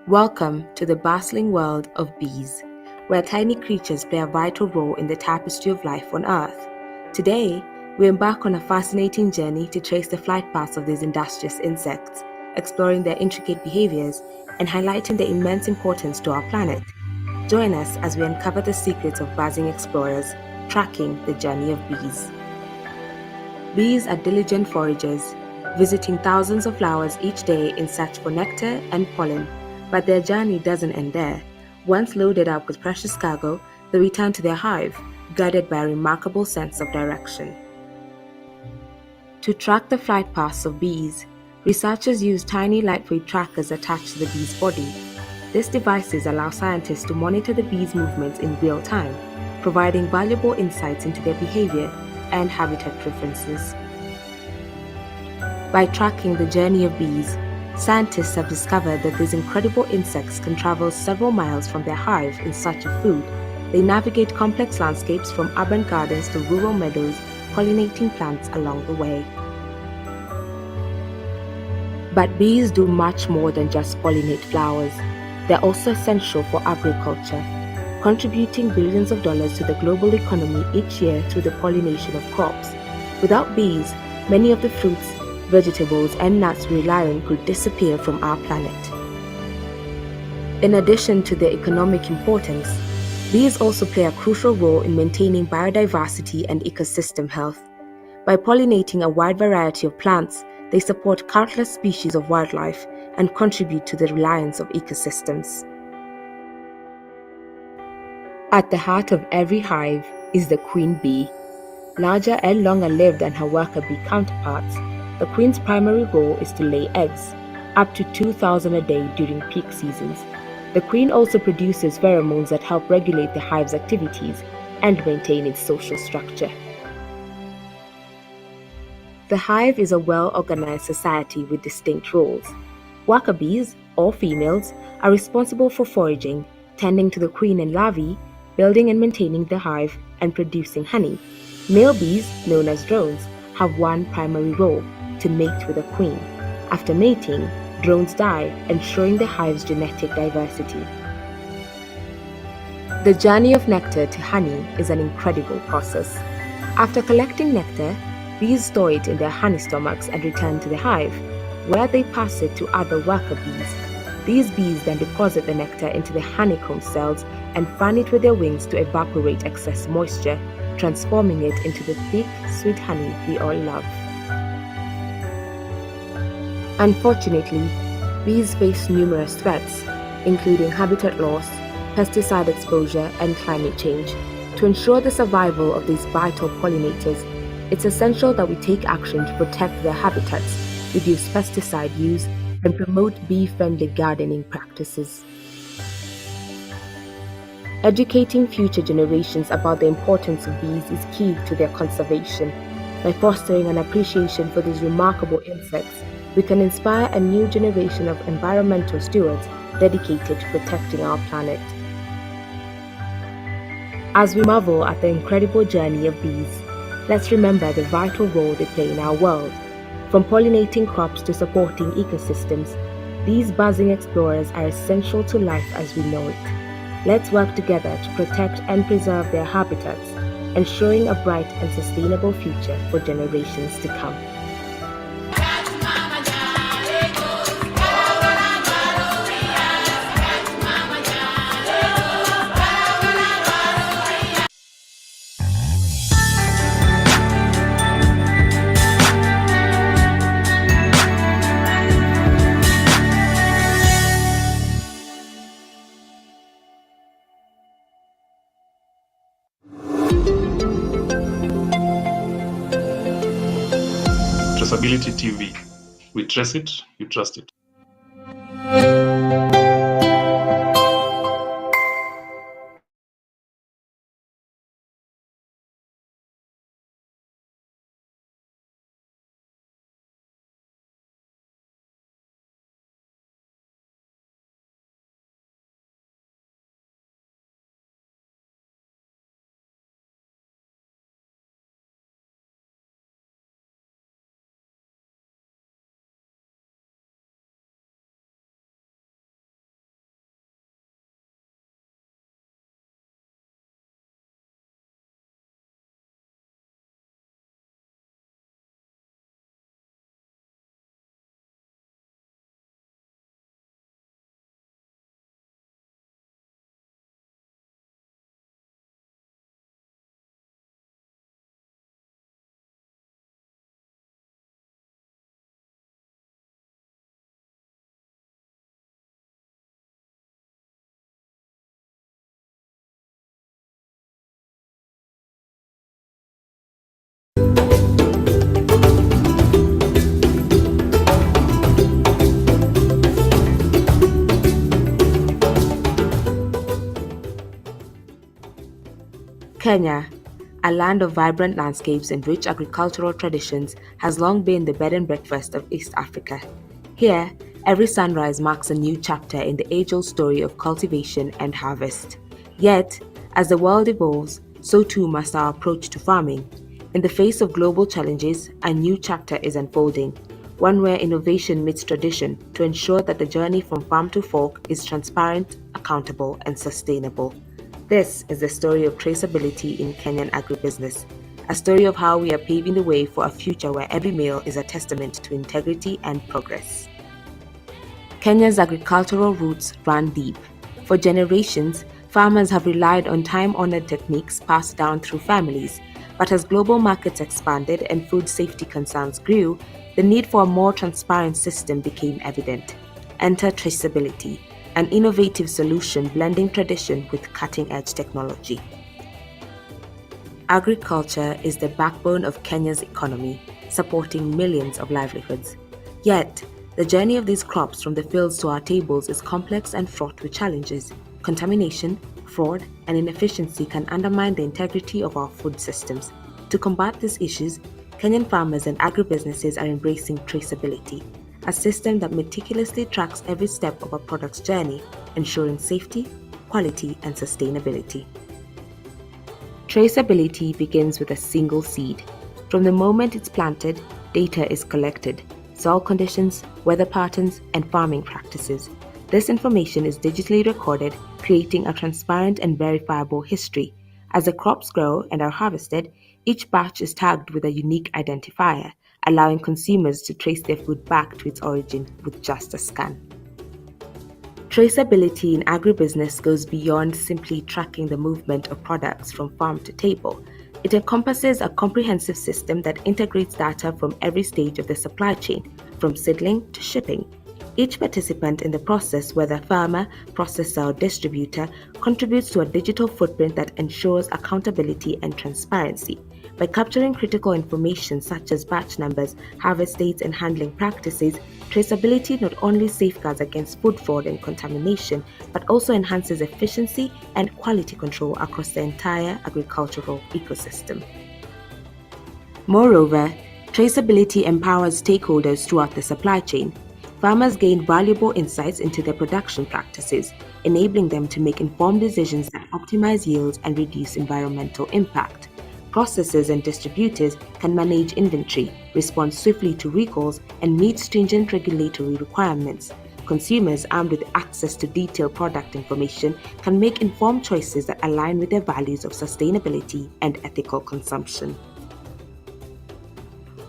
Welcome to the bustling world of bees, where tiny creatures play a vital role in the tapestry of life on Earth. Today, we embark on a fascinating journey to trace the flight paths of these industrious insects, exploring their intricate behaviors and highlighting their immense importance to our planet. Join us as we uncover the secrets of buzzing explorers, tracking the journey of bees. Bees are diligent foragers, visiting thousands of flowers each day in search for nectar and pollen. But their journey doesn't end there. Once loaded up with precious cargo, they return to their hive, guided by a remarkable sense of direction. To track the flight paths of bees, researchers use tiny lightweight trackers attached to the bee's body. These devices allow scientists to monitor the bees' movements in real time, providing valuable insights into their behavior and habitat preferences. By tracking the journey of bees, scientists have discovered that these incredible insects can travel several miles from their hive in search of food. They navigate complex landscapes from urban gardens to rural meadows, pollinating plants along the way. But bees do much more than just pollinate flowers. They're also essential for agriculture. contributing billions of dollars to the global economy each year through the pollination of crops. Without bees, many of the fruits, vegetables, and nuts we rely on could disappear from our planet. In addition to their economic importance, bees also play a crucial role in maintaining biodiversity and ecosystem health. By pollinating a wide variety of plants, they support countless species of wildlife and contribute to the reliance of ecosystems. At the heart of every hive is the queen bee. Larger and longer-lived than her worker bee counterparts, the queen's primary role is to lay eggs, up to 2,000 a day during peak seasons. The queen also produces pheromones that help regulate the hive's activities and maintain its social structure. The hive is a well-organized society with distinct roles. Worker bees, or females, are responsible for foraging, tending to the queen and larvae, building and maintaining the hive, and producing honey. Male bees, known as drones, have one primary role: to mate with the queen. After mating, drones die, ensuring the hive's genetic diversity. The journey of nectar to honey is an incredible process. After collecting nectar, bees store it in their honey stomachs and return to the hive, where they pass it to other worker bees. These bees then deposit the nectar into the honeycomb cells and fan it with their wings to evaporate excess moisture, transforming it into the thick, sweet honey we all love. Unfortunately, bees face numerous threats, including habitat loss, pesticide exposure, and climate change. To ensure the survival of these vital pollinators, it's essential that we take action to protect their habitats, reduce pesticide use, and promote bee-friendly gardening practices. Educating future generations about the importance of bees is key to their conservation. By fostering an appreciation for these remarkable insects, we can inspire a new generation of environmental stewards dedicated to protecting our planet. As we marvel at the incredible journey of bees, let's remember the vital role they play in our world. From pollinating crops to supporting ecosystems, these buzzing explorers are essential to life as we know it. Let's work together to protect and preserve their habitats, ensuring a bright and sustainable future for generations to come. Tracebility TV. We trace it, you trust it. Kenya, a land of vibrant landscapes and rich agricultural traditions, has long been the bed and breakfast of East Africa. Here, every sunrise marks a new chapter in the age-old story of cultivation and harvest. Yet, as the world evolves, so too must our approach to farming. In the face of global challenges, a new chapter is unfolding, one where innovation meets tradition to ensure that the journey from farm to fork is transparent, accountable, and sustainable. This is the story of traceability in Kenyan agribusiness, a story of how we are paving the way for a future where every meal is a testament to integrity and progress. Kenya's agricultural roots run deep. For generations, farmers have relied on time-honored techniques passed down through families, but as global markets expanded and food safety concerns grew, the need for a more transparent system became evident. Enter traceability, an innovative solution blending tradition with cutting-edge technology. Agriculture is the backbone of Kenya's economy, supporting millions of livelihoods. Yet, the journey of these crops from the fields to our tables is complex and fraught with challenges. Contamination, fraud, and inefficiency can undermine the integrity of our food systems. To combat these issues, Kenyan farmers and agribusinesses are embracing traceability, a system that meticulously tracks every step of a product's journey, ensuring safety, quality, and sustainability. Traceability begins with a single seed. From the moment it's planted, data is collected: soil conditions, weather patterns, and farming practices. This information is digitally recorded, creating a transparent and verifiable history. As the crops grow and are harvested, each batch is tagged with a unique identifier, allowing consumers to trace their food back to its origin with just a scan. Traceability in agribusiness goes beyond simply tracking the movement of products from farm to table. It encompasses a comprehensive system that integrates data from every stage of the supply chain, from seedling to shipping. Each participant in the process, whether farmer, processor, or distributor, contributes to a digital footprint that ensures accountability and transparency. By capturing critical information such as batch numbers, harvest dates, and handling practices, traceability not only safeguards against food fraud and contamination, but also enhances efficiency and quality control across the entire agricultural ecosystem. Moreover, traceability empowers stakeholders throughout the supply chain. Farmers gain valuable insights into their production practices, enabling them to make informed decisions that optimize yields and reduce environmental impact. Processors and distributors can manage inventory, respond swiftly to recalls, and meet stringent regulatory requirements. Consumers armed with access to detailed product information can make informed choices that align with their values of sustainability and ethical consumption.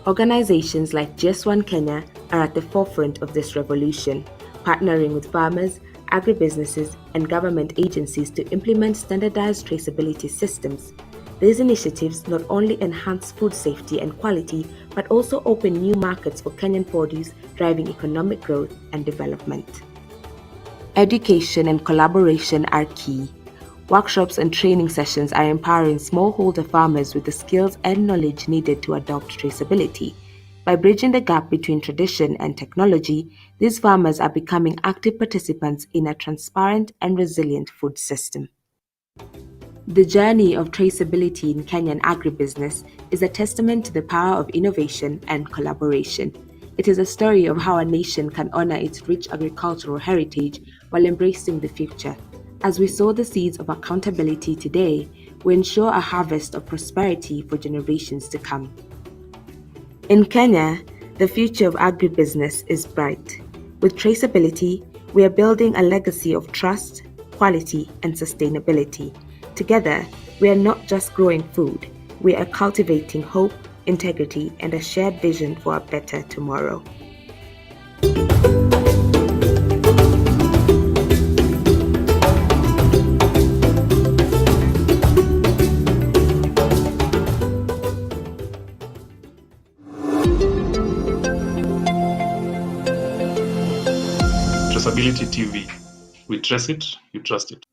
Organizations like GS1 Kenya are at the forefront of this revolution, partnering with farmers, agribusinesses, and government agencies to implement standardized traceability systems. These initiatives not only enhance food safety and quality, but also open new markets for Kenyan produce, driving economic growth and development. Education and collaboration are key. Workshops and training sessions are empowering smallholder farmers with the skills and knowledge needed to adopt traceability. By bridging the gap between tradition and technology, these farmers are becoming active participants in a transparent and resilient food system. The journey of traceability in Kenyan agribusiness is a testament to the power of innovation and collaboration. It is a story of how a nation can honor its rich agricultural heritage while embracing the future. As we sow the seeds of accountability today, we ensure a harvest of prosperity for generations to come. In Kenya, the future of agribusiness is bright. With traceability, we are building a legacy of trust, quality, and sustainability. Together, we are not just growing food, we are cultivating hope, integrity, and a shared vision for a better tomorrow. Traceability TV. We trace it, you trust it.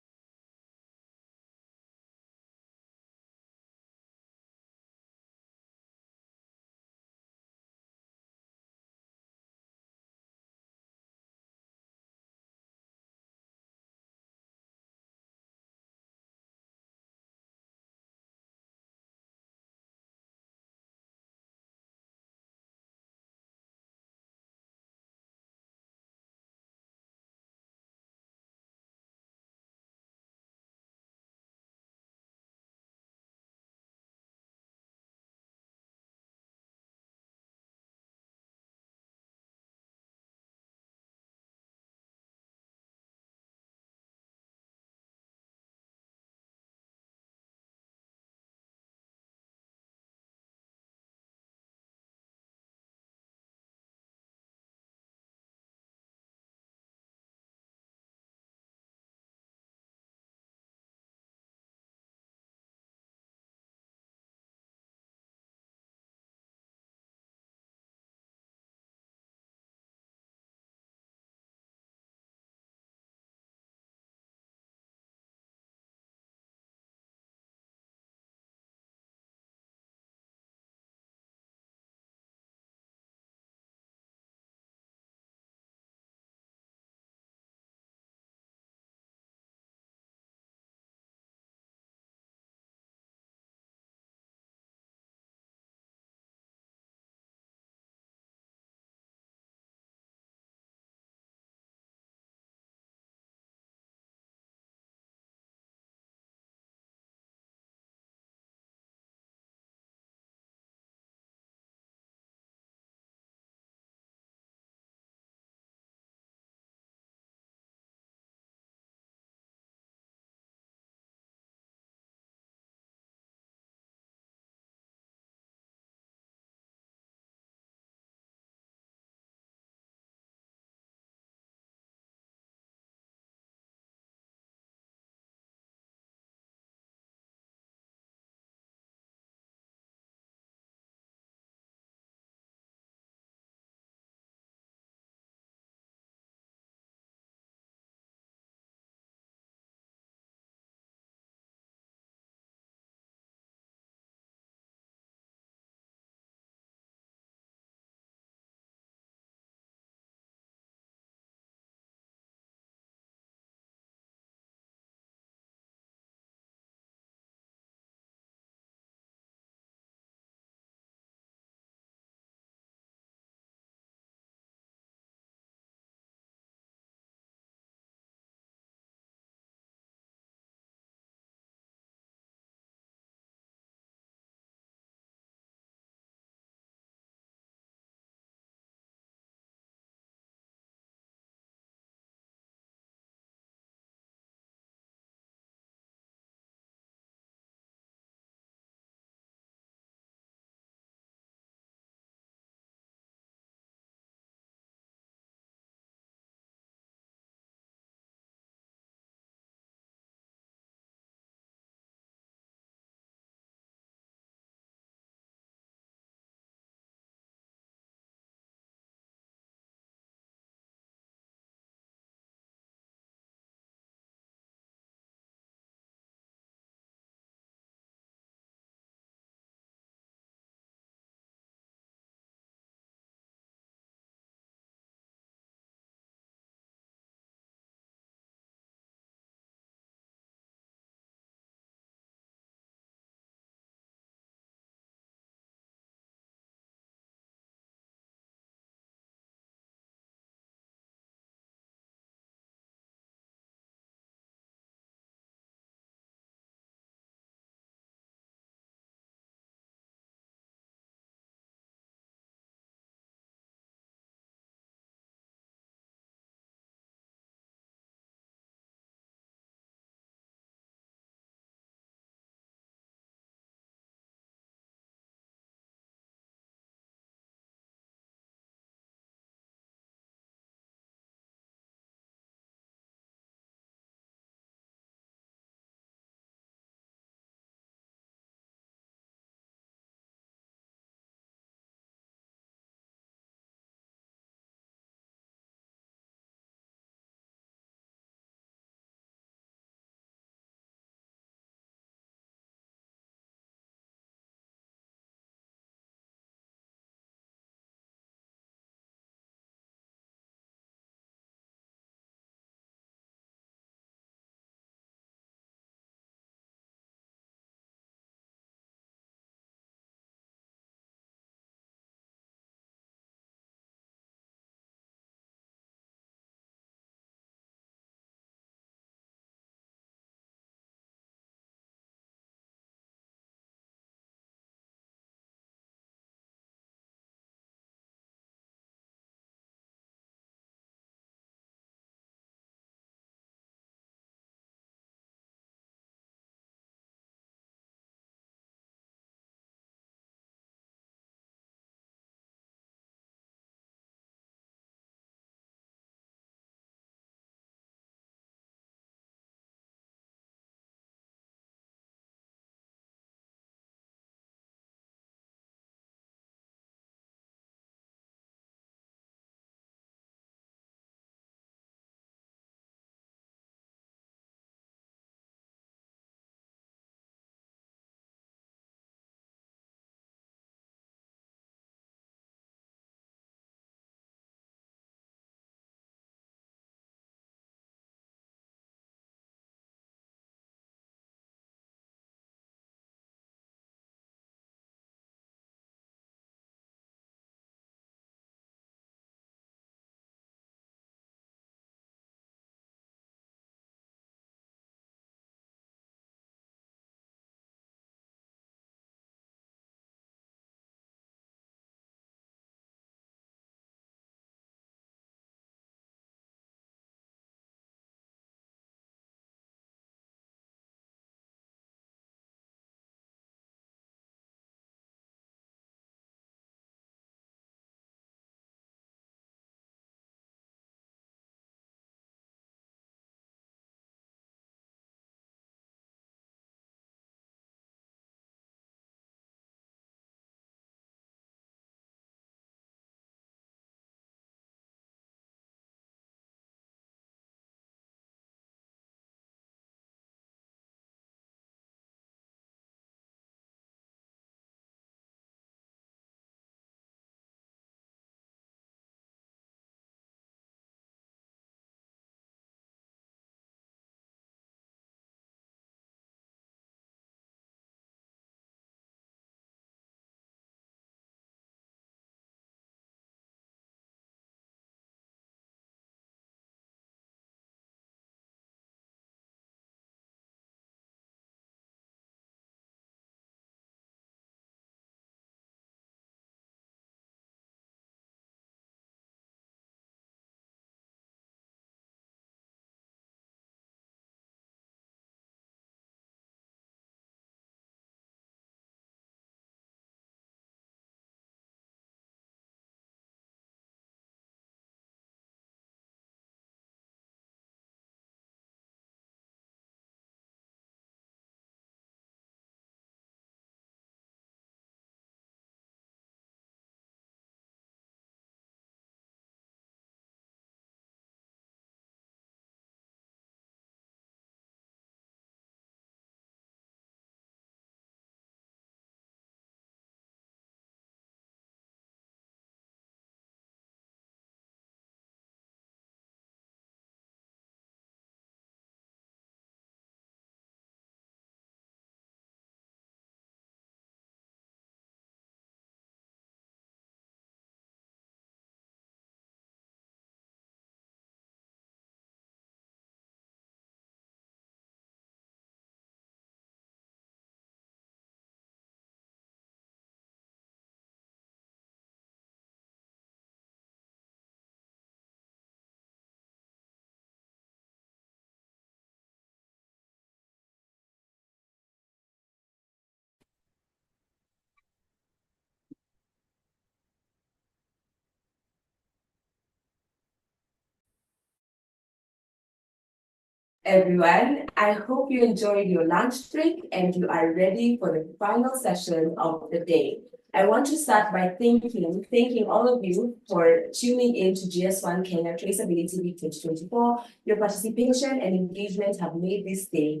everyone. I hope you enjoyed your lunch break and you are ready for the final session of the day. I want to start by thanking all of you for tuning in to GS1 Kenya Traceability Week 2024. Your participation and engagement have made this day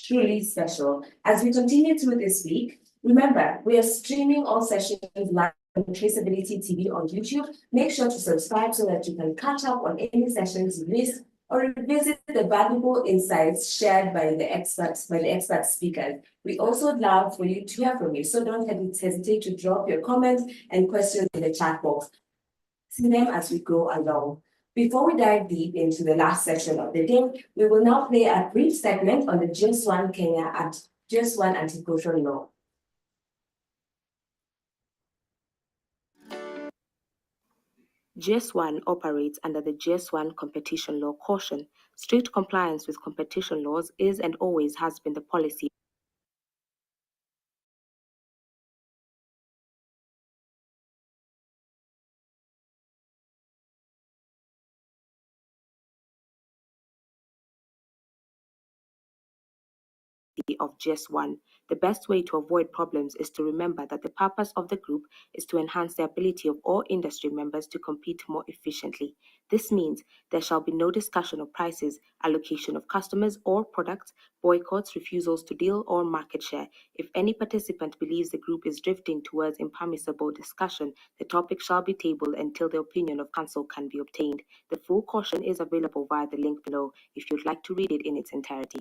truly special. As we continue through this week, remember, we are streaming all sessions live on Traceability TV on YouTube. Make sure to subscribe so that you can catch up on any sessions you missed or revisit the valuable insights shared by the expert speakers. We also love for you to hear from you, so don't hesitate to drop your comments and questions in the chat box. See them as we go along. Before we dive deep into the last section of the day, we will now play a brief segment on the GS1 Kenya and GS1 anti-poaching law. GS1 operates under the GS1 competition law caution. Strict compliance with competition laws is and always has been the policy of GS1. The best way to avoid problems is to remember that the purpose of the group is to enhance the ability of all industry members to compete more efficiently. This means there shall be no discussion of prices, allocation of customers or products, boycotts, refusals to deal, or market share. If any participant believes the group is drifting towards impermissible discussion, the topic shall be tabled until the opinion of counsel can be obtained. The full caution is available via the link below if you'd like to read it in its entirety.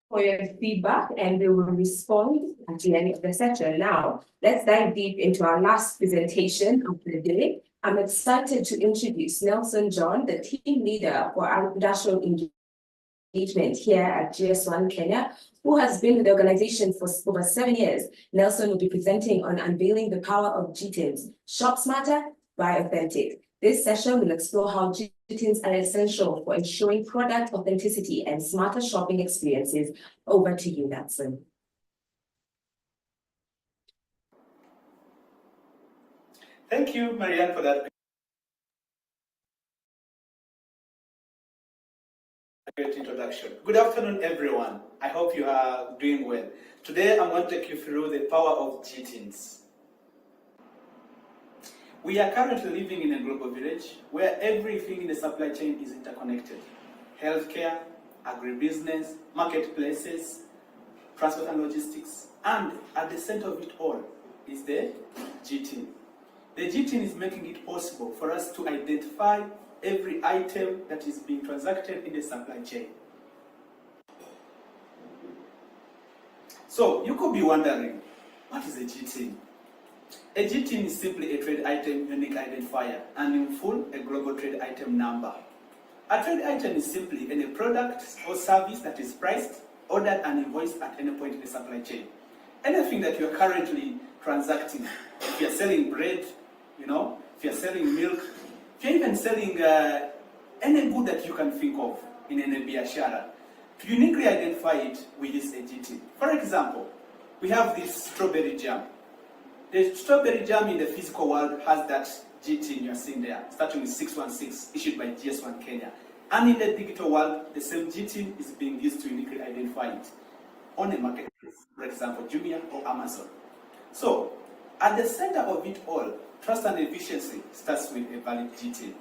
For your feedback, and we will respond at the end of the session. Now, let's dive deep into our last presentation of the day. I'm excited to introduce Nelson John, the team leader for our industrial engagement here at GS1 Kenya, who has been with the organization for over 7 years. Nelson will be presenting on unveiling the power of GTINs. Shop smarter, buy authentic. This session will explore how GTINs are essential for ensuring product authenticity and smarter shopping experiences. Over to you, Nelson. Thank you, Marianne, for that great introduction. Good afternoon, everyone. I hope you are doing well. Today, I'm going to take you through the power of GTINs. We are currently living in a global village where everything in the supply chain is interconnected. Healthcare, agribusiness, marketplaces, transport and logistics, and at the center of it all is the GTIN. The GTIN is making it possible for us to identify every item that is being transacted in the supply chain. So you could be wondering, what is a GTIN? A GTIN is simply a trade item unique identifier, and in full, a global trade item number. A trade item is simply any product or service that is priced, ordered, and invoiced at any point in the supply chain. Anything that you are currently transacting, if you are selling bread, if you are selling milk, if you're even selling any good that you can think of in any biashara, to uniquely identify it, we use a GTIN. For example, we have this strawberry jam. The strawberry jam in the physical world has that GTIN you're seeing there, starting with 616, issued by GS1 Kenya. And in the digital world, the same GTIN is being used to uniquely identify it on a marketplace, for example, Jumia or Amazon. So, at the center of it all, trust and efficiency starts with a valid GTIN.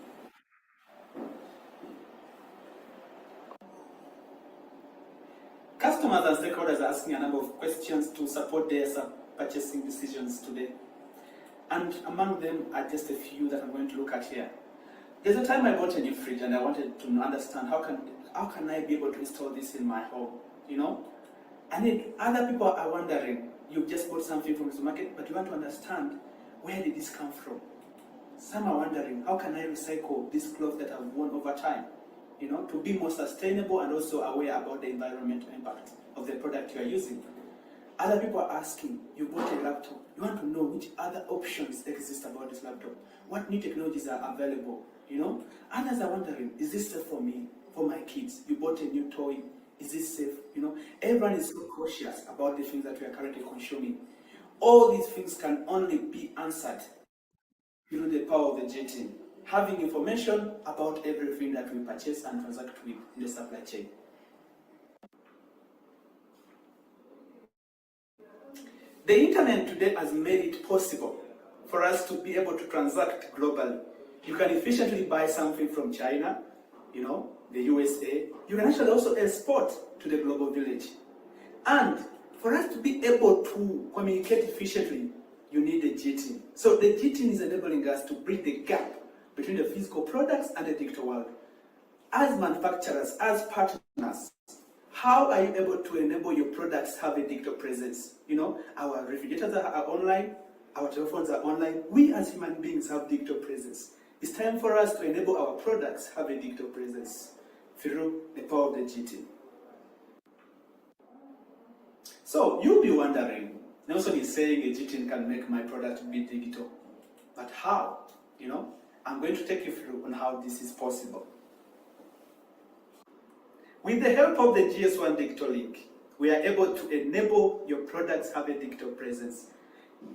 Customers and stakeholders are asking a number of questions to support their purchasing decisions today. And among them are just a few that I'm going to look at here. There's a time I bought a new fridge and I wanted to understand how can I be able to install this in my home, And then other people are wondering, you've just bought something from the supermarket, but you want to understand, where did this come from? Some are wondering, how can I recycle this cloth that I've worn over time? To be more sustainable and also aware about the environmental impact of the product you are using. Other people are asking, you bought a laptop, you want to know which other options exist about this laptop, what new technologies are available, Others are wondering, is this safe for me, for my kids? You bought a new toy, is this safe? Everyone is so cautious about the things that we are currently consuming. All these things can only be answered through the power of the GTIN. having information about everything that we purchase and transact with in the supply chain. The internet today has made it possible for us to be able to transact globally. You can efficiently buy something from China, the USA. You can actually also export to the global village. And for us to be able to communicate efficiently, you need a GTIN. So the GTIN is enabling us to bridge the gap between the physical products and the digital world. As manufacturers, as partners, how are you able to enable your products have a digital presence? Our refrigerators are online, our telephones are online. We as human beings have digital presence. It's time for us to enable our products have a digital presence through the power of the GTIN. So you'll be wondering, Nelson is saying a GTIN can make my product be digital, but how? I'm going to take you through on how this is possible. With the help of the GS1 digital link, we are able to enable your products have a digital presence.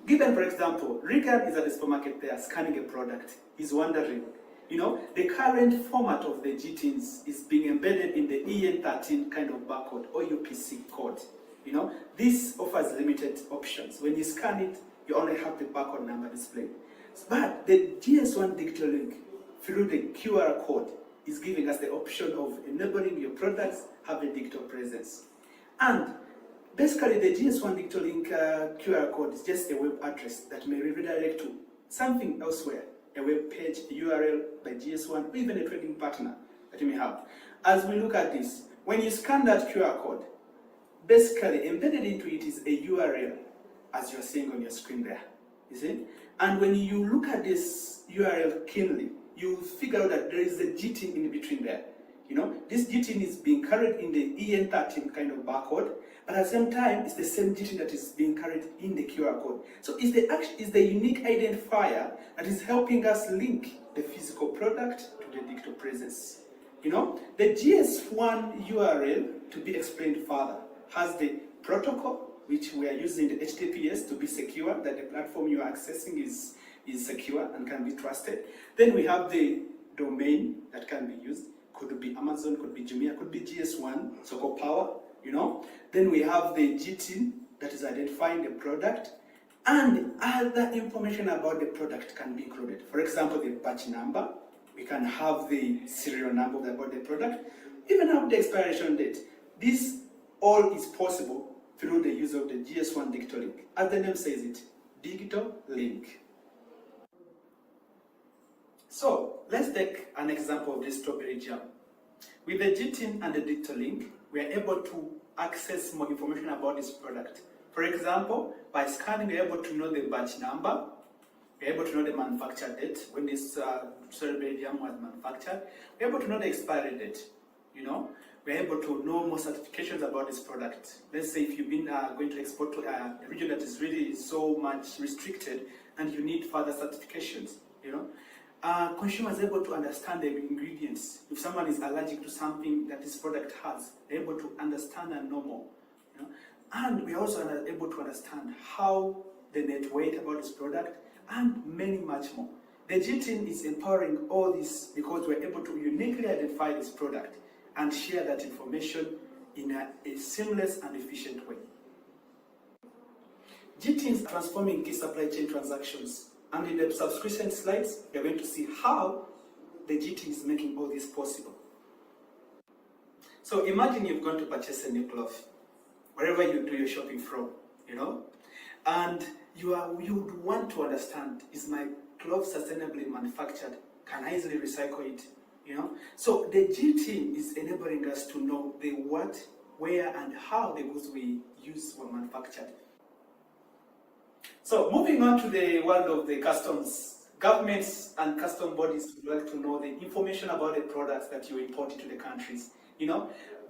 Given, for example, Richard is at the supermarket there scanning a product. He's wondering, the current format of the GTINs is being embedded in the EN13 kind of barcode or UPC code. This offers limited options. When you scan it, you only have the barcode number displayed. But the GS1 digital link through the QR code is giving us the option of enabling your products have a digital presence. And basically the GS1 digital link QR code is just a web address that may redirect to something elsewhere, a web page, a URL by GS1, or even a trading partner that you may have. As we look at this, when you scan that QR code, basically embedded into it is a URL, as you're seeing on your screen there, you see? And when you look at this URL keenly, you figure out that there is a GTIN in between there. This GTIN is being carried in the EN13 kind of barcode, but at the same time, it's the same GTIN that is being carried in the QR code. So it's the unique identifier that is helping us link the physical product to the digital presence. The GS1 URL, to be explained further, has the protocol, which we are using the HTTPS to be secure, that the platform you are accessing is secure and can be trusted. Then we have the domain that can be used. Could be Amazon, could be Jumia, could be GS1, so-called power, Then we have the GTIN that is identifying the product, and other information about the product can be included. For example, the batch number, we can have the serial number about the product, even have the expiration date. This all is possible through the use of the GS1 digital link. As the name says it, digital link. So let's take an example of this strawberry jam. With the GTIN and the digital link, we are able to access more information about this product. For example, by scanning, we're able to know the batch number, we're able to know the manufacture date, when this strawberry jam was manufactured, we're able to know the expiry date, we're able to know more certifications about this product. Let's say if you've been going to export to a region that is really so much restricted and you need further certifications, consumers are able to understand the ingredients. If someone is allergic to something that this product has, they're able to understand and know more. And we also are able to understand how the net weight about this product and many much more. The GTIN is empowering all this because we're able to uniquely identify this product and share that information in a seamless and efficient way. GTIN is transforming key supply chain transactions. And in the subsequent slides, you're going to see how the GTIN is making all this possible. So imagine you've gone to purchase a new cloth, wherever you do your shopping from, and you would want to understand, is my cloth sustainably manufactured? Can I easily recycle it? So the GTIN is enabling us to know the what, where, and how the goods we use were manufactured. So moving on to the world of the customs, governments and custom bodies would like to know the information about the products that you import into the countries.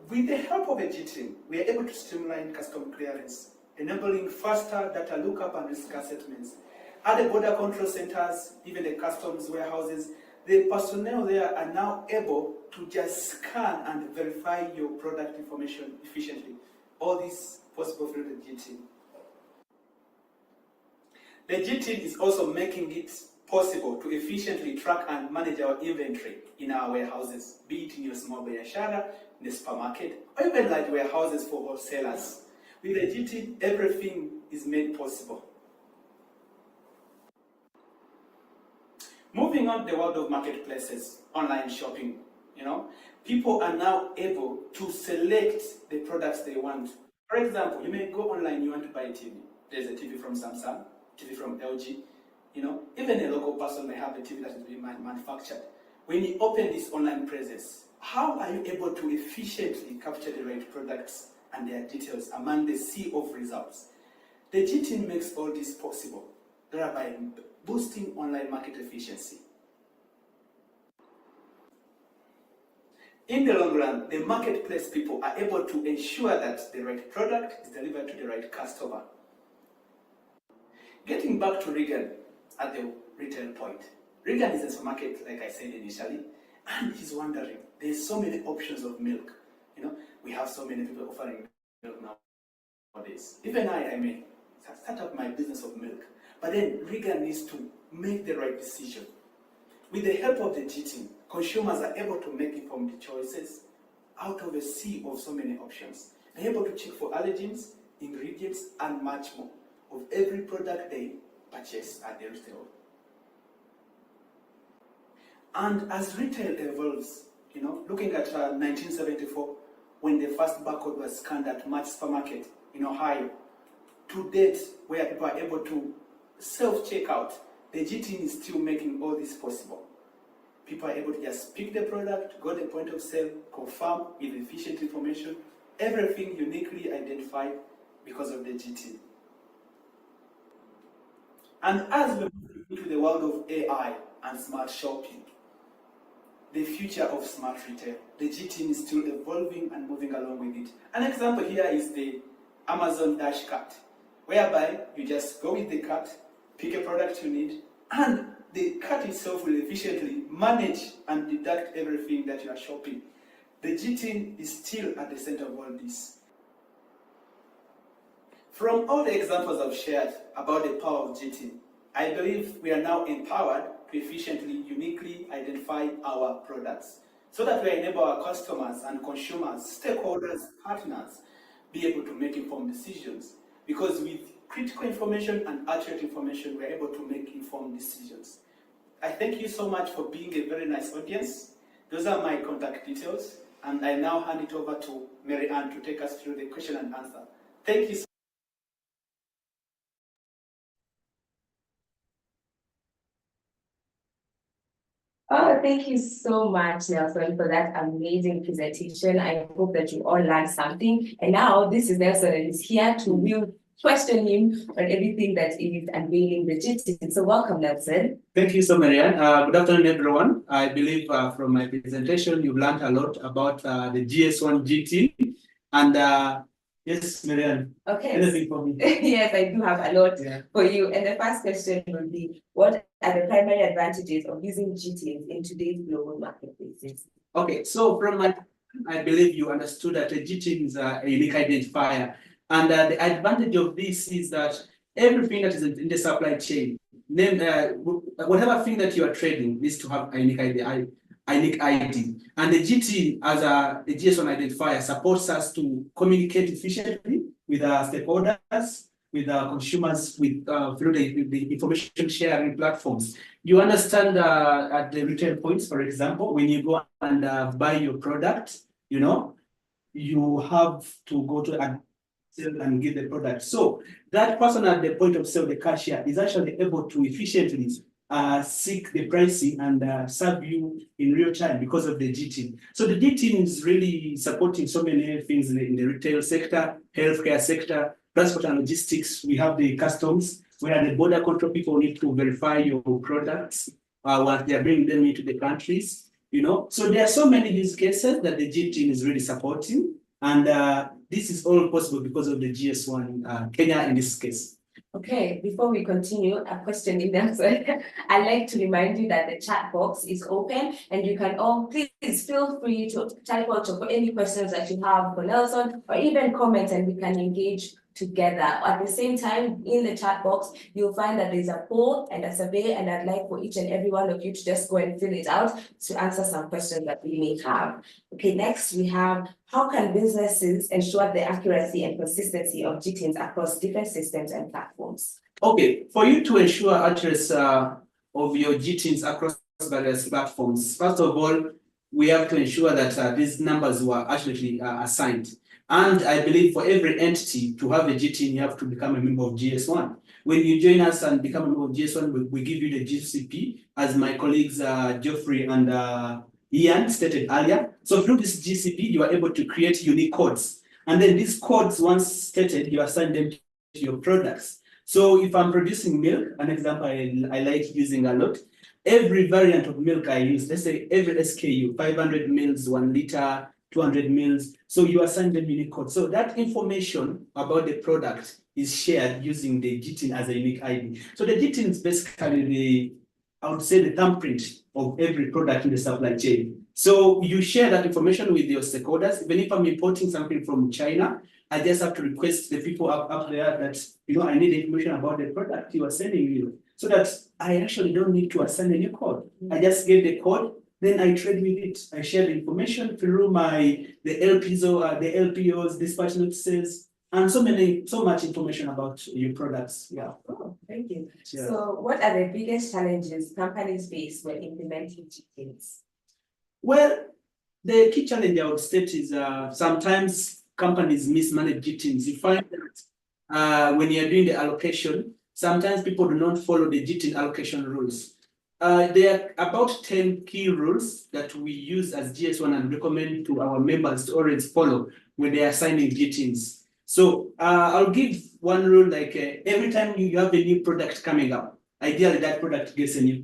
With the help of a GTIN, we are able to streamline custom clearance, enabling faster data lookup and risk assessments. At the border control centers, even the customs warehouses, the personnel there are now able to just scan and verify your product information efficiently. All this possible through the GTIN. The GTIN is also making it possible to efficiently track and manage our inventory in our warehouses, be it in your small biashara, in the supermarket, or even large warehouses for wholesalers. With the GT, everything is made possible. Moving on to the world of marketplaces, online shopping, people are now able to select the products they want. For example, you may go online, you want to buy a TV. There's a TV from Samsung, TV from LG, even a local person may have a TV that is being manufactured. When you open this online presence, how are you able to efficiently capture the right products and their details among the sea of results? The GT makes all this possible, thereby boosting online market efficiency. In the long run, the marketplace people are able to ensure that the right product is delivered to the right customer. Getting back to Regan at the retail point. Regan is a supermarket, like I said initially, and he's wondering, there's so many options of milk. We have so many people offering milk nowadays. Even I may start up my business of milk. But then Regan needs to make the right decision. With the help of the GT, consumers are able to make informed choices out of a sea of so many options. They're able to check for allergens, ingredients, and much more of every product they purchase at the retail. And as retail evolves, looking at 1974, when the first barcode was scanned at March Supermarket in Ohio, to date, where people are able to self-checkout, the GT is still making all this possible. People are able to just pick the product, go to the point of sale, confirm with efficient information, everything uniquely identified because of the GT. And as we move into the world of AI and smart shopping, the future of smart retail, the GT is still evolving and moving along with it. An example here is the Amazon Dash Cart, whereby you just go with the cart, pick a product you need, and the cart itself will efficiently manage and deduct everything that you are shopping. The GT is still at the center of all this. From all the examples I've shared about the power of GT, I believe we are now empowered to efficiently, uniquely identify our products so that we enable our customers and consumers, stakeholders, partners, be able to make informed decisions. Because with critical information and accurate information, we're able to make informed decisions. I thank you so much for being a very nice audience. Those are my contact details, and I now hand it over to Mary Ann to take us through the question and answer. Thank you so much. Oh, thank you so much, Nelson, for that amazing presentation. I hope that you all learned something. And now this is Nelson, and he's here to will question him on everything that is unveiling the GT. So welcome, Nelson. Thank you so much, Marianne. Good afternoon, everyone. I believe from my presentation, you've learned a lot about the GS1 GT. And yes, Marianne, okay, anything for me? Yes, I do have a lot for you. And the first question will be, what are the primary advantages of using GTs in today's global marketplaces? Okay, so from my, I believe you understood that a GT is a unique identifier. And the advantage of this is that everything that is in the supply chain, then whatever thing that you are trading needs to have a unique ID. And the GT, as a GS1 identifier, supports us to communicate efficiently with our stakeholders, with our consumers, with through the information sharing platforms. You understand at the retail points, for example, when you go and buy your product, you have to go to a sell and get the product. So that person at the point of sale, the cashier, is actually able to efficiently seek the pricing and serve you in real time because of the GT. So the GT is really supporting so many things in the retail sector, healthcare sector, transport and logistics. We have the customs where the border control people need to verify your products while they are bringing them into the countries. So there are so many use cases that the GT is really supporting, and this is all possible because of the GS1 Kenya in this case. Okay, before we continue, a question in there. So I'd like to remind you that the chat box is open, and you can all please feel free to type out any questions that you have for Nelson, or even comment, and we can engage together. At the same time, in the chat box, you'll find that there's a poll and a survey, and I'd like for each and every one of you to just go and fill it out to answer some questions that we may have. Okay, next we have, how can businesses ensure the accuracy and consistency of GTINs across different systems and platforms? Okay, for you to ensure accuracy of your GTINs across various platforms, first of all, we have to ensure that these numbers were accurately assigned. And I believe for every entity to have a GTIN, you have to become a member of GS1. When you join us and become a member of GS1, we give you the GCP, as my colleagues Geoffrey and Ian stated earlier. So through this GCP, you are able to create unique codes. And then these codes, once stated, you assign them to your products. So if I'm producing milk, an example I like using a lot, every variant of milk I use, let's say every SKU, 500 mils, 1 liter, 200 mils. So you assign them unique code. So that information about the product is shared using the GTIN as a unique ID. So the GTIN is basically I would say the thumbprint of every product in the supply chain. So you share that information with your stakeholders. Even if I'm importing something from China, I just have to request the people up there that, I need information about the product you are sending you, so that I actually don't need to assign a new code. I just get the code, then I trade with it. I share the information through the LPOs, dispatch notices, and so much information about your products. Yeah. Oh, thank you. Yeah. So what are the biggest challenges companies face when implementing GTINs? Well, the key challenge I would state is sometimes companies mismanage GTINs. You find that when you're doing the allocation, sometimes people do not follow the GTIN allocation rules. There are about 10 key rules that we use as GS1 and recommend to our members to always follow when they are signing GTINs. So I'll give one rule, like every time you have a new product coming up, ideally that product gets a new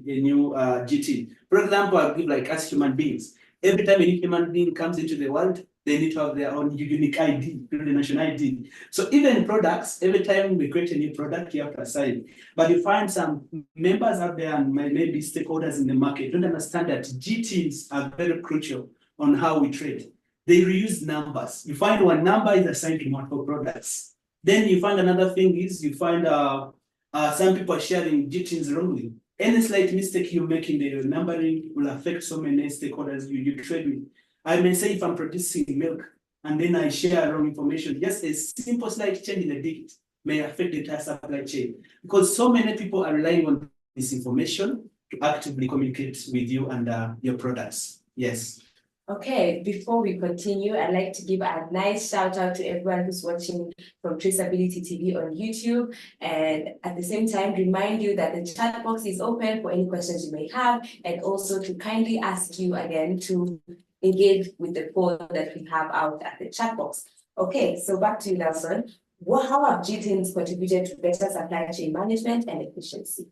GTIN. For example, I'll give like as human beings. Every time a new human being comes into the world, they need to have their own unique ID, the national ID. So even products, every time we create a new product, you have to assign. But you find some members out there and maybe stakeholders in the market don't understand that GTINs are very crucial on how we trade. They reuse numbers. You find one number is assigned to multiple products. Then you find another thing is you find some people are sharing GTINs wrongly. Any slight mistake you make in the numbering will affect so many stakeholders you trade with. I may say if I'm producing milk and then I share wrong information, just a simple slight change in a digit may affect the entire supply chain, because so many people are relying on this information to actively communicate with you and your products. Yes. Okay, before we continue, I'd like to give a nice shout out to everyone who's watching from Traceability TV on YouTube, and at the same time remind you that the chat box is open for any questions you may have, and also to kindly ask you again to engage with the poll that we have out at the chat box. Okay, so back to you, Nelson. How have GTINs contributed to better supply chain management and efficiency?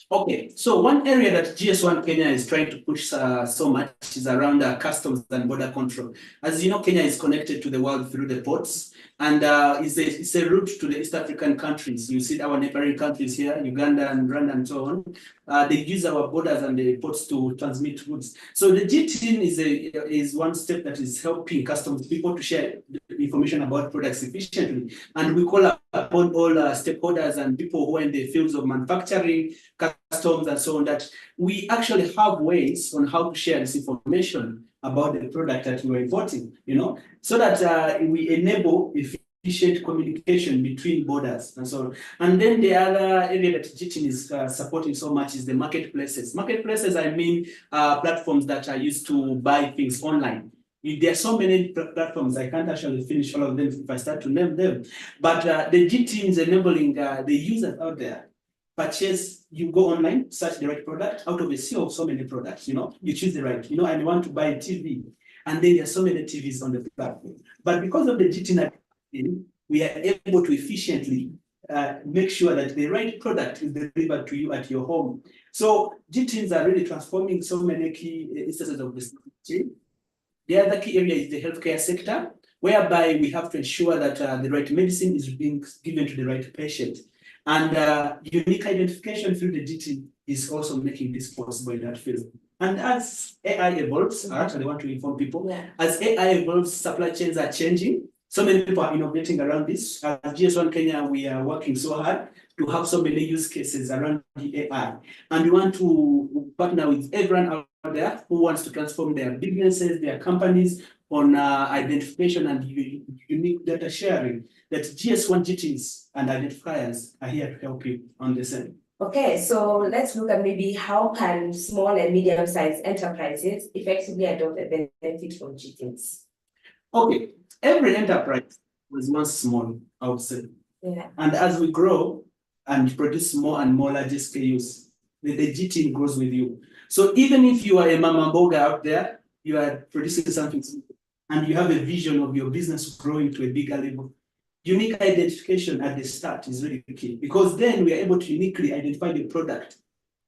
Okay, so one area that GS1 Kenya is trying to push so much is around customs and border control. As you know, Kenya is connected to the world through the ports, and it's a route to the East African countries. You see our neighboring countries here, Uganda and Rwanda and so on. They use our borders and the ports to transmit goods. So the GTIN is one step that is helping customs people to share information about products efficiently. And we call upon all stakeholders and people who are in the fields of manufacturing, customs and so on, that we actually have ways on how to share this information about the product that we are importing, so that we enable efficient communication between borders and so on. And then the other area that GTIN is supporting so much is the marketplaces. Marketplaces, I mean, platforms that are used to buy things online. There are so many platforms, I can't actually finish all of them if I start to name them. But the GTIN is enabling the users out there purchase. You go online, search the right product out of a sea of so many products. You choose the right. I want to buy a TV, and then there are so many TVs on the platform. But because of the GTIN, we are able to efficiently make sure that the right product is delivered to you at your home. So GTINs are really transforming so many key instances of this chain. The other key area is the healthcare sector, whereby we have to ensure that the right medicine is being given to the right patient. And unique identification through the GTIN is also making this possible in that field. And as AI evolves, I actually want to inform people, as AI evolves, supply chains are changing. So many people are innovating around this. At GS1 Kenya, we are working so hard to have so many use cases around the AI. And we want to partner with everyone out there who wants to transform their businesses, their companies on identification and unique data sharing. That GS1 GTs and identifiers are here to help you on the same. Okay, so let's look at maybe how can small and medium-sized enterprises effectively adopt a benefit from GTs? Okay, every enterprise was once small, I would say. Yeah. And as we grow and produce more and more large SKUs, the GT grows with you. So even if you are a mama boga out there, you are producing something and you have a vision of your business growing to a bigger level, unique identification at the start is really key, because then we are able to uniquely identify the product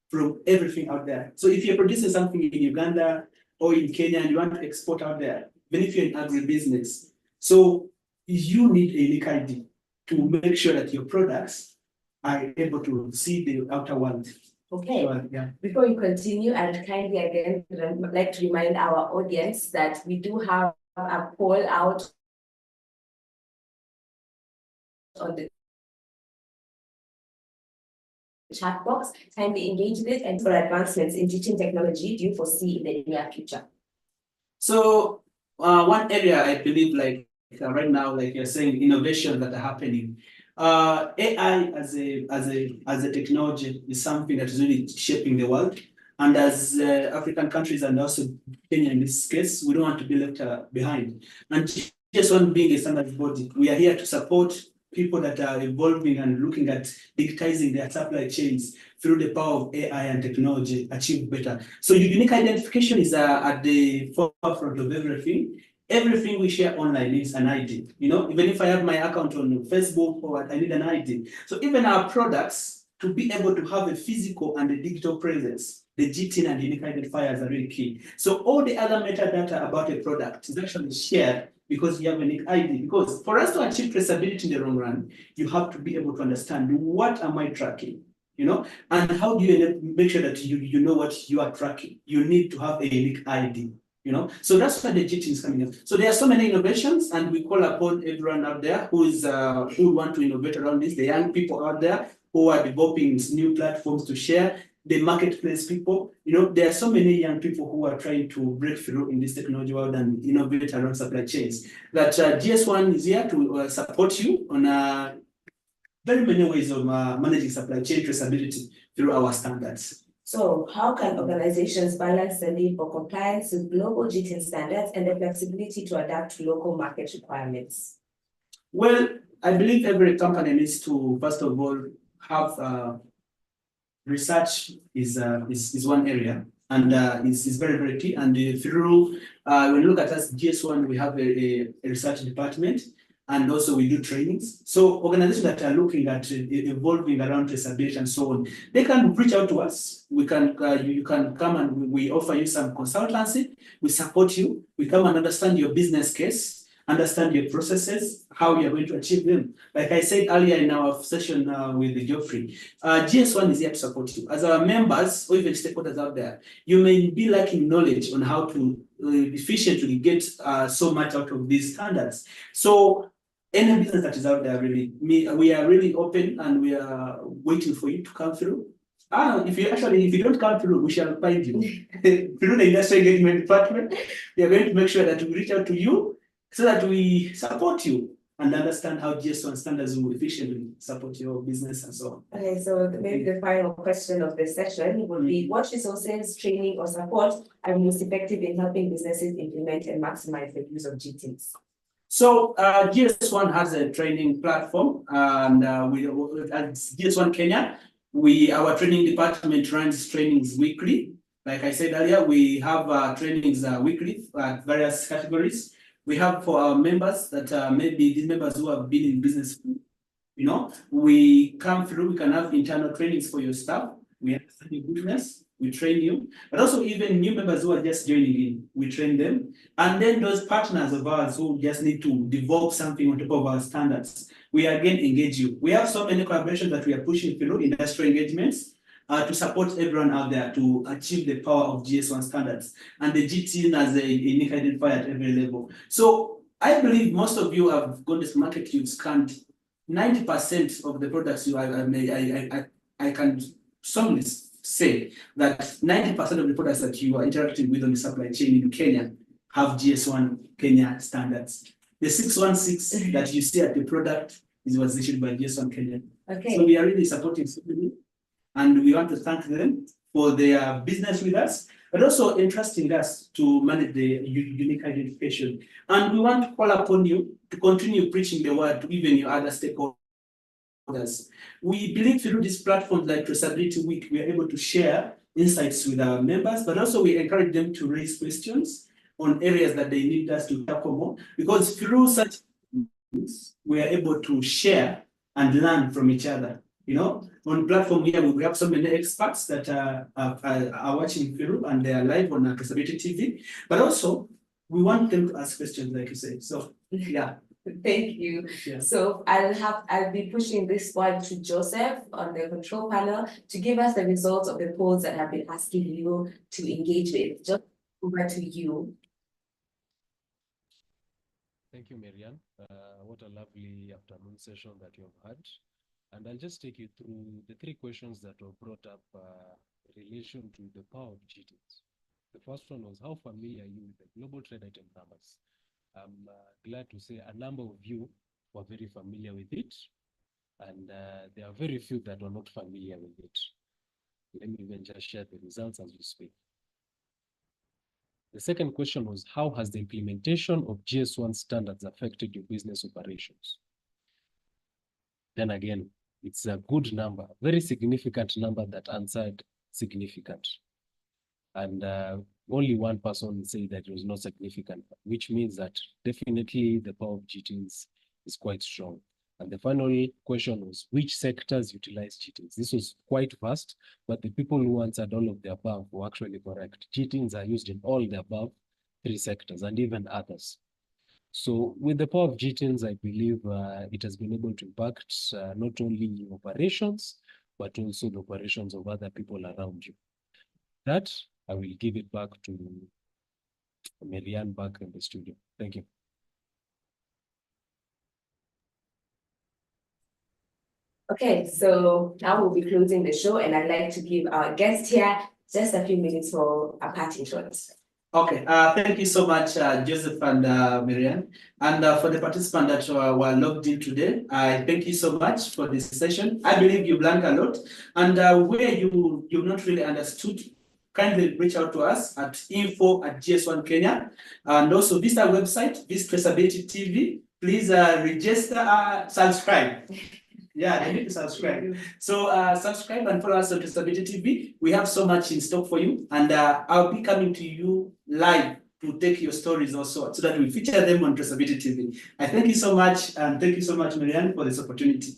from everything out there. So if you're producing something in Uganda or in Kenya and you want to export out there, even if you're in agribusiness, so you need a unique ID to make sure that your products are able to see the outer world. Okay. So, yeah. Before you continue, I'd kindly again like to remind our audience that we do have a poll out on the chat box. Kindly engage with it, and for advancements in teaching technology do you foresee in the near future? So one area I believe right now, like you're saying, innovation that are happening. AI as a technology is something that is really shaping the world. And as African countries and also Kenya in this case, we don't want to be left behind. And GS1 being a standards body, we are here to support people that are evolving and looking at digitizing their supply chains through the power of AI and technology, achieve better. So unique identification is at the forefront of everything. Everything we share online needs an ID. Even if I have my account on Facebook or I need an ID. So even our products, to be able to have a physical and a digital presence, the GTIN and unique identifiers are really key. So all the other metadata about a product is actually shared because you have a unique ID. Because for us to achieve traceability in the long run, you have to be able to understand, what am I tracking? And how do you make sure that you know what you are tracking? You need to have a unique ID. So that's where the GT is coming up. So there are so many innovations, and we call upon everyone out there who want to innovate around this, the young people out there who are developing new platforms to share, the marketplace people. There are so many young people who are trying to break through in this technology world and innovate around supply chains. That GS1 is here to support you on very many ways of managing supply chain traceability through our standards. So how can organizations balance the need for compliance with global GTIN standards and the flexibility to adapt to local market requirements? Well, I believe every company needs to, first of all, have research is one area, and is very, very key. And through, when you look at us, GS1, we have a research department, and also we do trainings. So organizations that are looking at evolving around traceability and so on, they can reach out to us. We can, you can come and we offer you some consultancy. We support you. We come and understand your business case, understand your processes, how you're going to achieve them. Like I said earlier in our session with Geoffrey, GS1 is here to support you. As our members or even stakeholders out there, you may be lacking knowledge on how to efficiently get so much out of these standards. So any business that is out there, really, we are really open and we are waiting for you to come through. If you don't come through, we shall find you. Through the industry engagement department, we are going to make sure that we reach out to you so that we support you and understand how GS1 standards will efficiently support your business and so on. Okay, so maybe the final question of this session would be, what resources, training, or support are most effective in helping businesses implement and maximize the use of GTINs? So GS1 has a training platform, and at GS1 Kenya, our training department runs trainings weekly. Like I said earlier, we have trainings weekly at various categories. We have for our members that maybe these members who have been in business, we come through, we can have internal trainings for your staff. We understand your business, we train you, but also even new members who are just joining in, we train them. And then those partners of ours who just need to develop something on top of our standards, we again engage you. We have so many collaborations that we are pushing through industry engagements to support everyone out there to achieve the power of GS1 standards and the GTIN as a unique identifier at every level. So I believe most of you have gone to the market, you've scanned 90% of the products I can solemnly say that 90% of the products that you are interacting with on the supply chain in Kenya have GS1 Kenya standards. The 616 that you see at the product was issued by GS1 Kenya. Okay. So we are really supporting somebody, and we want to thank them for their business with us, but also entrusting us to manage the unique identification. And we want to call upon you to continue preaching the word to even your other stakeholders. We believe through these platforms like Traceability Week, we are able to share insights with our members, but also we encourage them to raise questions on areas that they need us to tackle more, because through such things, we are able to share and learn from each other. You know, on platform here, we have so many experts that are watching through, and they are live on Traceability TV, but also we want them to ask questions, like you said. So, yeah. Thank you. Yeah. So I'll be pushing this one to Joseph on the control panel to give us the results of the polls that I've been asking you to engage with. Just over to you. Thank you, Marianne. What a lovely afternoon session that you have had. And I'll just take you through the three questions that were brought up in relation to the power of GTs. The first one was, how familiar are you with the global trade item numbers? I'm glad to say a number of you were very familiar with it, and there are very few that were not familiar with it. Let me even just share the results as we speak. The second question was, how has the implementation of GS1 standards affected your business operations? Then again, it's a good number, very significant number that answered significant. And only one person said that it was not significant, which means that definitely the power of GTs is quite strong. And the final question was, which sectors utilize GTs? This was quite vast, but the people who answered all of the above were actually correct. GTs are used in all the above three sectors and even others. So with the power of GTs, I believe it has been able to impact not only operations, but also the operations of other people around you. That, I will give it back to Marianne back in the studio. Thank you. Okay, so now we'll be closing the show, and I'd like to give our guest here just a few minutes for a parting shot. Okay, thank you so much, Joseph and Marianne. And for the participants that were logged in today, I thank you so much for this session. I believe you've learned a lot. And where you've not really understood, kindly reach out to us at info@GS1 Kenya. And also visit our website, visit Traceability TV. Please register, subscribe. Yeah, they need to subscribe. So subscribe and follow us on Traceability TV. We have so much in stock for you, and I'll be coming to you live to take your stories also, so that we feature them on Traceability TV. I thank you so much, and thank you so much, Marianne, for this opportunity.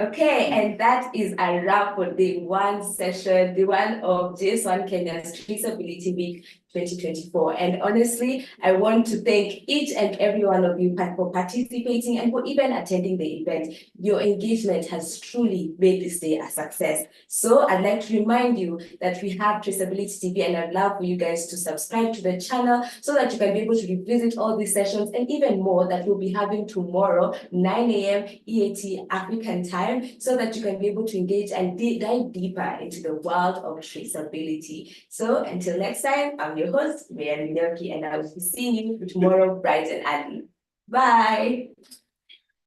Okay, and that is a wrap for the one session, the one of GS1 Kenya's Traceability Week 2024. And honestly, I want to thank each and every one of you for participating and for even attending the event. Your engagement has truly made this day a success. So I'd like to remind you that we have Traceability TV, and I'd love for you guys to subscribe to the channel so that you can be able to revisit all these sessions and even more that we'll be having tomorrow, 9 a.m. EAT African time, so that you can be able to engage and dive deeper into the world of traceability. So until next time, I'm your host, Marianne Minyoki, and I will be seeing you tomorrow bright and early. Bye.